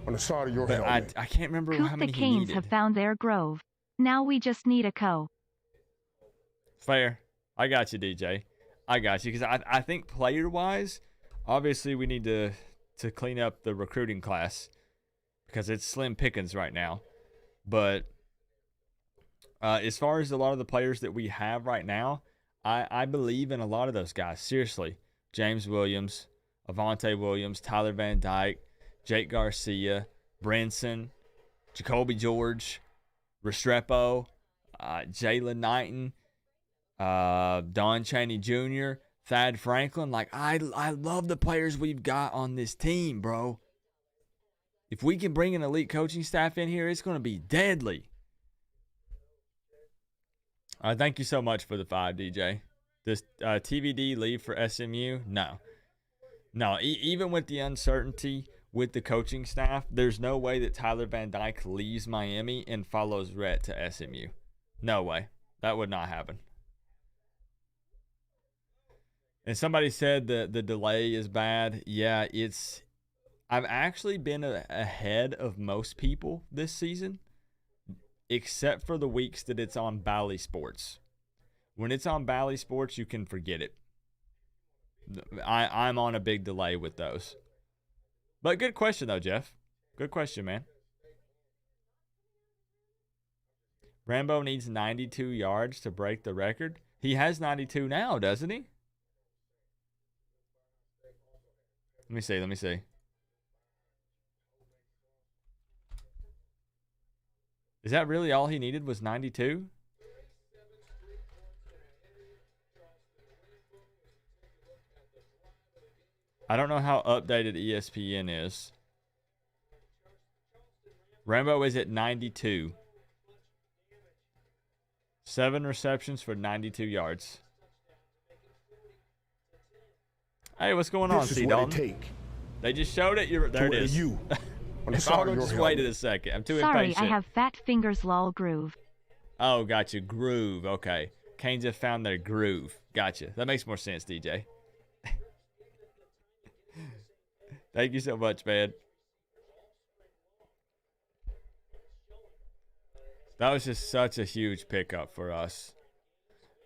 on the side of your helmet. I can't remember Coop how many the he Canes needed. have found their grove. Now we just need a co. Fair. I got you, DJ. I got you. Because I think player-wise, obviously we need to clean up the recruiting class. Because it's slim pickings right now. But as far as a lot of the players that we have right now, I believe in a lot of those guys. Seriously. James Williams, Avante Williams, Tyler Van Dyke, Jake Garcia, Brinson, Jacoby George, Restrepo, Jalen Knighton, Don Chaney Jr., Thad Franklin. Like, I love the players we've got on this team, bro. If we can bring an elite coaching staff in here, it's going to be deadly. Thank you so much for the 5, DJ. This TVD leave for SMU? No. Even with the uncertainty with the coaching staff, there's no way that Tyler Van Dyke leaves Miami and follows Rhett to SMU. No way. That would not happen. And somebody said the delay is bad. Yeah, I've actually been ahead of most people this season, except for the weeks that it's on Bally Sports. When it's on Bally Sports, you can forget it. I'm on a big delay with those. But good question, though, Jeff. Good question, man. Rambo needs 92 yards to break the record. He has 92 now, doesn't he? Let me see. Is that really all he needed was 92? I don't know how updated ESPN is. Rambo is at 92. 7 receptions for 92 yards. Hey, what's going on, C. Dalton? They just showed it. There it is. You on the If side I of would your just helmet. waited a second. I'm too Sorry, impatient. I have fat fingers lol groove. Oh, gotcha. Groove. Okay. Canes have found their groove. Gotcha. That makes more sense, DJ. Thank you so much, man. That was just such a huge pickup for us.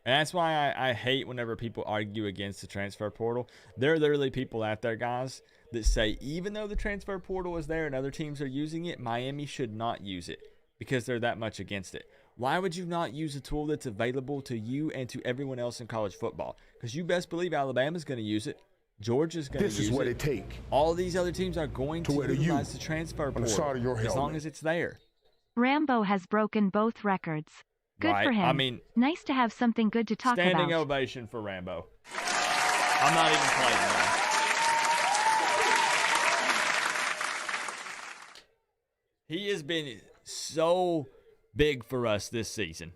And that's why I hate whenever people argue against the transfer portal. There are literally people out there, guys, that say even though the transfer portal is there and other teams are using it, Miami should not use it because they're that much against it. Why would you not use a tool that's available to you and to everyone else in college football? Because you best believe Alabama's going to use it. Georgia's going to use it. This is what it take. All these other teams are going to utilize the transfer on the side of your portal as long helmet. as it's there. Rambo has broken both records. Good Right. for him. I mean, nice to have something good to talk standing about. ovation for Rambo. I'm not even playing now. He has been so big for us this season.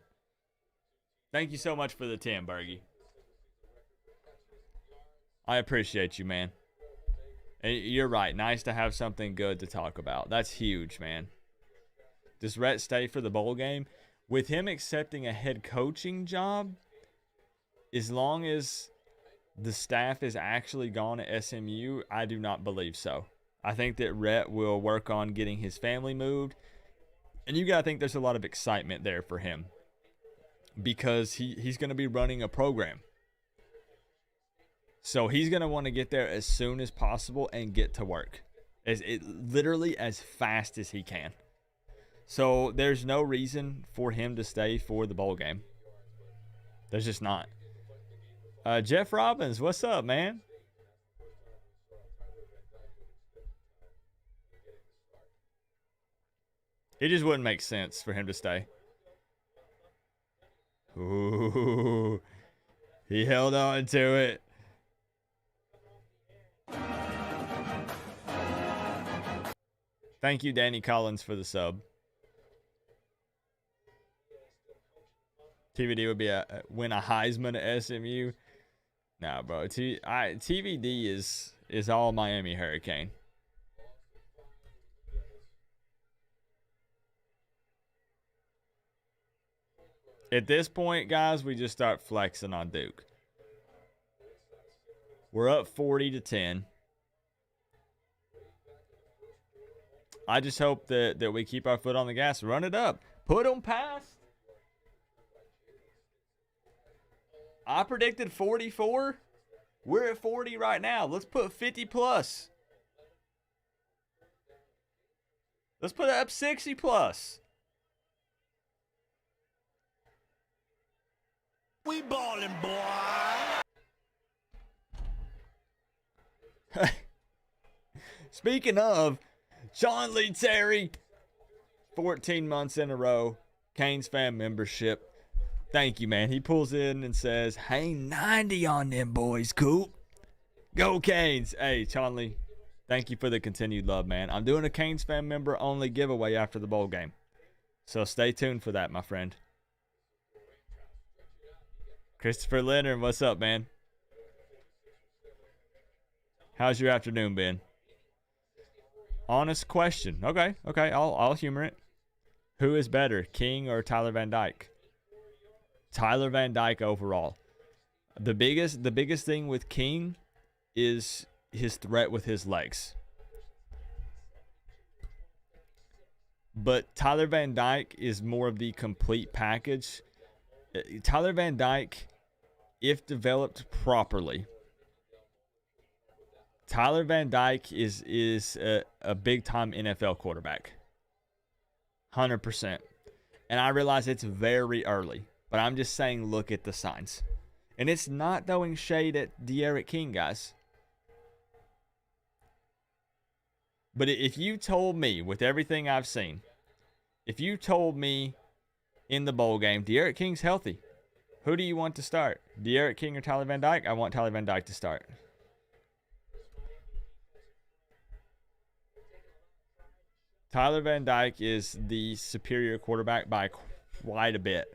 Thank you so much for the 10, Bergie. I appreciate you, man. And you're right. Nice to have something good to talk about. That's huge, man. Does Rhett stay for the bowl game? With him accepting a head coaching job, as long as the staff is actually gone at SMU, I do not believe so. I think that Rhett will work on getting his family moved. And you got to think there's a lot of excitement there for him because he's going to be running a program. So he's going to want to get there as soon as possible and get to work. Literally as fast as he can. So there's no reason for him to stay for the bowl game. There's just not. Jeff Robbins, what's up, man? It just wouldn't make sense for him to stay. Ooh, he held on to it. Thank you, Danny Collins, for the sub. TVD would be win a Heisman at SMU. Nah, bro. TVD is all Miami Hurricane. At this point, guys, we just start flexing on Duke. We're up 40-10. I just hope that we keep our foot on the gas. Run it up. Put them past. I predicted 44. We're at 40 right now. Let's put 50 plus. Let's put it up 60 plus. We ballin', boy. Speaking of, John Lee Terry, 14 months in a row, Canes fan membership. Thank you, man. He pulls in and says, hey, 90 on them boys, Coop. Go Canes. Hey, Chonley, thank you for the continued love, man. I'm doing a Canes fan member only giveaway after the bowl game. So stay tuned for that, my friend. Christopher Leonard, what's up, man? How's your afternoon been? Honest question. Okay, I'll humor it. Who is better, King or Tyler Van Dyke? Tyler Van Dyke overall. The biggest thing with King is his threat with his legs. But Tyler Van Dyke is more of the complete package. Tyler Van Dyke, if developed properly, Tyler Van Dyke is a big-time NFL quarterback. 100%. And I realize it's very early, but I'm just saying look at the signs. And it's not throwing shade at De'Aaron King, guys. But if you told me, with everything I've seen, if you told me in the bowl game, De'Aaron King's healthy, who do you want to start? De'Aaron King or Tyler Van Dyke? I want Tyler Van Dyke to start. Tyler Van Dyke is the superior quarterback by quite a bit.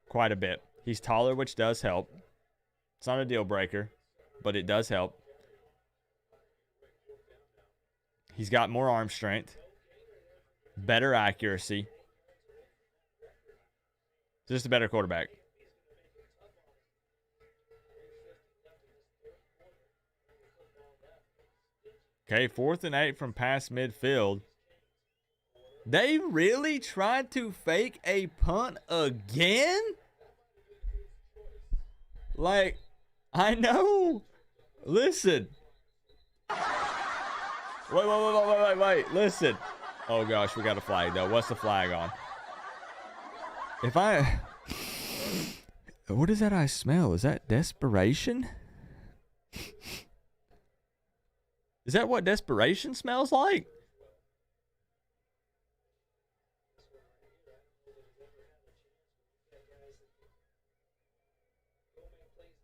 Quite a bit. He's taller, which does help. It's not a deal breaker, but it does help. He's got more arm strength, better accuracy. Just a better quarterback. Okay, 4th and 8 from past midfield. They really tried to fake a punt again? Like, I know. Listen. Wait. Listen. Oh, gosh, we got a flag, though. What's the flag on? What is that I smell? Is that desperation? Is that what desperation smells like?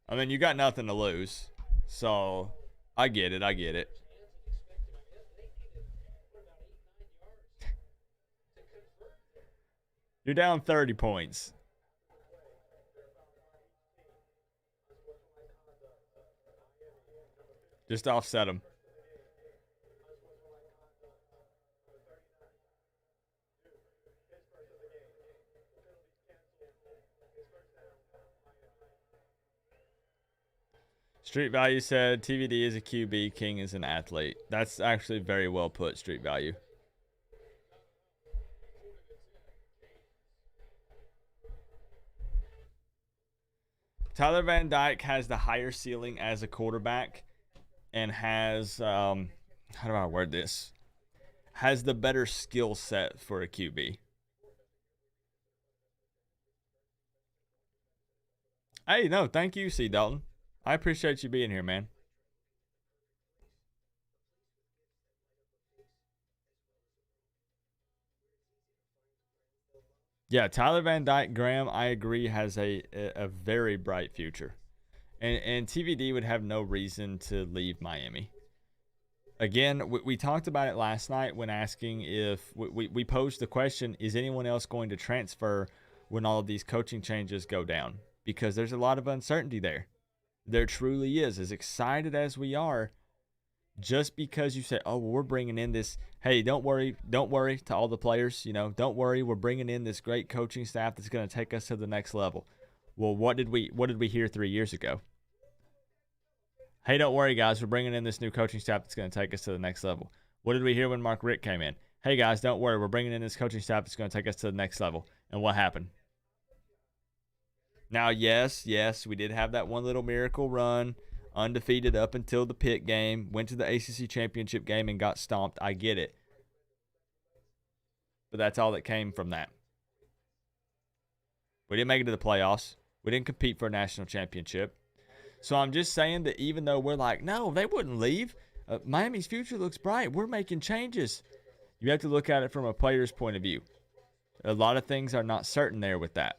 I mean, you got nothing to lose. So, I get it. You're down 30 points. Just offset them. Street Value said TVD is a QB, King is an athlete. That's actually very well put, Street Value. Tyler Van Dyke has the higher ceiling as a quarterback and has, how do I word this? Has the better skill set for a QB. Hey, no, thank you, C. Dalton. I appreciate you being here, man. Yeah, Tyler Van Dyke, Graham, I agree, has a very bright future. And TVD would have no reason to leave Miami. Again, we talked about it last night when asking if we posed the question, is anyone else going to transfer when all of these coaching changes go down? Because there's a lot of uncertainty there. There truly is. As excited as we are, just because you say, oh, well, we're bringing in this, hey, don't worry to all the players, don't worry, we're bringing in this great coaching staff that's going to take us to the next level. Well, what did we hear 3 years ago? Hey, don't worry, guys, we're bringing in this new coaching staff that's going to take us to the next level. What did we hear when Mark Richt came in? Hey, guys, don't worry, we're bringing in this coaching staff that's going to take us to the next level. And what happened? Now, yes, we did have that one little miracle run, undefeated up until the Pitt game, went to the ACC championship game and got stomped. I get it. But that's all that came from that. We didn't make it to the playoffs. We didn't compete for a national championship. So I'm just saying that even though we're like, no, they wouldn't leave. Miami's future looks bright. We're making changes. You have to look at it from a player's point of view. A lot of things are not certain there with that.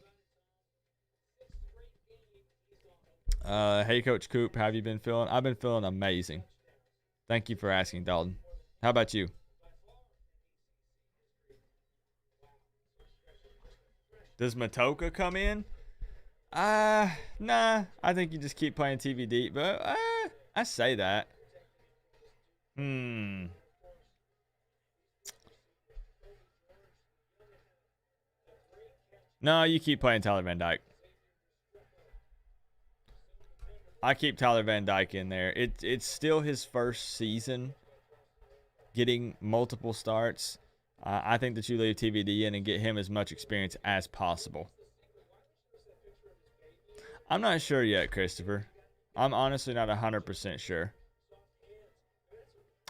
Hey, Coach Coop, how have you been feeling? I've been feeling amazing. Thank you for asking, Dalton. How about you? Does Matoka come in? Nah. I think you just keep playing TVD. But I say that. No, you keep playing Tyler Van Dyke. I keep Tyler Van Dyke in there. It's still his first season getting multiple starts. I think that you leave TVD in and get him as much experience as possible. I'm not sure yet, Christopher. I'm honestly not 100% sure.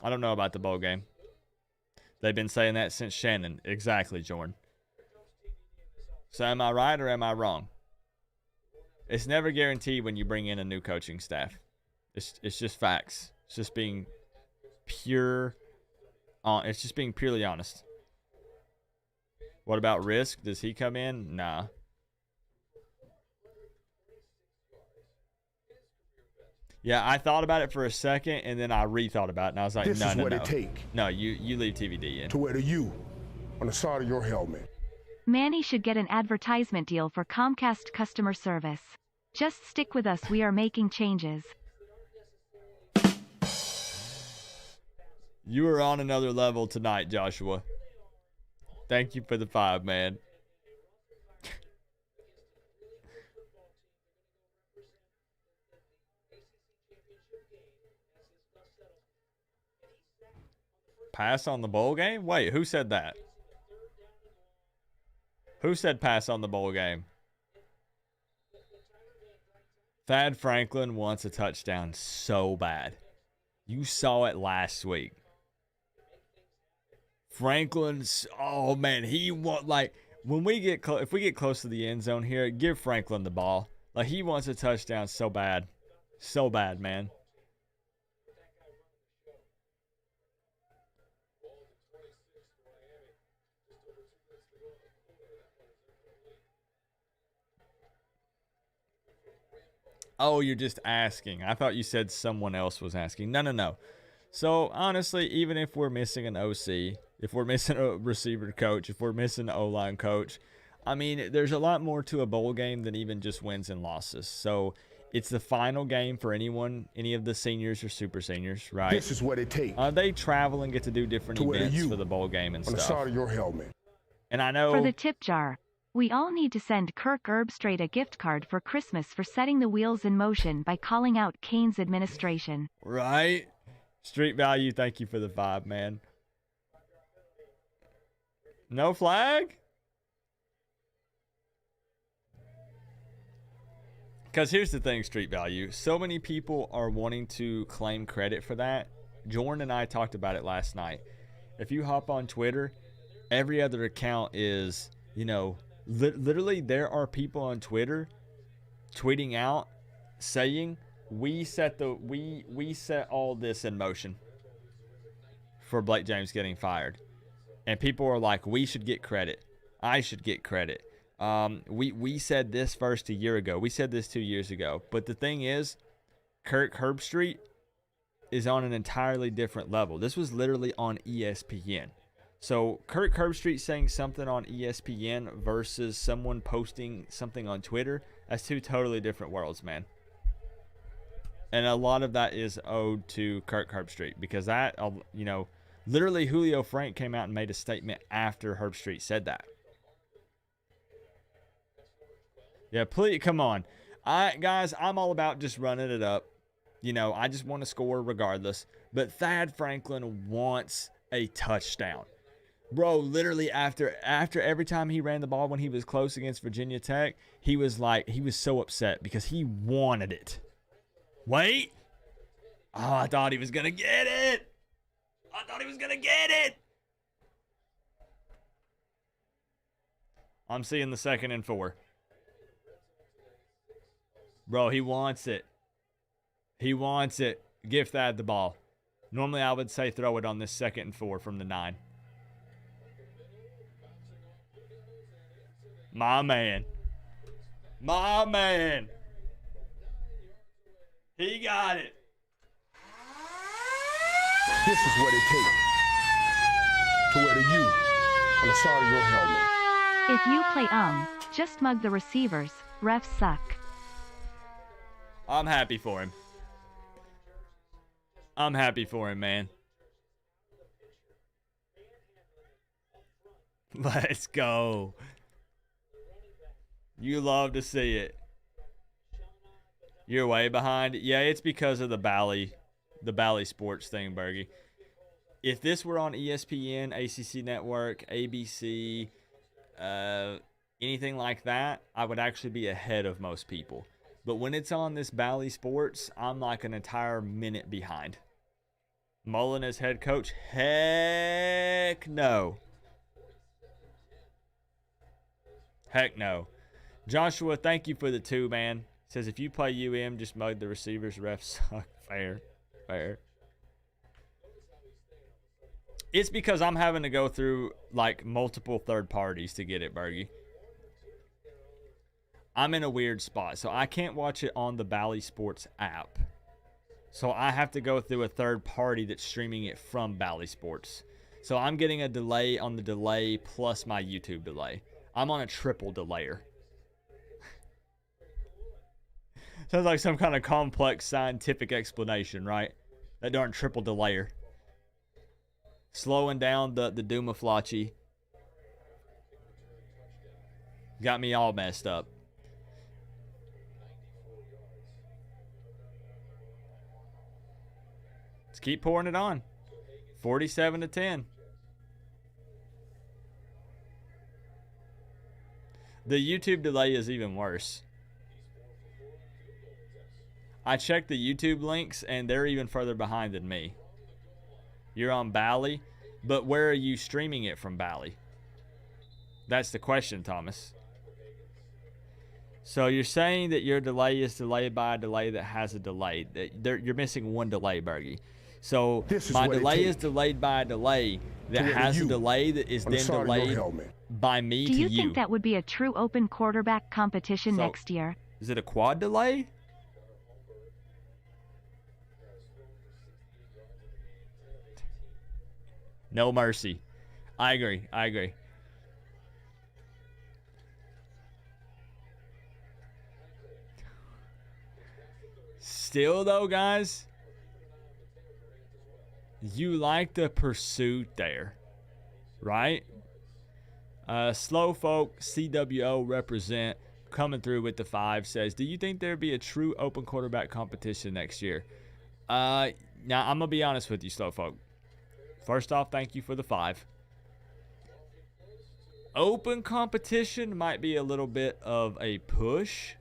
I don't know about the bowl game. They've been saying that since Shannon. Exactly, Jordan. So am I right or am I wrong? It's never guaranteed when you bring in a new coaching staff. It's just facts. It's just being pure. It's just being purely honest. What about Risk? Does he come in? Nah. Yeah, I thought about it for a second, and then I rethought about it, and I was like, this no. is what it take. No, you leave TVD in. To wear the U on the side of your helmet. Manny should get an advertisement deal for Comcast customer service. Just stick with us, we are making changes. You are on another level tonight, Joshua. Thank you for the 5, man. Pass on the bowl game? Wait, who said that? Who said pass on the bowl game? Thad Franklin wants a touchdown so bad. You saw it last week. Franklin's, oh man, he want, like, when we get if we get close to the end zone here, give Franklin the ball. Like, he wants a touchdown so bad. So bad, man. Oh, you're just asking. I thought you said someone else was asking. No. So, honestly, even if we're missing an OC, if we're missing a receiver coach, if we're missing an O-line coach, I mean, there's a lot more to a bowl game than even just wins and losses. So, it's the final game for anyone, any of the seniors or super seniors, right? This is what it takes. They travel and get to do different events for the bowl game and on stuff. the side of your helmet. And I know... For the tip jar, We all need to send Kirk Herbstreit a gift card for Christmas for setting the wheels in motion by calling out Kane's administration. Right? Street Value, thank you for the 5, man. No flag? Because here's the thing, Street Value. So many people are wanting to claim credit for that. Jordan and I talked about it last night. If you hop on Twitter, every other account is, you know, literally there are people on Twitter tweeting out saying we set all this in motion for Blake James getting fired. And people are like, we should get credit. I should get credit. We said this first a year ago. We said this 2 years ago. But the thing is, Kirk Herbstreit is on an entirely different level. This was literally on ESPN. So Kirk Herbstreit saying something on ESPN versus someone posting something on Twitter, that's two totally different worlds, man. And a lot of that is owed to Kirk Herbstreit because that, you know, literally Julio Frank came out and made a statement after Herbstreit said that. Yeah, please, come on. Guys, I'm all about just running it up. You know, I just want to score regardless. But Thad Franklin wants a touchdown. Bro, literally after every time he ran the ball when he was close against Virginia Tech, he was so upset because he wanted it. Wait. Oh, I thought he was going to get it. I'm seeing the 2nd and 4. Bro, he wants it. Give Thad the ball. Normally, I would say throw it on this 2nd and 4 from the 9. My man. He got it. This is what it takes to wear the U on the side of your helmet. If you play just mug the receivers. Refs suck. I'm happy for him. Man. Let's go. You love to see it. You're way behind. Yeah, it's because of the Bally Sports thing, Bergie. If this were on ESPN, ACC Network, ABC, anything like that, I would actually be ahead of most people. But when it's on this Bally Sports, I'm like an entire minute behind. Mullen as head coach? Heck no. Joshua, thank you for the 2, man. Says if you play UM, just mug the receivers. Refs suck. Fair. It's because I'm having to go through like multiple third parties to get it, Bergie. I'm in a weird spot, so I can't watch it on the Bally Sports app. So I have to go through a third party that's streaming it from Bally Sports. So I'm getting a delay on the delay plus my YouTube delay. I'm on a triple delayer. Sounds like some kind of complex scientific explanation, right? That darn triple delayer. Slowing down the Doomaflachi. Got me all messed up. Let's keep pouring it on. 47-10. The YouTube delay is even worse. I checked the YouTube links, and they're even further behind than me. You're on Bally, but where are you streaming it from Bally? That's the question, Thomas. So you're saying that your delay is delayed by a delay that has a delay. You're missing one delay, Bergie. So my delay is delayed by a delay that has a delay that is then delayed by me to you. Do you think that would be a true open quarterback competition next year? Is it a quad delay? No mercy. I agree. Still though, guys, you like the pursuit there, right? Slowfolk CWO represent coming through with the 5 says, do you think there'd be a true open quarterback competition next year? Now I'm gonna be honest with you, Slowfolk. First off, thank you for the 5. Open competition might be a little bit of a push.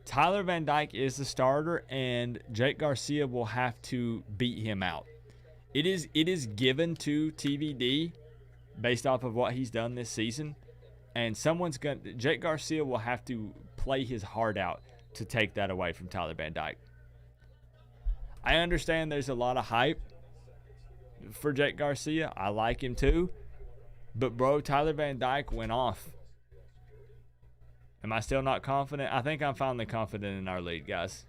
Tyler Van Dyke is the starter, and Jake Garcia will have to beat him out. It is given to TVD based off of what he's done this season, and Jake Garcia will have to play his heart out to take that away from Tyler Van Dyke. I understand there's a lot of hype for Jake Garcia. I like him too. But, bro, Tyler Van Dyke went off. Am I still not confident? I think I'm finally confident in our lead, guys.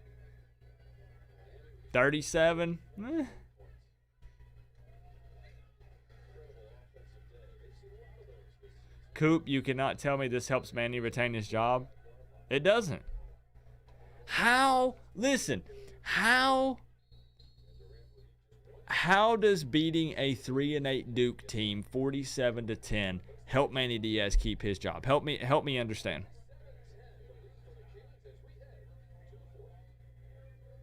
37? Coop, you cannot tell me this helps Manny retain his job. It doesn't. How? Listen, how does beating a 3-8 Duke team 47-10 help Manny Diaz keep his job? Help me understand.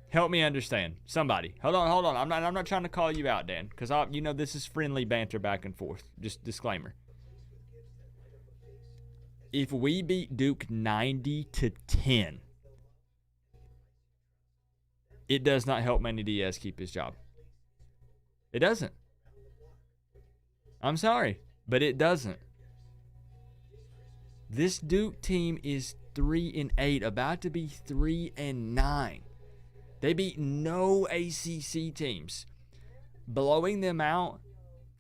Help me understand. Somebody. Hold on. I'm not trying to call you out, Dan, because this is friendly banter back and forth. Just disclaimer. If we beat Duke 90-10, it does not help Manny Diaz keep his job. It doesn't. I'm sorry, but it doesn't. This Duke team is 3-8, about to be 3-9. They beat no ACC teams. Blowing them out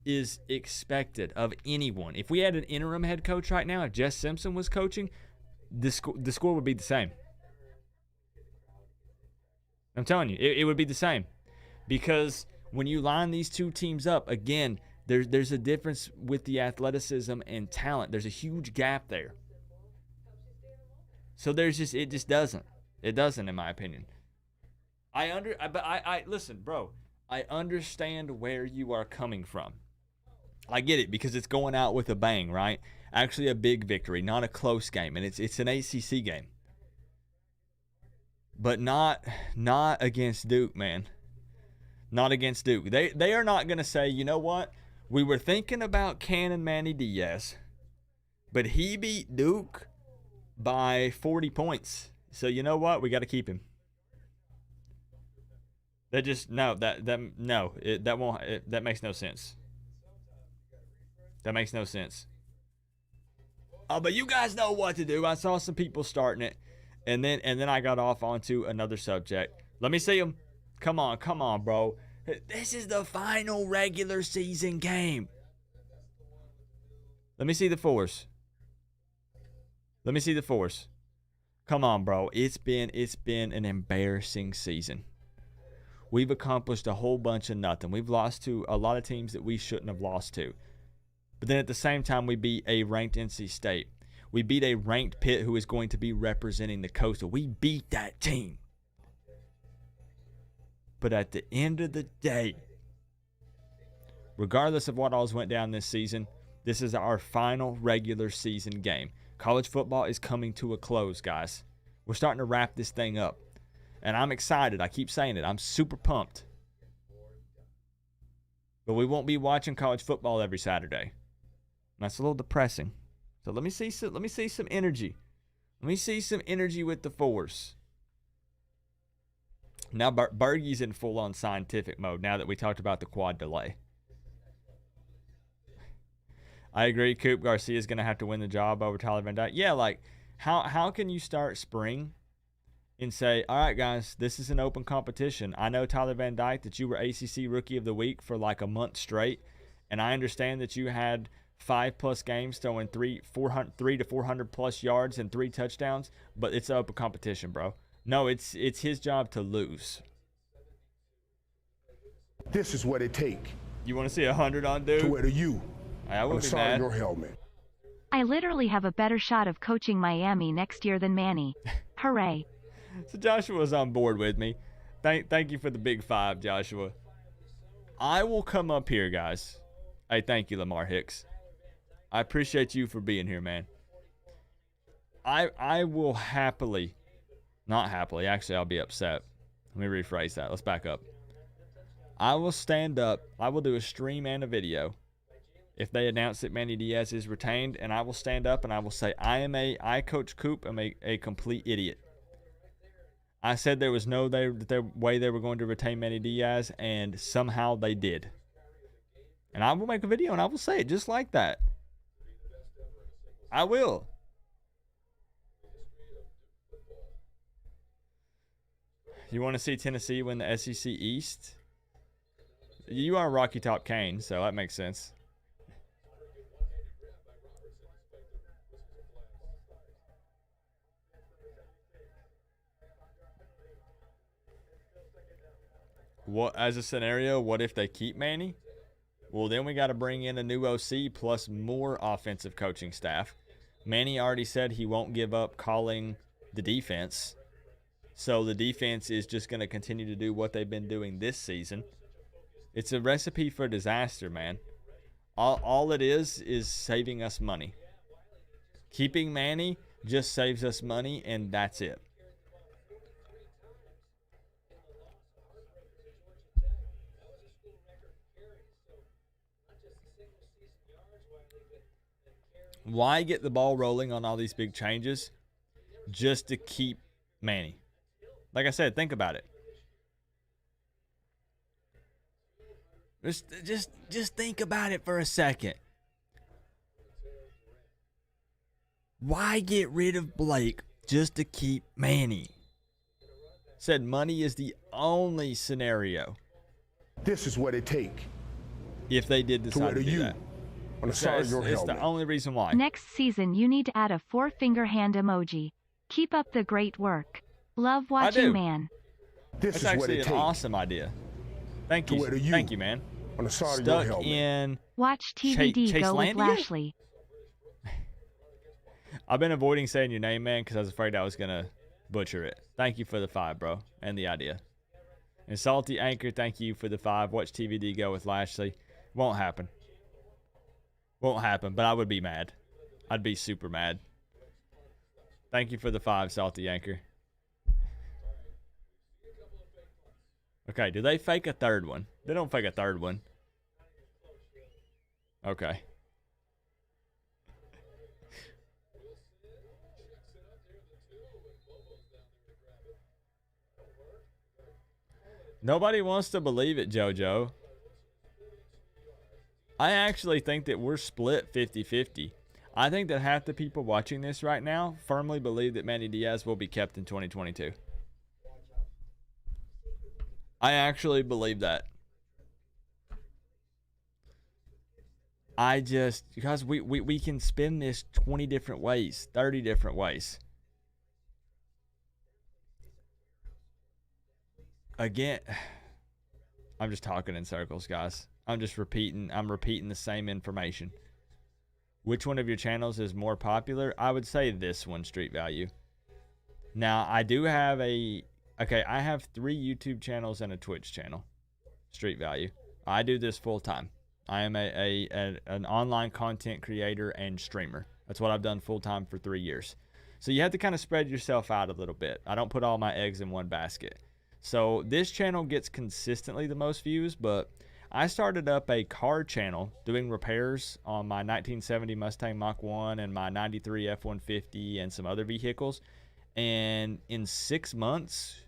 is expected of anyone. If we had an interim head coach right now, if Jess Simpson was coaching, the score would be the same. I'm telling you, it would be the same. Because when you line these two teams up, again, there's a difference with the athleticism and talent. There's a huge gap there. So it just doesn't. It doesn't, in my opinion. Listen, bro, I understand where you are coming from. I get it, because it's going out with a bang, right? Actually a big victory, not a close game, and it's an ACC game. But not against Duke, man. Not against Duke. They are not going to say, you know what? We were thinking about canning Manny Diaz, but he beat Duke by 40 points. So you know what? We got to keep him. That makes no sense. That makes no sense. Oh, but you guys know what to do. I saw some people starting it, and then I got off onto another subject. Let me see them. Come on, bro. This is the final regular season game. Let me see the fours. Come on, bro. It's been an embarrassing season. We've accomplished a whole bunch of nothing. We've lost to a lot of teams that we shouldn't have lost to. But then at the same time, we beat a ranked NC State. We beat a ranked Pitt who is going to be representing the Coastal. We beat that team. But at the end of the day, regardless of what all went down this season, this is our final regular season game. College football is coming to a close, guys. We're starting to wrap this thing up. And I'm excited. I keep saying it. I'm super pumped. But we won't be watching college football every Saturday. That's a little depressing. So let me see some energy. Let me see some energy with the fours. Now Bergie's in full-on scientific mode now that we talked about the quad delay. I agree. Coop Garcia is going to have to win the job over Tyler Van Dyke. Yeah, like, how can you start spring and say, all right, guys, this is an open competition. I know, Tyler Van Dyke, that you were ACC Rookie of the Week for like a month straight, and I understand that you had 5+ games throwing 300 to 400+ yards and 3 touchdowns, but it's an open competition, bro. No, it's his job to lose. This is what it take You want to see 100 on Duke? to wear the U I on would the be side mad. of your helmet. I literally have a better shot of coaching Miami next year than Manny. Hooray. So Joshua's on board with me. Thank you for the big 5, Joshua. I will come up here, guys. Hey, thank you, Lamar Hicks. I appreciate you for being here, man. I will happily, not happily, actually I'll be upset. Let me rephrase that. Let's back up. I will stand up. I will do a stream and a video if they announce that Manny Diaz is retained, and I will stand up and I will say, I Coach Coop, am a complete idiot. I said there was no way they were going to retain Manny Diaz, and somehow they did. And I will make a video and I will say it just like that. I will. You want to see Tennessee win the SEC East? You are Rocky Top Kane, so that makes sense. What, as a scenario, what if they keep Manny? Well, then we got to bring in a new OC plus more offensive coaching staff. Manny already said he won't give up calling the defense. So the defense is just going to continue to do what they've been doing this season. It's a recipe for disaster, man. All it is saving us money. Keeping Manny just saves us money, and that's it. Why get the ball rolling on all these big changes just to keep Manny? Like I said, think about it. Just think about it for a second. Why get rid of Blake just to keep Manny? Said money is the only scenario. This is what it take If they did decide to do that. On the side of your It's helmet. the only reason why. Next season you need to add a 4-finger hand emoji. Keep up the great work. Love do. watching, man. This That's is what actually it an take awesome idea. Thank to you. wear the U Thank you, man. on the side of your Stuck helmet. in. Watch TVD go with Chaselandia? Lashley. I've been avoiding saying your name, man, because I was afraid I was going to butcher it. Thank you for the 5, bro, and the idea. And Salty Anchor, thank you for the 5. Watch TVD go with Lashley. Won't happen. Won't happen, but I would be mad. I'd be super mad. Thank you for the 5, Salty Anchor. Okay, do they fake a third one? They don't fake a third one. Okay. Nobody wants to believe it, JoJo. I actually think that we're split 50-50. I think that half the people watching this right now firmly believe that Manny Diaz will be kept in 2022. I actually believe that. Because we can spin this 20 different ways, 30 different ways. Again, I'm just talking in circles, guys. I'm repeating the same information. Which one of your channels is more popular? I would say this one, Street Value. Now, I do have I have 3 YouTube channels and a Twitch channel, Street Value. I do this full time. I am an online content creator and streamer. That's what I've done full time for 3 years. So you have to kind of spread yourself out a little bit. I don't put all my eggs in one basket. So this channel gets consistently the most views, but I started up a car channel doing repairs on my 1970 Mustang Mach 1 and my 93 F-150 and some other vehicles. And in 6 months,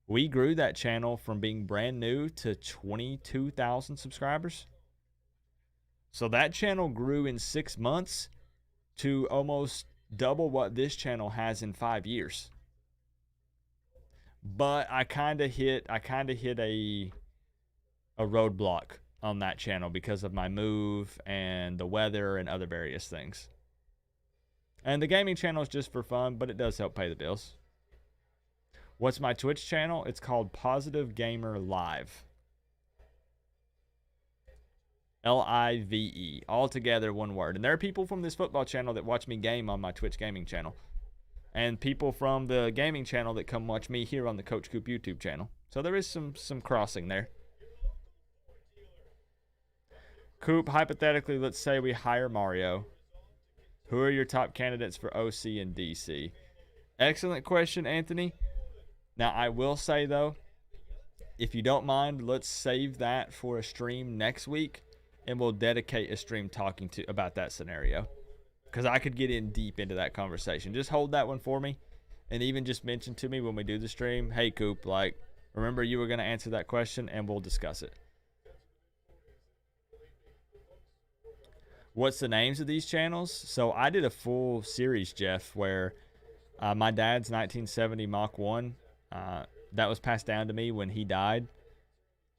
we grew that channel from being brand new to 22,000 subscribers. So that channel grew in 6 months to almost double what this channel has in 5 years. But I kind of hit a roadblock on that channel because of my move and the weather and other various things. And the gaming channel is just for fun, but it does help pay the bills. What's my Twitch channel? It's called Positive Gamer Live. Live. All together, one word. And there are people from this football channel that watch me game on my Twitch gaming channel. And people from the gaming channel that come watch me here on the Coach Coop YouTube channel. So there is some crossing there. Coop, hypothetically, let's say we hire Mario. Who are your top candidates for OC and DC? Excellent question, Anthony. Now, I will say, though, if you don't mind, let's save that for a stream next week, and we'll dedicate a stream talking about that scenario, because I could get in deep into that conversation. Just hold that one for me, and even just mention to me when we do the stream, hey, Coop, like, remember you were going to answer that question, and we'll discuss it. What's the names of these channels? So I did a full series, Jeff, where my dad's 1970 Mach 1, that was passed down to me when he died.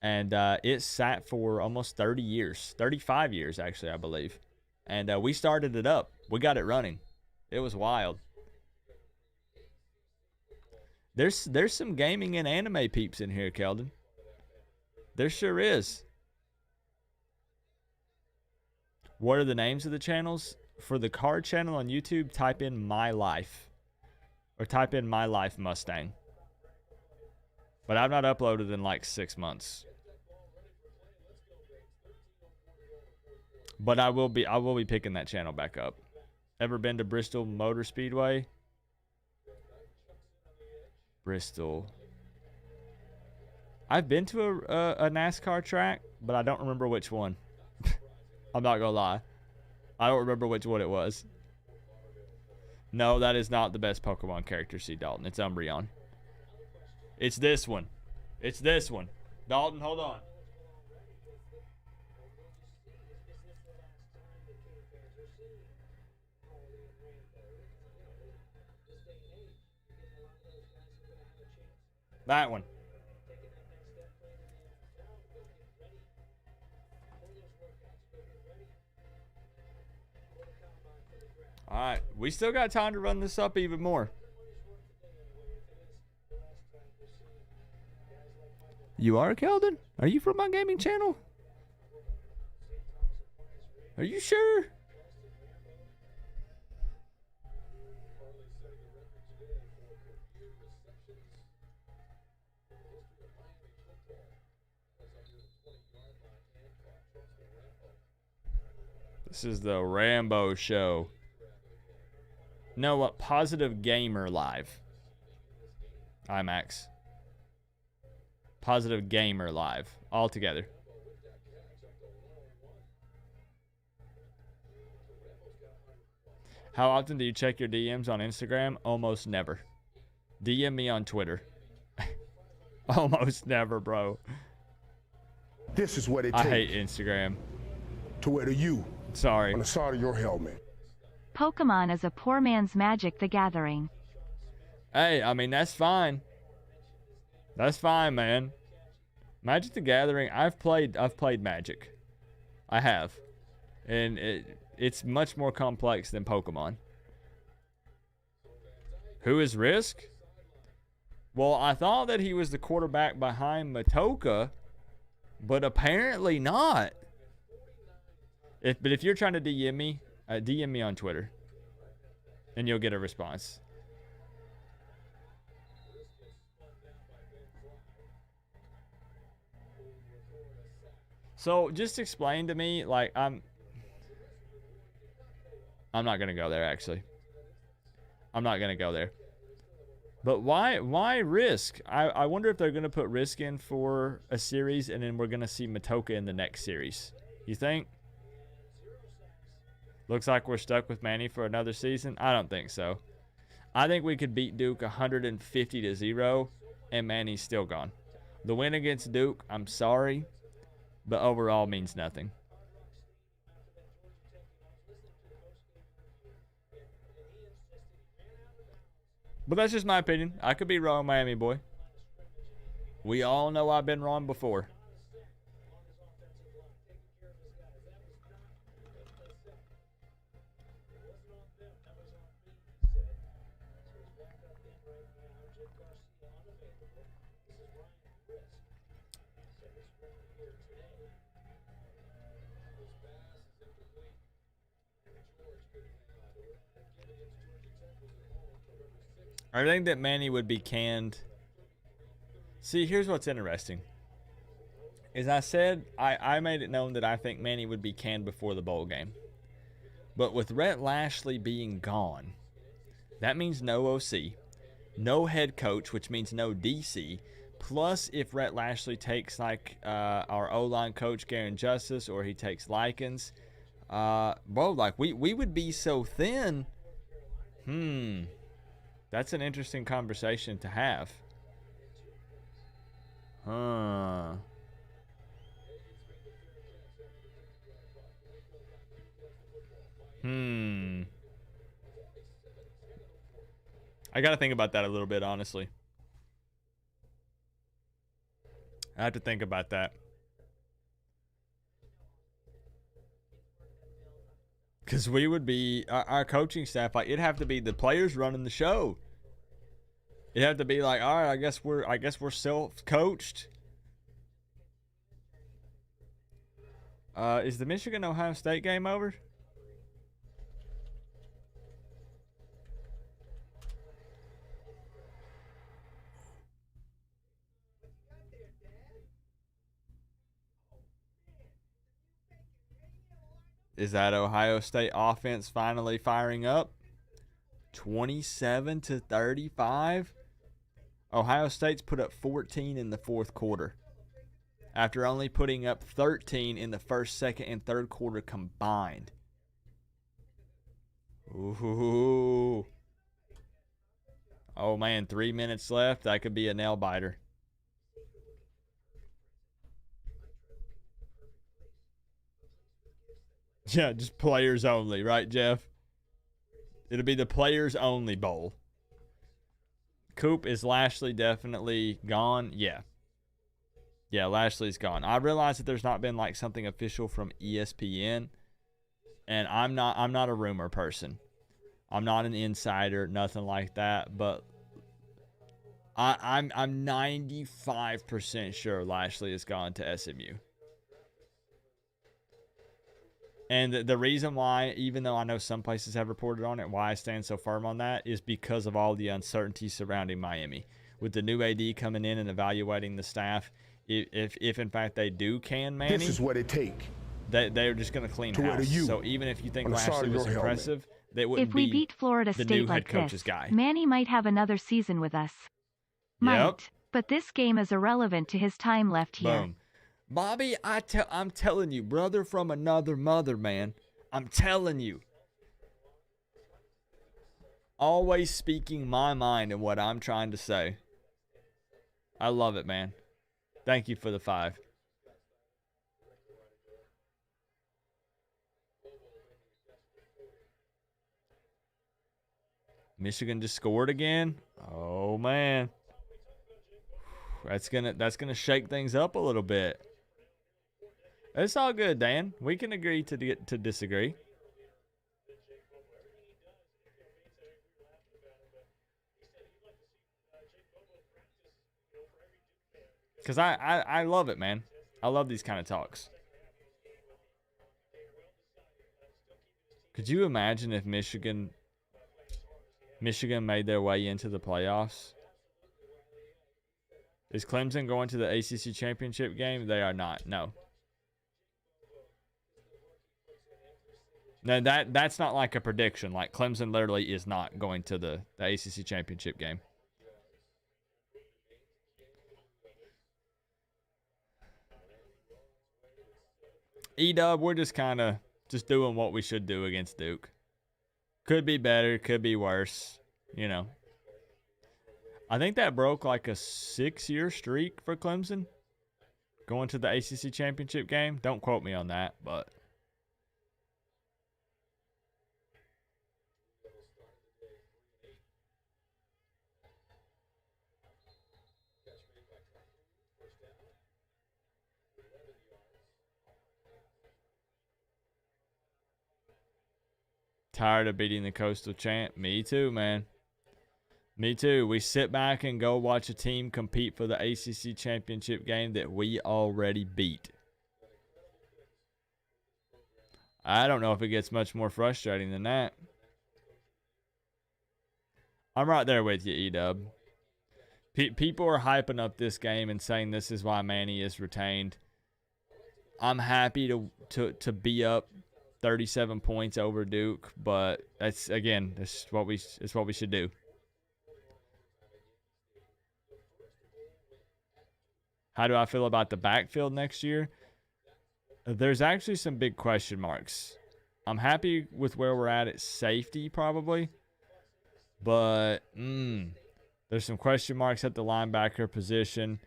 And it sat for almost 30 years, 35 years, actually, I believe. And we started it up. We got it running. It was wild. There's some gaming and anime peeps in here, Keldon. There sure is. What are the names of the channels? For the car channel on YouTube, type in My Life. Or type in My Life Mustang. But I've not uploaded in like 6 months. But I will be picking that channel back up. Ever been to Bristol Motor Speedway? Bristol. I've been to a NASCAR track, but I don't remember which one. I'm not gonna lie. I don't remember which one it was. No, that is not the best Pokemon character, C. Dalton. It's Umbreon. It's this one. It's this one. Dalton, hold on. That one. All right, we still got time to run this up even more. You are, Keldon? Are you from my gaming channel? Are you sure? This is the Rambo show. No, what? Positive Gamer Live. IMAX. Positive Gamer Live. All together. How often do you check your DMs on Instagram? Almost never. DM me on Twitter. Almost never, bro. This is what it I takes hate Instagram. to wear the U Sorry. on the side of your helmet. Pokemon is a poor man's Magic the Gathering. Hey, I mean, that's fine. That's fine, man. Magic the Gathering, I've played Magic. I have. And it's much more complex than Pokemon. Who is Risk? Well, I thought that he was the quarterback behind Matoka, but apparently not. But if you're trying to DM me on Twitter, and you'll get a response. So just explain to me, like, I'm not gonna go there, actually. I'm not gonna go there. But why Risk? I wonder if they're gonna put Risk in for a series, and then we're gonna see Matoka in the next series. You think? Looks like we're stuck with Manny for another season. I don't think so. I think we could beat Duke 150-0, and Manny's still gone. The win against Duke, I'm sorry, but overall means nothing. But that's just my opinion. I could be wrong, Miami boy. We all know I've been wrong before. I think that Manny would be canned. See, here's what's interesting. As I said, I made it known that I think Manny would be canned before the bowl game. But with Rhett Lashley being gone, that means no OC, no head coach, which means no DC. Plus, if Rhett Lashley takes like our O-line coach, Garen Justice, or he takes Likens, bro, like we would be so thin. That's an interesting conversation to have. I got to think about that a little bit, honestly. I have to think about that. Because we would be, our coaching staff, like, it'd have to be the players running the show. It'd have to be like, all right, I guess we're self-coached. Is the Michigan-Ohio State game over? Is that Ohio State offense finally firing up? 27-35. Ohio State's put up 14 in the fourth quarter, after only putting up 13 in the first, second, and third quarter combined. Ooh. Oh, man, 3 minutes left. That could be a nail biter. Yeah, just players only, right, Jeff? It'll be the players only bowl. Coop, is Lashley definitely gone? Yeah. Yeah, Lashley's gone. I realize that there's not been like something official from ESPN, and I'm not a rumor person. I'm not an insider, nothing like that, but I'm 95% sure Lashley has gone to SMU. And the reason why, even though I know some places have reported on it, why I stand so firm on that is because of all the uncertainty surrounding Miami. With the new AD coming in and evaluating the staff, if in fact they do can Manny, this is what it take. They're just going to clean house. So even if you think Lashley was impressive, they wouldn't if we be beat Florida the State new like head coach's this, guy. Manny might have another season with us. Might, but this game is irrelevant to his time left here. Boom. Bobby, I'm telling you, brother from another mother, man. I'm telling you. Always speaking my mind and what I'm trying to say. I love it, man. Thank you for the 5. Michigan just scored again. Oh man. That's gonna shake things up a little bit. It's all good, Dan. We can agree to disagree. Because I love it, man. I love these kind of talks. Could you imagine if Michigan made their way into the playoffs? Is Clemson going to the ACC championship game? They are not. No. No, that's not like a prediction. Like, Clemson literally is not going to the ACC championship game. E-Dub, we're just kind of doing what we should do against Duke. Could be better, could be worse, you know. I think that broke like a 6-year streak for Clemson going to the ACC championship game. Don't quote me on that, but tired of beating the Coastal champ. Me too, man. Me too. We sit back and go watch a team compete for the ACC championship game that we already beat. I don't know if it gets much more frustrating than that. I'm right there with you, E-Dub. People are hyping up this game and saying this is why Manny is retained. I'm happy to be up 37 points over Duke, but that's what we should do. How do I feel about the backfield next year? There's actually some big question marks. I'm happy with where we're at safety probably, but there's some question marks at the linebacker position.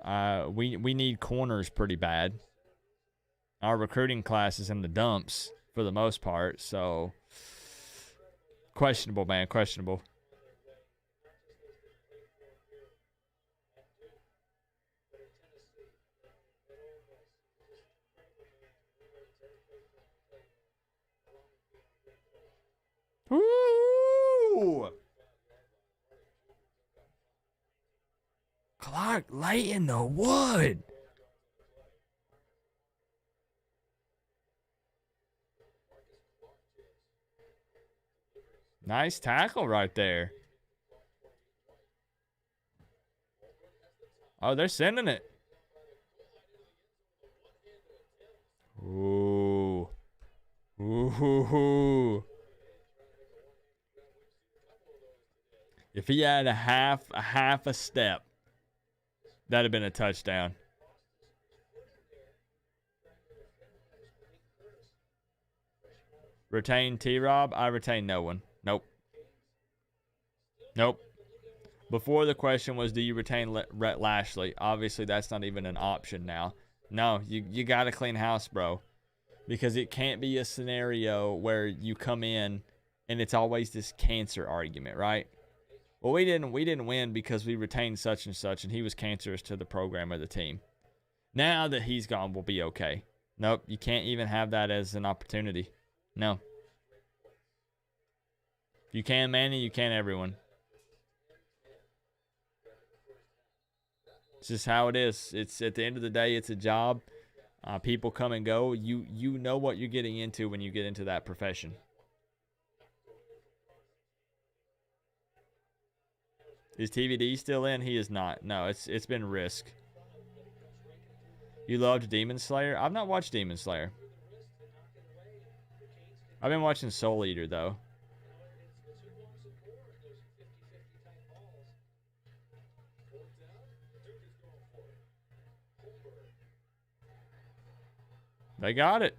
We need corners pretty bad. Our recruiting class is in the dumps for the most part, so questionable, man, questionable. Ooh! Clark late in the wood. Nice tackle right there. Oh, they're sending it. Ooh. Ooh. If he had a half a step, that'd have been a touchdown. Retain T-Rob? I retain no one. Nope. Nope. Before the question was, do you retain Rhett Lashley? Obviously, that's not even an option now. No, you got to clean house, bro. Because it can't be a scenario where you come in and it's always this cancer argument, right? Well, we didn't win because we retained such and such, and he was cancerous to the program or the team. Now that he's gone, we'll be okay. Nope, you can't even have that as an opportunity. No. If you can Manny, you can everyone. It's just how it is. It's at the end of the day, it's a job. People come and go. You know what you're getting into when you get into that profession. Is TVD still in? He is not. No, it's been Risk. You loved Demon Slayer? I've not watched Demon Slayer. I've been watching Soul Eater though. They got it.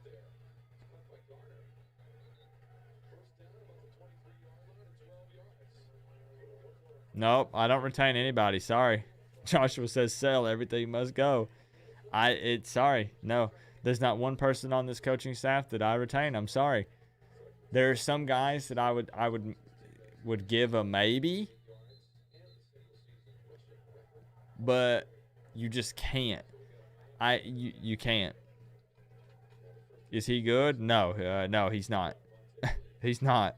Nope, I don't retain anybody. Sorry. Joshua says sell. Everything must go. Sorry. No, there's not one person on this coaching staff that I retain. I'm sorry. There are some guys that I would give a maybe, but you just can't. You can't. Is he good? No, no, he's not. He's not.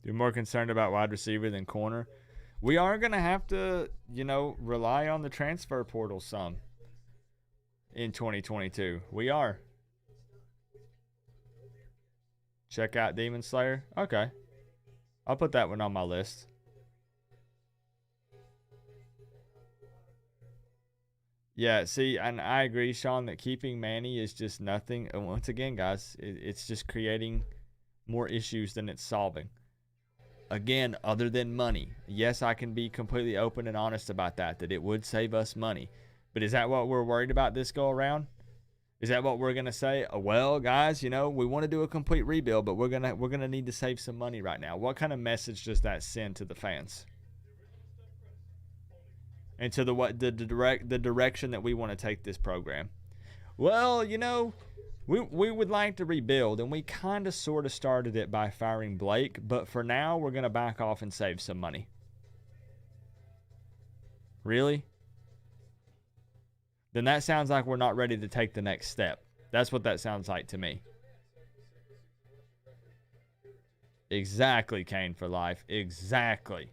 You're more concerned about wide receiver than corner. We are going to have to, rely on the transfer portal some in 2022. We are. Check out Demon Slayer. Okay. I'll put that one on my list. Yeah, see, and I agree, Sean, that keeping Manny is just nothing. And once again, guys, it's just creating more issues than it's solving. Again, other than money. Yes, I can be completely open and honest about that it would save us money. But is that what we're worried about this go around? Is that what we're going to say? Well, guys, we want to do a complete rebuild, but we're going to need to save some money right now. What kind of message does that send to the fans? And to the direction that we want to take this program? Well, we would like to rebuild, and we kind of sort of started it by firing Blake, but for now, we're going to back off and save some money. Really? Then that sounds like we're not ready to take the next step. That's what that sounds like to me. Exactly, Kane for life. Exactly.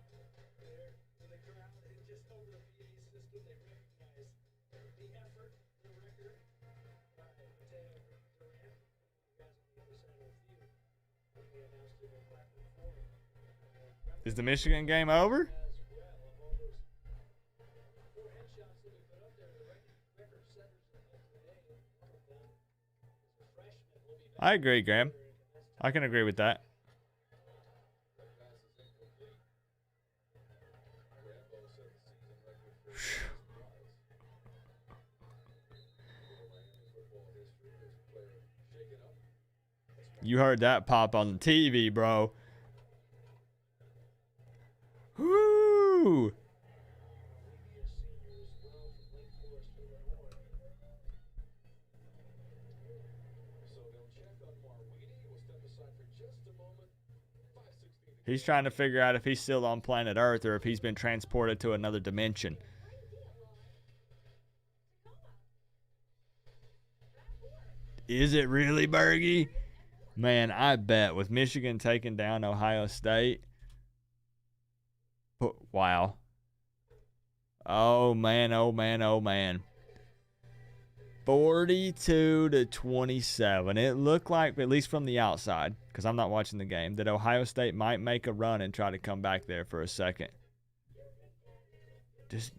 Is the Michigan game over? I agree, Graham. I can agree with that. You heard that pop on the TV, bro. Woo! He's trying to figure out if he's still on planet Earth or if he's been transported to another dimension. Is it really, Bergie? Man, I bet with Michigan taking down Ohio State. Wow. Oh, man, oh, man, oh, man. 42-27. It looked like, at least from the outside, because I'm not watching the game, that Ohio State might make a run and try to come back there for a second.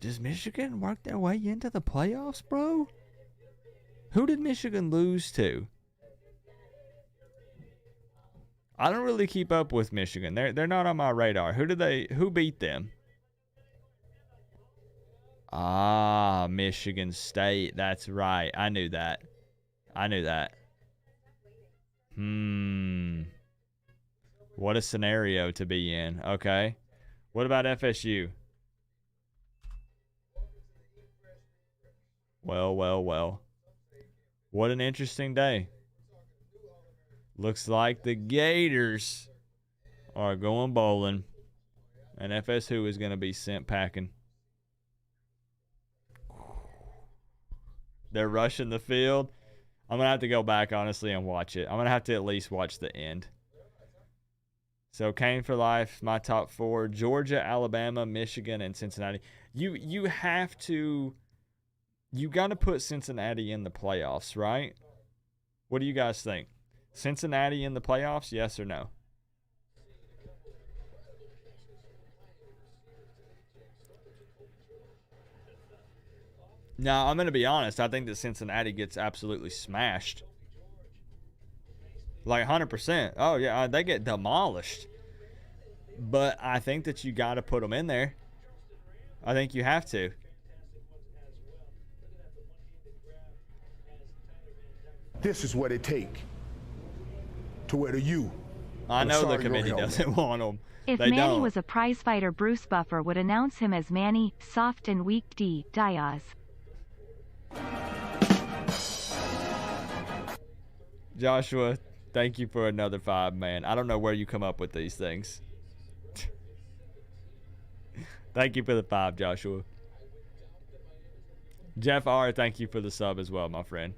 Does Michigan work their way into the playoffs, bro? Who did Michigan lose to? I don't really keep up with Michigan. They're not on my radar. Who beat them? Ah, Michigan State. That's right. I knew that. What a scenario to be in. Okay. What about FSU? Well. What an interesting day. Looks like the Gators are going bowling. And FSU is going to be sent packing. They're rushing the field. I'm going to have to go back, honestly, and watch it. I'm going to have to at least watch the end. So, Kane for life, my top four. Georgia, Alabama, Michigan, and Cincinnati. You have to... You got to put Cincinnati in the playoffs, right? What do you guys think? Cincinnati in the playoffs, yes or no? Now, I'm going to be honest. I think that Cincinnati gets absolutely smashed. Like 100%. Oh, yeah, they get demolished. But I think that you got to put them in there. I think you have to. This is what it take to wear the U. I know the committee doesn't want them. If They Manny don't. was a prize fighter, Bruce Buffer would announce him as Manny, Soft and Weak D, Diaz. Joshua, thank you for another 5, man. I don't know where you come up with these things. Thank you for the 5, Joshua. Jeff R., thank you for the sub as well, my friend.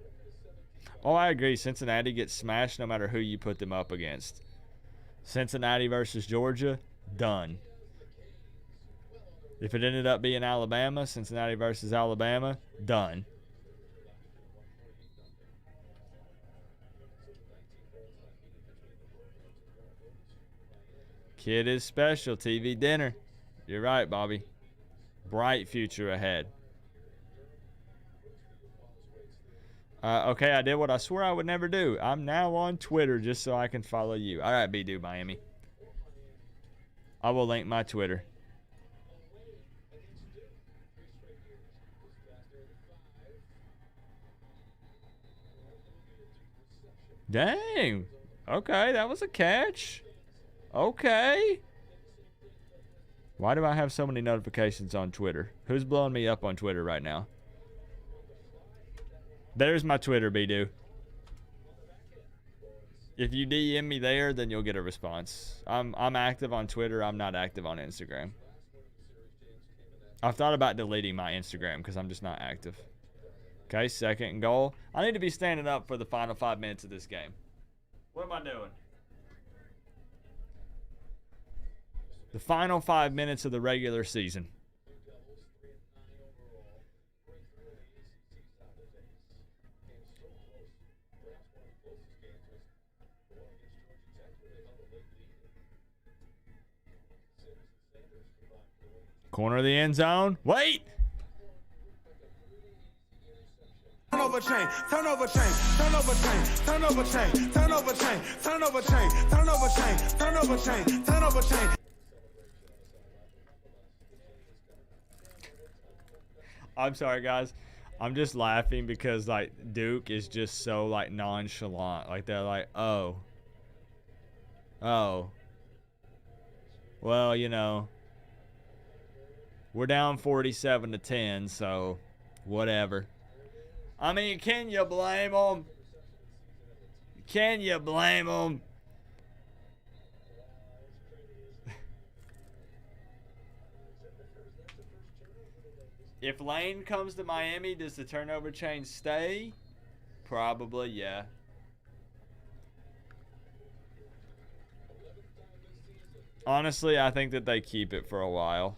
Oh, I agree. Cincinnati gets smashed no matter who you put them up against. Cincinnati versus Georgia, done. If it ended up being Alabama, Cincinnati versus Alabama, done. Kid is special. TV dinner. You're right, Bobby. Bright future ahead. Okay, I did what I swore I would never do. I'm now on Twitter just so I can follow you. All right, B-Do Miami. I will link my Twitter. Dang. Okay, that was a catch. Okay. Why do I have so many notifications on Twitter? Who's blowing me up on Twitter right now? There's my Twitter, B-Do. If you DM me there, then you'll get a response. I'm active on Twitter. I'm not active on Instagram. I've thought about deleting my Instagram because I'm just not active. Okay, second and goal. I need to be standing up for the final 5 minutes of this game. What am I doing? The final 5 minutes of the regular season. Corner of the end zone. Wait. Turnover chain, turnover chain, turnover chain, turnover chain, turnover chain, turnover chain, turnover chain, turnover chain, turnover chain. I'm sorry, guys. I'm just laughing because, like, Duke is just so, like, nonchalant. Like, they're like, oh. Well, you know, we're down 47-10, so whatever. I mean, can you blame them? Can you blame them? If Lane comes to Miami, does the turnover chain stay? Probably, yeah. Honestly, I think that they keep it for a while.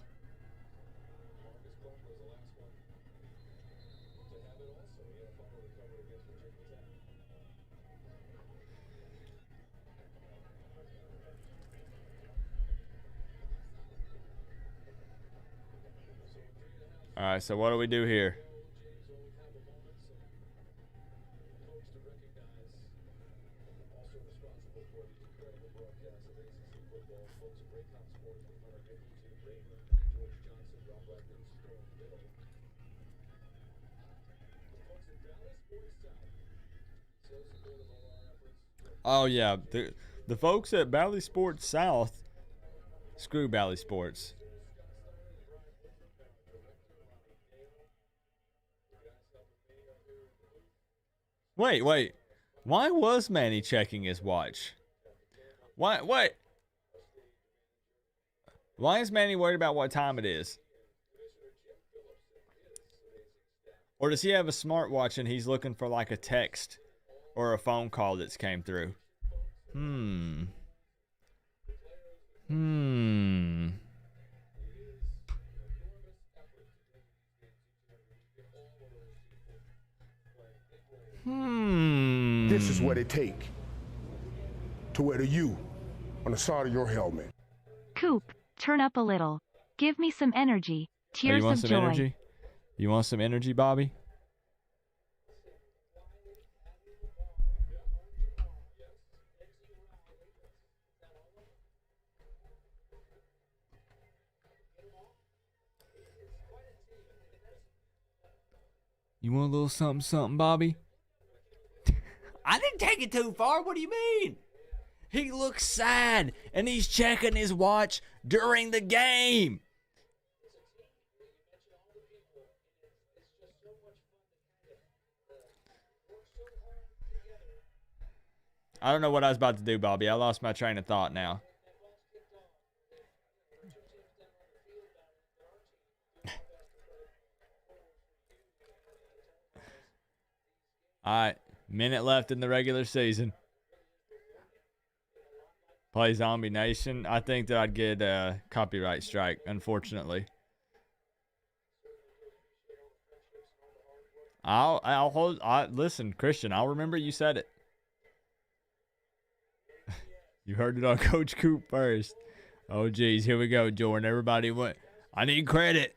All right, so what do we do here? Oh, yeah. The folks at Bally Sports South, screw Bally Sports. Wait. Why was Manny checking his watch? Why is Manny worried about what time it is? Or does he have a smartwatch and he's looking for like a text or a phone call that's came through? This is what it take to wear the U on the side of your helmet. Coop, turn up a little. Give me some energy. Tears you want of some joy. energy? You want some energy, Bobby? You want a little something, Bobby? I didn't take it too far. What do you mean? He looks sad, and he's checking his watch during the game. I don't know what I was about to do, Bobby. I lost my train of thought now. All right, minute left in the regular season. Play Zombie Nation. I think that I'd get a copyright strike, unfortunately. I'll hold. Listen, Christian. I'll remember you said it. You heard it on Coach Coop first. Oh, geez, here we go, Jordan. Everybody went. I need credit.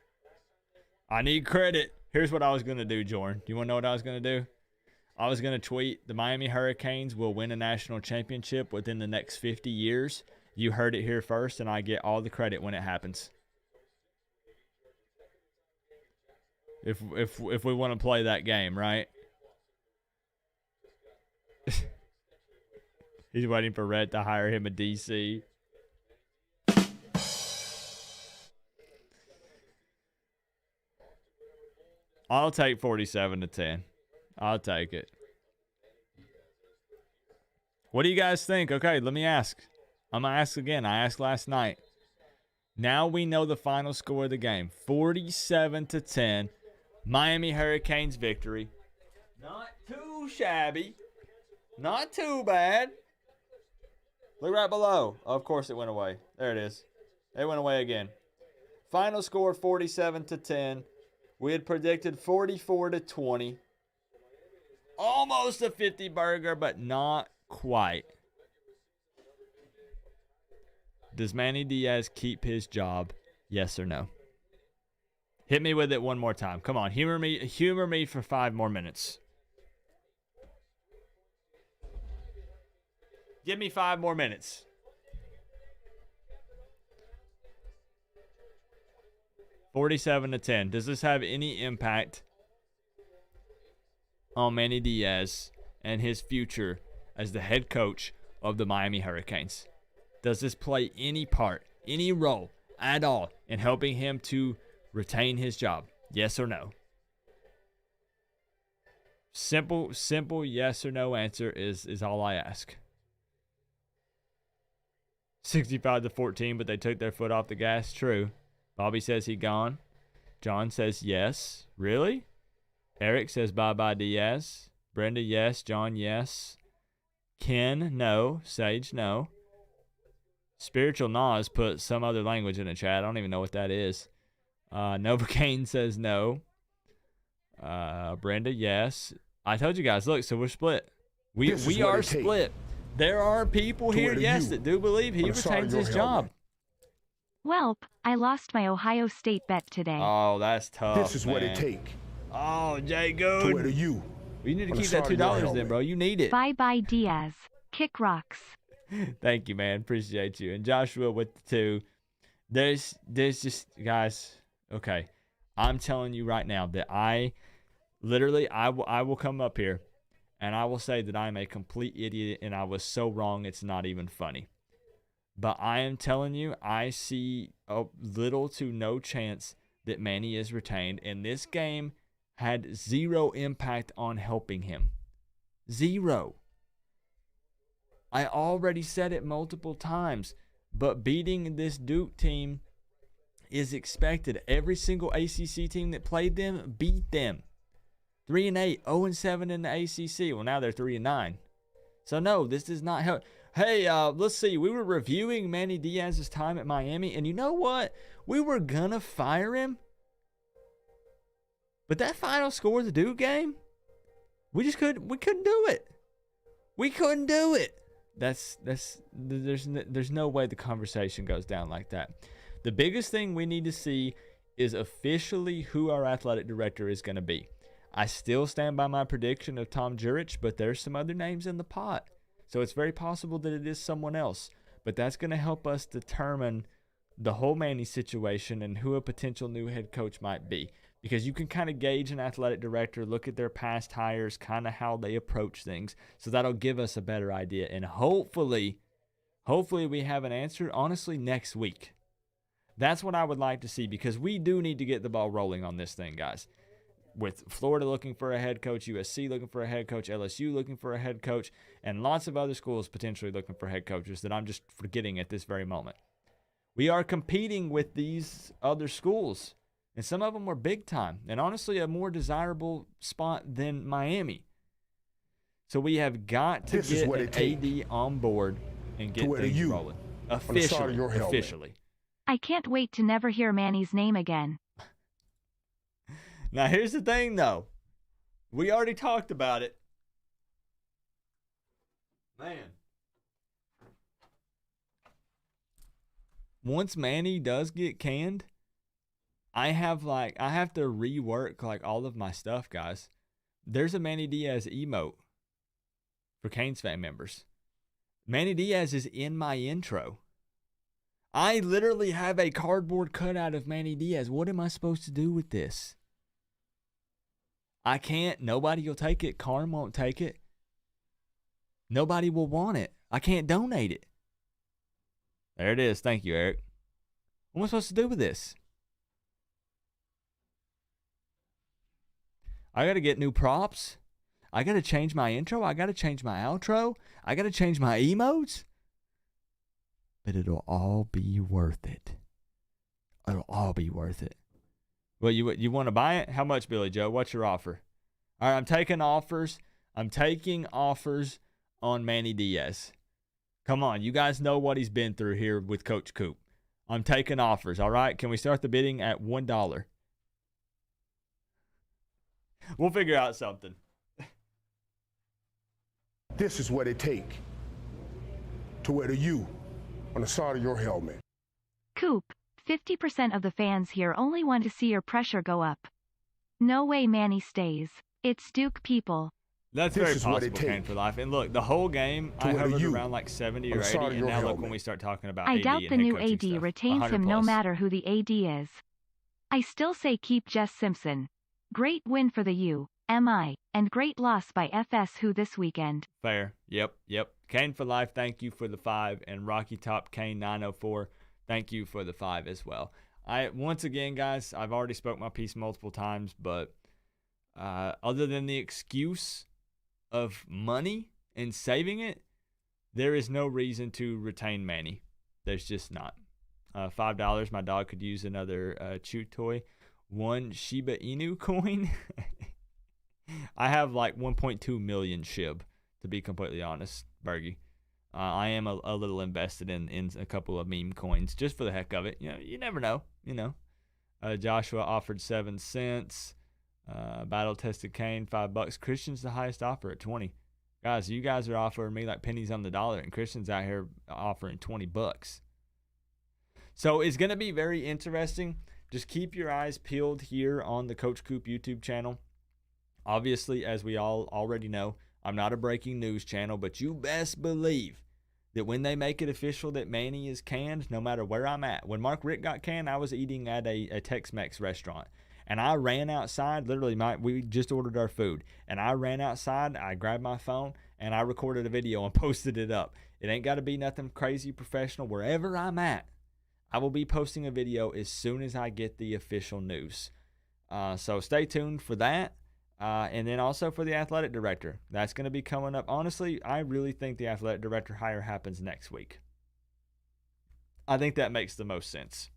Here's what I was gonna do, Jordan. Do you want to know what I was gonna do? I was going to tweet, the Miami Hurricanes will win a national championship within the next 50 years. You heard it here first, and I get all the credit when it happens. If we want to play that game, right? He's waiting for Red to hire him a DC. I'll take 47-10. I'll take it. What do you guys think? Okay, let me ask. I'm going to ask again. I asked last night. Now we know the final score of the game. 47-10. Miami Hurricanes victory. Not too shabby. Not too bad. Look right below. Oh, of course it went away. There it is. It went away again. Final score 47-10. We had predicted 44-20. Almost a 50 burger, but not quite. Does Manny Diaz keep his job? Yes or no? Hit me with it one more time. Come on, humor me for 5 more minutes. Give me 5 more minutes. $47-10. Does this have any impact on Manny Diaz and his future as the head coach of the Miami Hurricanes? Does this play any part, any role at all in helping him to retain his job? Yes or no? Simple yes or no answer is all I ask. 65-14, but they took their foot off the gas. True. Bobby says he gone. John says yes. Really? Eric says bye-bye Diaz. Brenda, yes. John, yes. Ken, no. Sage, no. Spiritual Nas put some other language in the chat. I don't even know what that is. Novocaine says no. Brenda, yes. I told you guys, look, so we're split. We are split. There are people here, yes, that do believe he retains his job. Welp, I lost my Ohio State bet today. Oh, that's tough. This is what it take. Oh, Jay To where Good. you. You need to keep that $2 then, bro. You need it. Bye-bye Diaz. Kick rocks. Thank you, man. Appreciate you. And Joshua with the 2. There's just, guys, okay. I'm telling you right now that I will come up here and I will say that I'm a complete idiot and I was so wrong it's not even funny. But I am telling you, I see a little to no chance that Manny is retained. And this game had zero impact on helping him. Zero. I already said it multiple times, but beating this Duke team is expected. Every single ACC team that played them beat them. 3-8, 0-7 in the ACC. Well, now they're 3-9. So no, this does not help. Hey, let's see. We were reviewing Manny Diaz's time at Miami, and you know what? We were gonna fire him, but that final score of the Duke game, we couldn't do it. We couldn't do it. There's no way the conversation goes down like that. The biggest thing we need to see is officially who our athletic director is going to be. I still stand by my prediction of Tom Jurich, but there's some other names in the pot. So it's very possible that it is someone else. But that's going to help us determine the whole Manny situation and who a potential new head coach might be. Because you can kind of gauge an athletic director, look at their past hires, kind of how they approach things. So that'll give us a better idea. And hopefully we have an answer, honestly, next week. That's what I would like to see, because we do need to get the ball rolling on this thing, guys. With Florida looking for a head coach, USC looking for a head coach, LSU looking for a head coach, and lots of other schools potentially looking for head coaches that I'm just forgetting at this very moment. We are competing with these other schools, and some of them were big time, and honestly a more desirable spot than Miami. So we have got to get an AD on board and get things rolling. Officially. I can't wait to never hear Manny's name again. Now, here's the thing, though. We already talked about it. Man. Once Manny does get canned, I have to rework like all of my stuff, guys. There's a Manny Diaz emote for Canes fan members. Manny Diaz is in my intro. I literally have a cardboard cutout of Manny Diaz. What am I supposed to do with this? I can't. Nobody will take it. Carm won't take it. Nobody will want it. I can't donate it. There it is. Thank you, Eric. What am I supposed to do with this? I got to get new props. I got to change my intro. I got to change my outro. I got to change my emotes. But it'll all be worth it. It'll all be worth it. Well, you want to buy it? How much, Billy Joe? What's your offer? All right, I'm taking offers. I'm taking offers on Manny Diaz. Come on, you guys know what he's been through here with Coach Coop. I'm taking offers, all right? Can we start the bidding at $1? We'll figure out something. This is what it take to where you on the side of your helmet. Coop, 50% of the fans here only want to see your pressure go up. No way Manny stays. It's Duke people. That's This very is what it possible, Kane takes for life. And look, the whole game, I whether hovered you around like 70 on or the 80, side of and your now look helmet. when we start talking about I AD doubt and the head new coaching AD stuff. retains 100 him no plus. matter who the AD is. I still say keep Jess Simpson. Great win for the U, MI, and great loss by FS who this weekend. Fair. Yep. Kane for life, thank you for the 5. And Rocky Top Kane 904, thank you for the 5 as well. Once again, guys, I've already spoke my piece multiple times, but other than the excuse of money and saving it, there is no reason to retain Manny. There's just not. $5, my dog could use another chew toy. 1 Shiba Inu coin. I have like 1.2 million SHIB, to be completely honest, Bergie. I am a little invested in a couple of meme coins just for the heck of it. You never know. Joshua offered 7 cents. Battle tested Kane $5. Christian's the highest offer at 20. Guys, you guys are offering me like pennies on the dollar, and Christian's out here offering $20. So it's gonna be very interesting. Just keep your eyes peeled here on the Coach Coop YouTube channel. Obviously, as we all already know, I'm not a breaking news channel, but you best believe that when they make it official that Manny is canned, no matter where I'm at. When Mark Richt got canned, I was eating at a Tex-Mex restaurant. And I ran outside, literally, we just ordered our food. And I ran outside, I grabbed my phone, and I recorded a video and posted it up. It ain't got to be nothing crazy professional. Wherever I'm at, I will be posting a video as soon as I get the official news. So stay tuned for that. And then also for the athletic director. That's going to be coming up. Honestly, I really think the athletic director hire happens next week. I think that makes the most sense.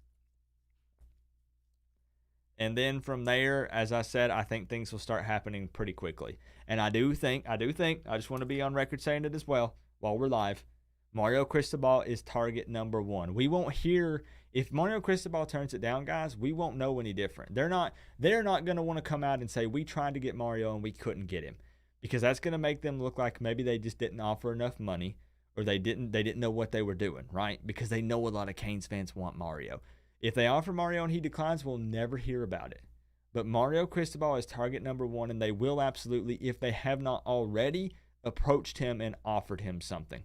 And then from there, as I said, I think things will start happening pretty quickly. And I do think, I just want to be on record saying it as well while we're live, Mario Cristobal is target number 1. We won't hear, if Mario Cristobal turns it down, guys, we won't know any different. They're not going to want to come out and say, we tried to get Mario and we couldn't get him. Because that's going to make them look like maybe they just didn't offer enough money, or they didn't know what they were doing, right? Because they know a lot of Canes fans want Mario. If they offer Mario and he declines, we'll never hear about it. But Mario Cristobal is target number 1, and they will absolutely, if they have not already, approached him and offered him something.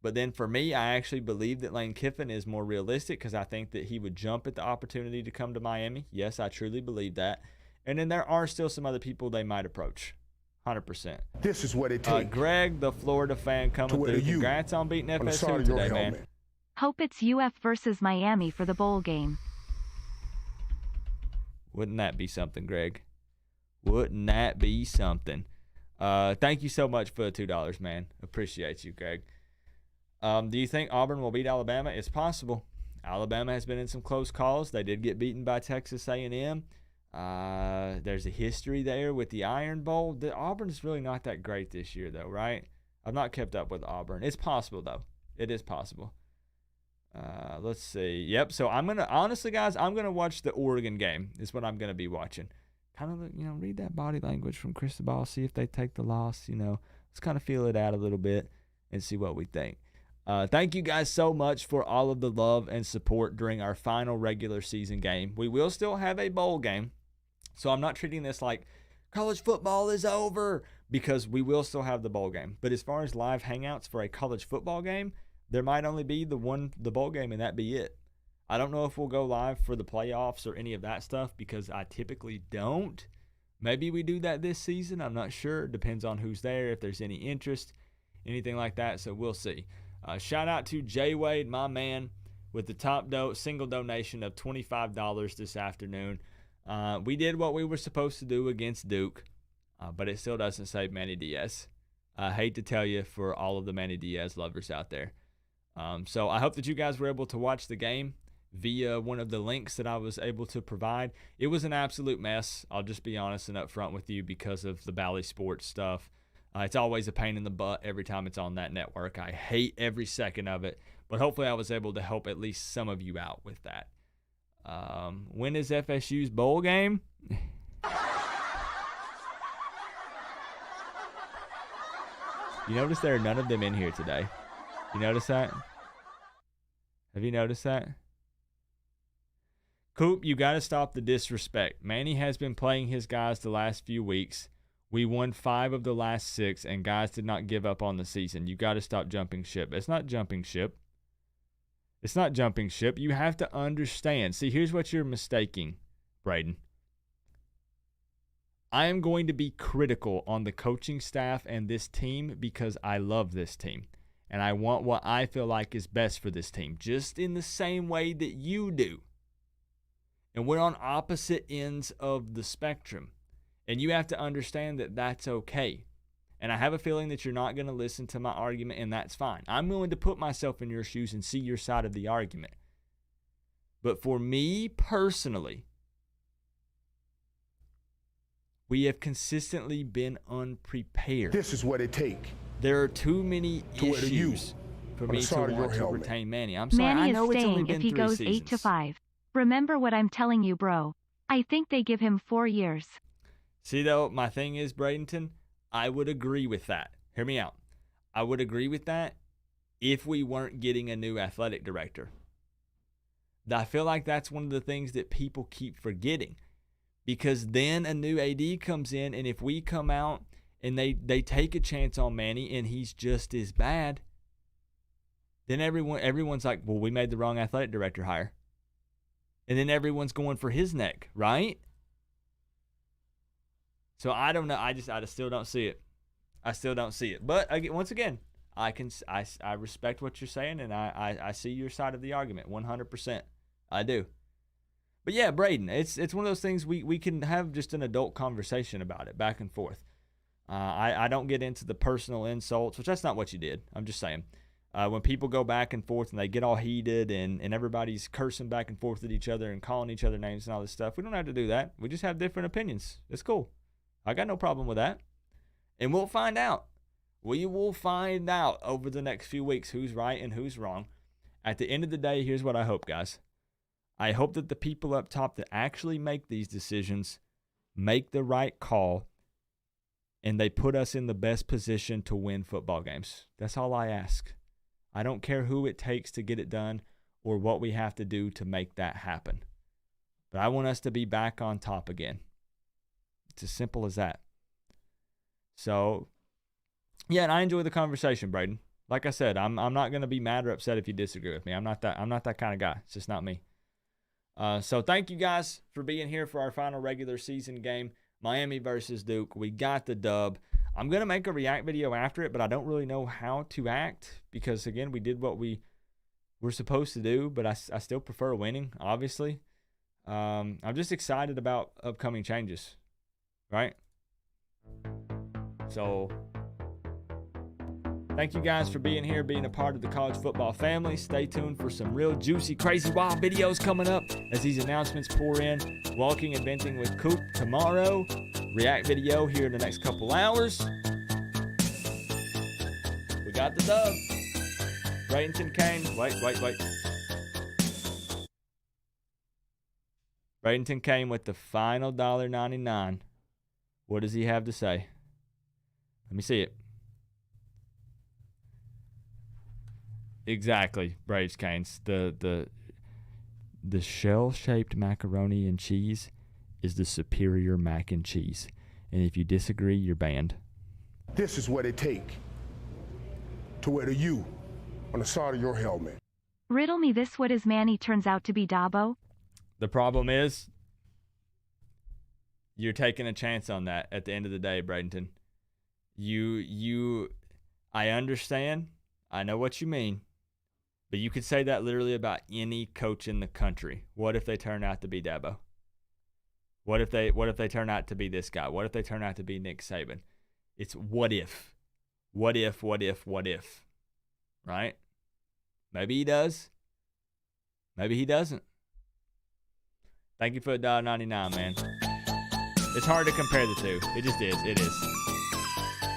But then for me, I actually believe that Lane Kiffin is more realistic because I think that he would jump at the opportunity to come to Miami. Yes, I truly believe that. And then there are still some other people they might approach. 100%. This is what it takes. Greg, the Florida fan coming through. Congrats on beating FSU today, man. Hope it's UF versus Miami for the bowl game. Wouldn't that be something, Greg? Wouldn't that be something? Thank you so much for the $2, man. Appreciate you, Greg. Do you think Auburn will beat Alabama? It's possible. Alabama has been in some close calls. They did get beaten by Texas A&M. There's a history there with the Iron Bowl. Auburn's really not that great this year, though, right? I've not kept up with Auburn. It's possible, though. It is possible. Let's see. Yep. So honestly, guys, I'm gonna watch the Oregon game. Is what I'm gonna be watching. Kind of, read that body language from Cristobal. See if they take the loss. Let's kind of feel it out a little bit and see what we think. Thank you guys so much for all of the love and support during our final regular season game. We will still have a bowl game, so I'm not treating this like college football is over, because we will still have the bowl game. But as far as live hangouts for a college football game, there might only be the bowl game, and that be it. I don't know if we'll go live for the playoffs or any of that stuff, because I typically don't. Maybe we do that this season. I'm not sure. Depends on who's there, if there's any interest, anything like that. So we'll see. Shout out to Jay Wade, my man, with the top single donation of $25 this afternoon. We did what we were supposed to do against Duke, but it still doesn't save Manny Diaz. I hate to tell you, for all of the Manny Diaz lovers out there. So I hope that you guys were able to watch the game via one of the links that I was able to provide. It was an absolute mess. I'll just be honest and upfront with you, because of the Bally Sports stuff. It's always a pain in the butt every time it's on that network. I hate every second of it, but hopefully I was able to help at least some of you out with that. When is FSU's bowl game? You notice there are none of them in here today. You notice that? Have you noticed that? Coop, you got to stop the disrespect. Manny has been playing his guys the last few weeks. We won 5 of the last 6, and guys did not give up on the season. You got to stop jumping ship. It's not jumping ship. It's not jumping ship. You have to understand. See, here's what you're mistaking, Braden. I am going to be critical on the coaching staff and this team because I love this team. And I want what I feel like is best for this team, just in the same way that you do. And we're on opposite ends of the spectrum. And you have to understand that that's okay. And I have a feeling that you're not going to listen to my argument, and that's fine. I'm willing to put myself in your shoes and see your side of the argument. But for me personally, we have consistently been unprepared. This is what it takes. There are too many issues for me to want to retain Manny. I'm sorry, Manny I know is it's only staying been if he 3 goes seasons. 8-5. Remember what I'm telling you, bro. I think they give him 4 years. See, though, my thing is, Bradenton, I would agree with that. Hear me out. I would agree with that if we weren't getting a new athletic director. I feel like that's one of the things that people keep forgetting. Because then a new AD comes in, and if we come out and they take a chance on Manny and he's just as bad, then everyone's like, well, we made the wrong athletic director hire. And then everyone's going for his neck, right? So I don't know. I just still don't see it. I still don't see it. But once again, I respect what you're saying, and I see your side of the argument 100%. I do. But yeah, Braden, it's one of those things we can have just an adult conversation about it, back and forth. I don't get into the personal insults, which that's not what you did. I'm just saying. When people go back and forth and they get all heated and everybody's cursing back and forth at each other and calling each other names and all this stuff, we don't have to do that. We just have different opinions. It's cool. I got no problem with that. And we'll find out. We will find out over the next few weeks who's right and who's wrong. At the end of the day, here's what I hope, guys. I hope that the people up top that actually make these decisions make the right call and they put us in the best position to win football games. That's all I ask. I don't care who it takes to get it done or what we have to do to make that happen. But I want us to be back on top again. It's as simple as that. So, yeah, and I enjoy the conversation, Braden. Like I said, I'm not going to be mad or upset if you disagree with me. I'm not that kind of guy. It's just not me. So thank you guys for being here for our final regular season game, Miami versus Duke. We got the dub. I'm going to make a react video after it, but I don't really know how to act because, again, we did what we were supposed to do, but I still prefer winning, obviously. I'm just excited about upcoming changes, right? So thank you guys for being here, being a part of the college football family. Stay tuned for some real juicy, crazy, wild videos coming up as these announcements pour in. Walking and venting with Coop tomorrow. React video here in the next couple hours. We got the dub. Bradenton came. Wait. Bradenton came with the final $1.99. What does he have to say? Let me see it. Exactly, Braves Canes. The shell-shaped macaroni and cheese is the superior mac and cheese. And if you disagree, you're banned. This is what it takes to wear the U on the side of your helmet. Riddle me this: what is Manny turns out to be Dabo? The problem is you're taking a chance on that at the end of the day, Bradenton. I understand. I know what you mean. But you could say that literally about any coach in the country. What if they turn out to be Dabo? What if they turn out to be this guy? What if they turn out to be Nick Saban? It's what if. What if. Right? Maybe he does. Maybe he doesn't. Thank you for the $1.99, man. It's hard to compare the two. It just is. It is.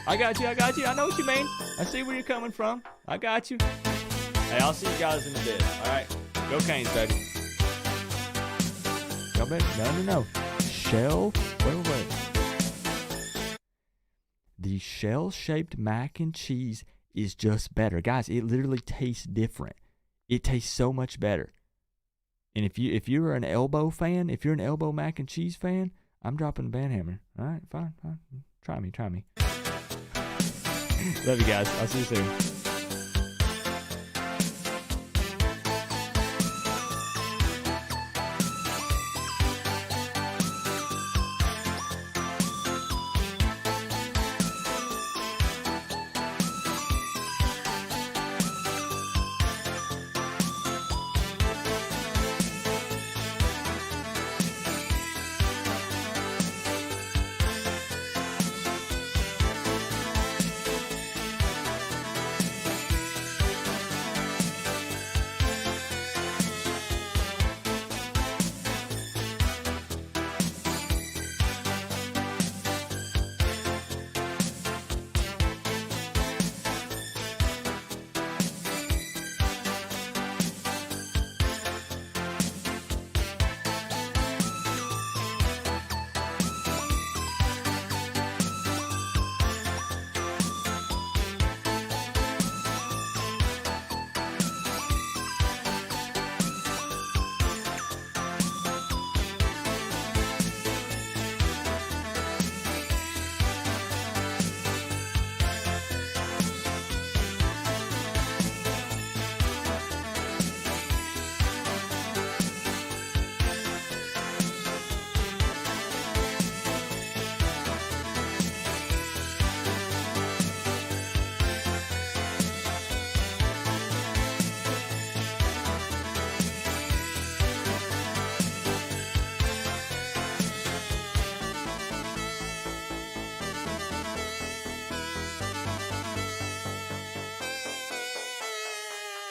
I got you. I know what you mean. I see where you're coming from. I got you. Hey, I'll see you guys in a bit. All right? Go Canes, baby. Go back. No. Shell. Wait. The shell-shaped mac and cheese is just better. Guys, it literally tastes different. It tastes so much better. And if you're an elbow fan, if you're an elbow mac and cheese fan, I'm dropping the band hammer. All right, fine. Try me. Love you guys. I'll see you soon.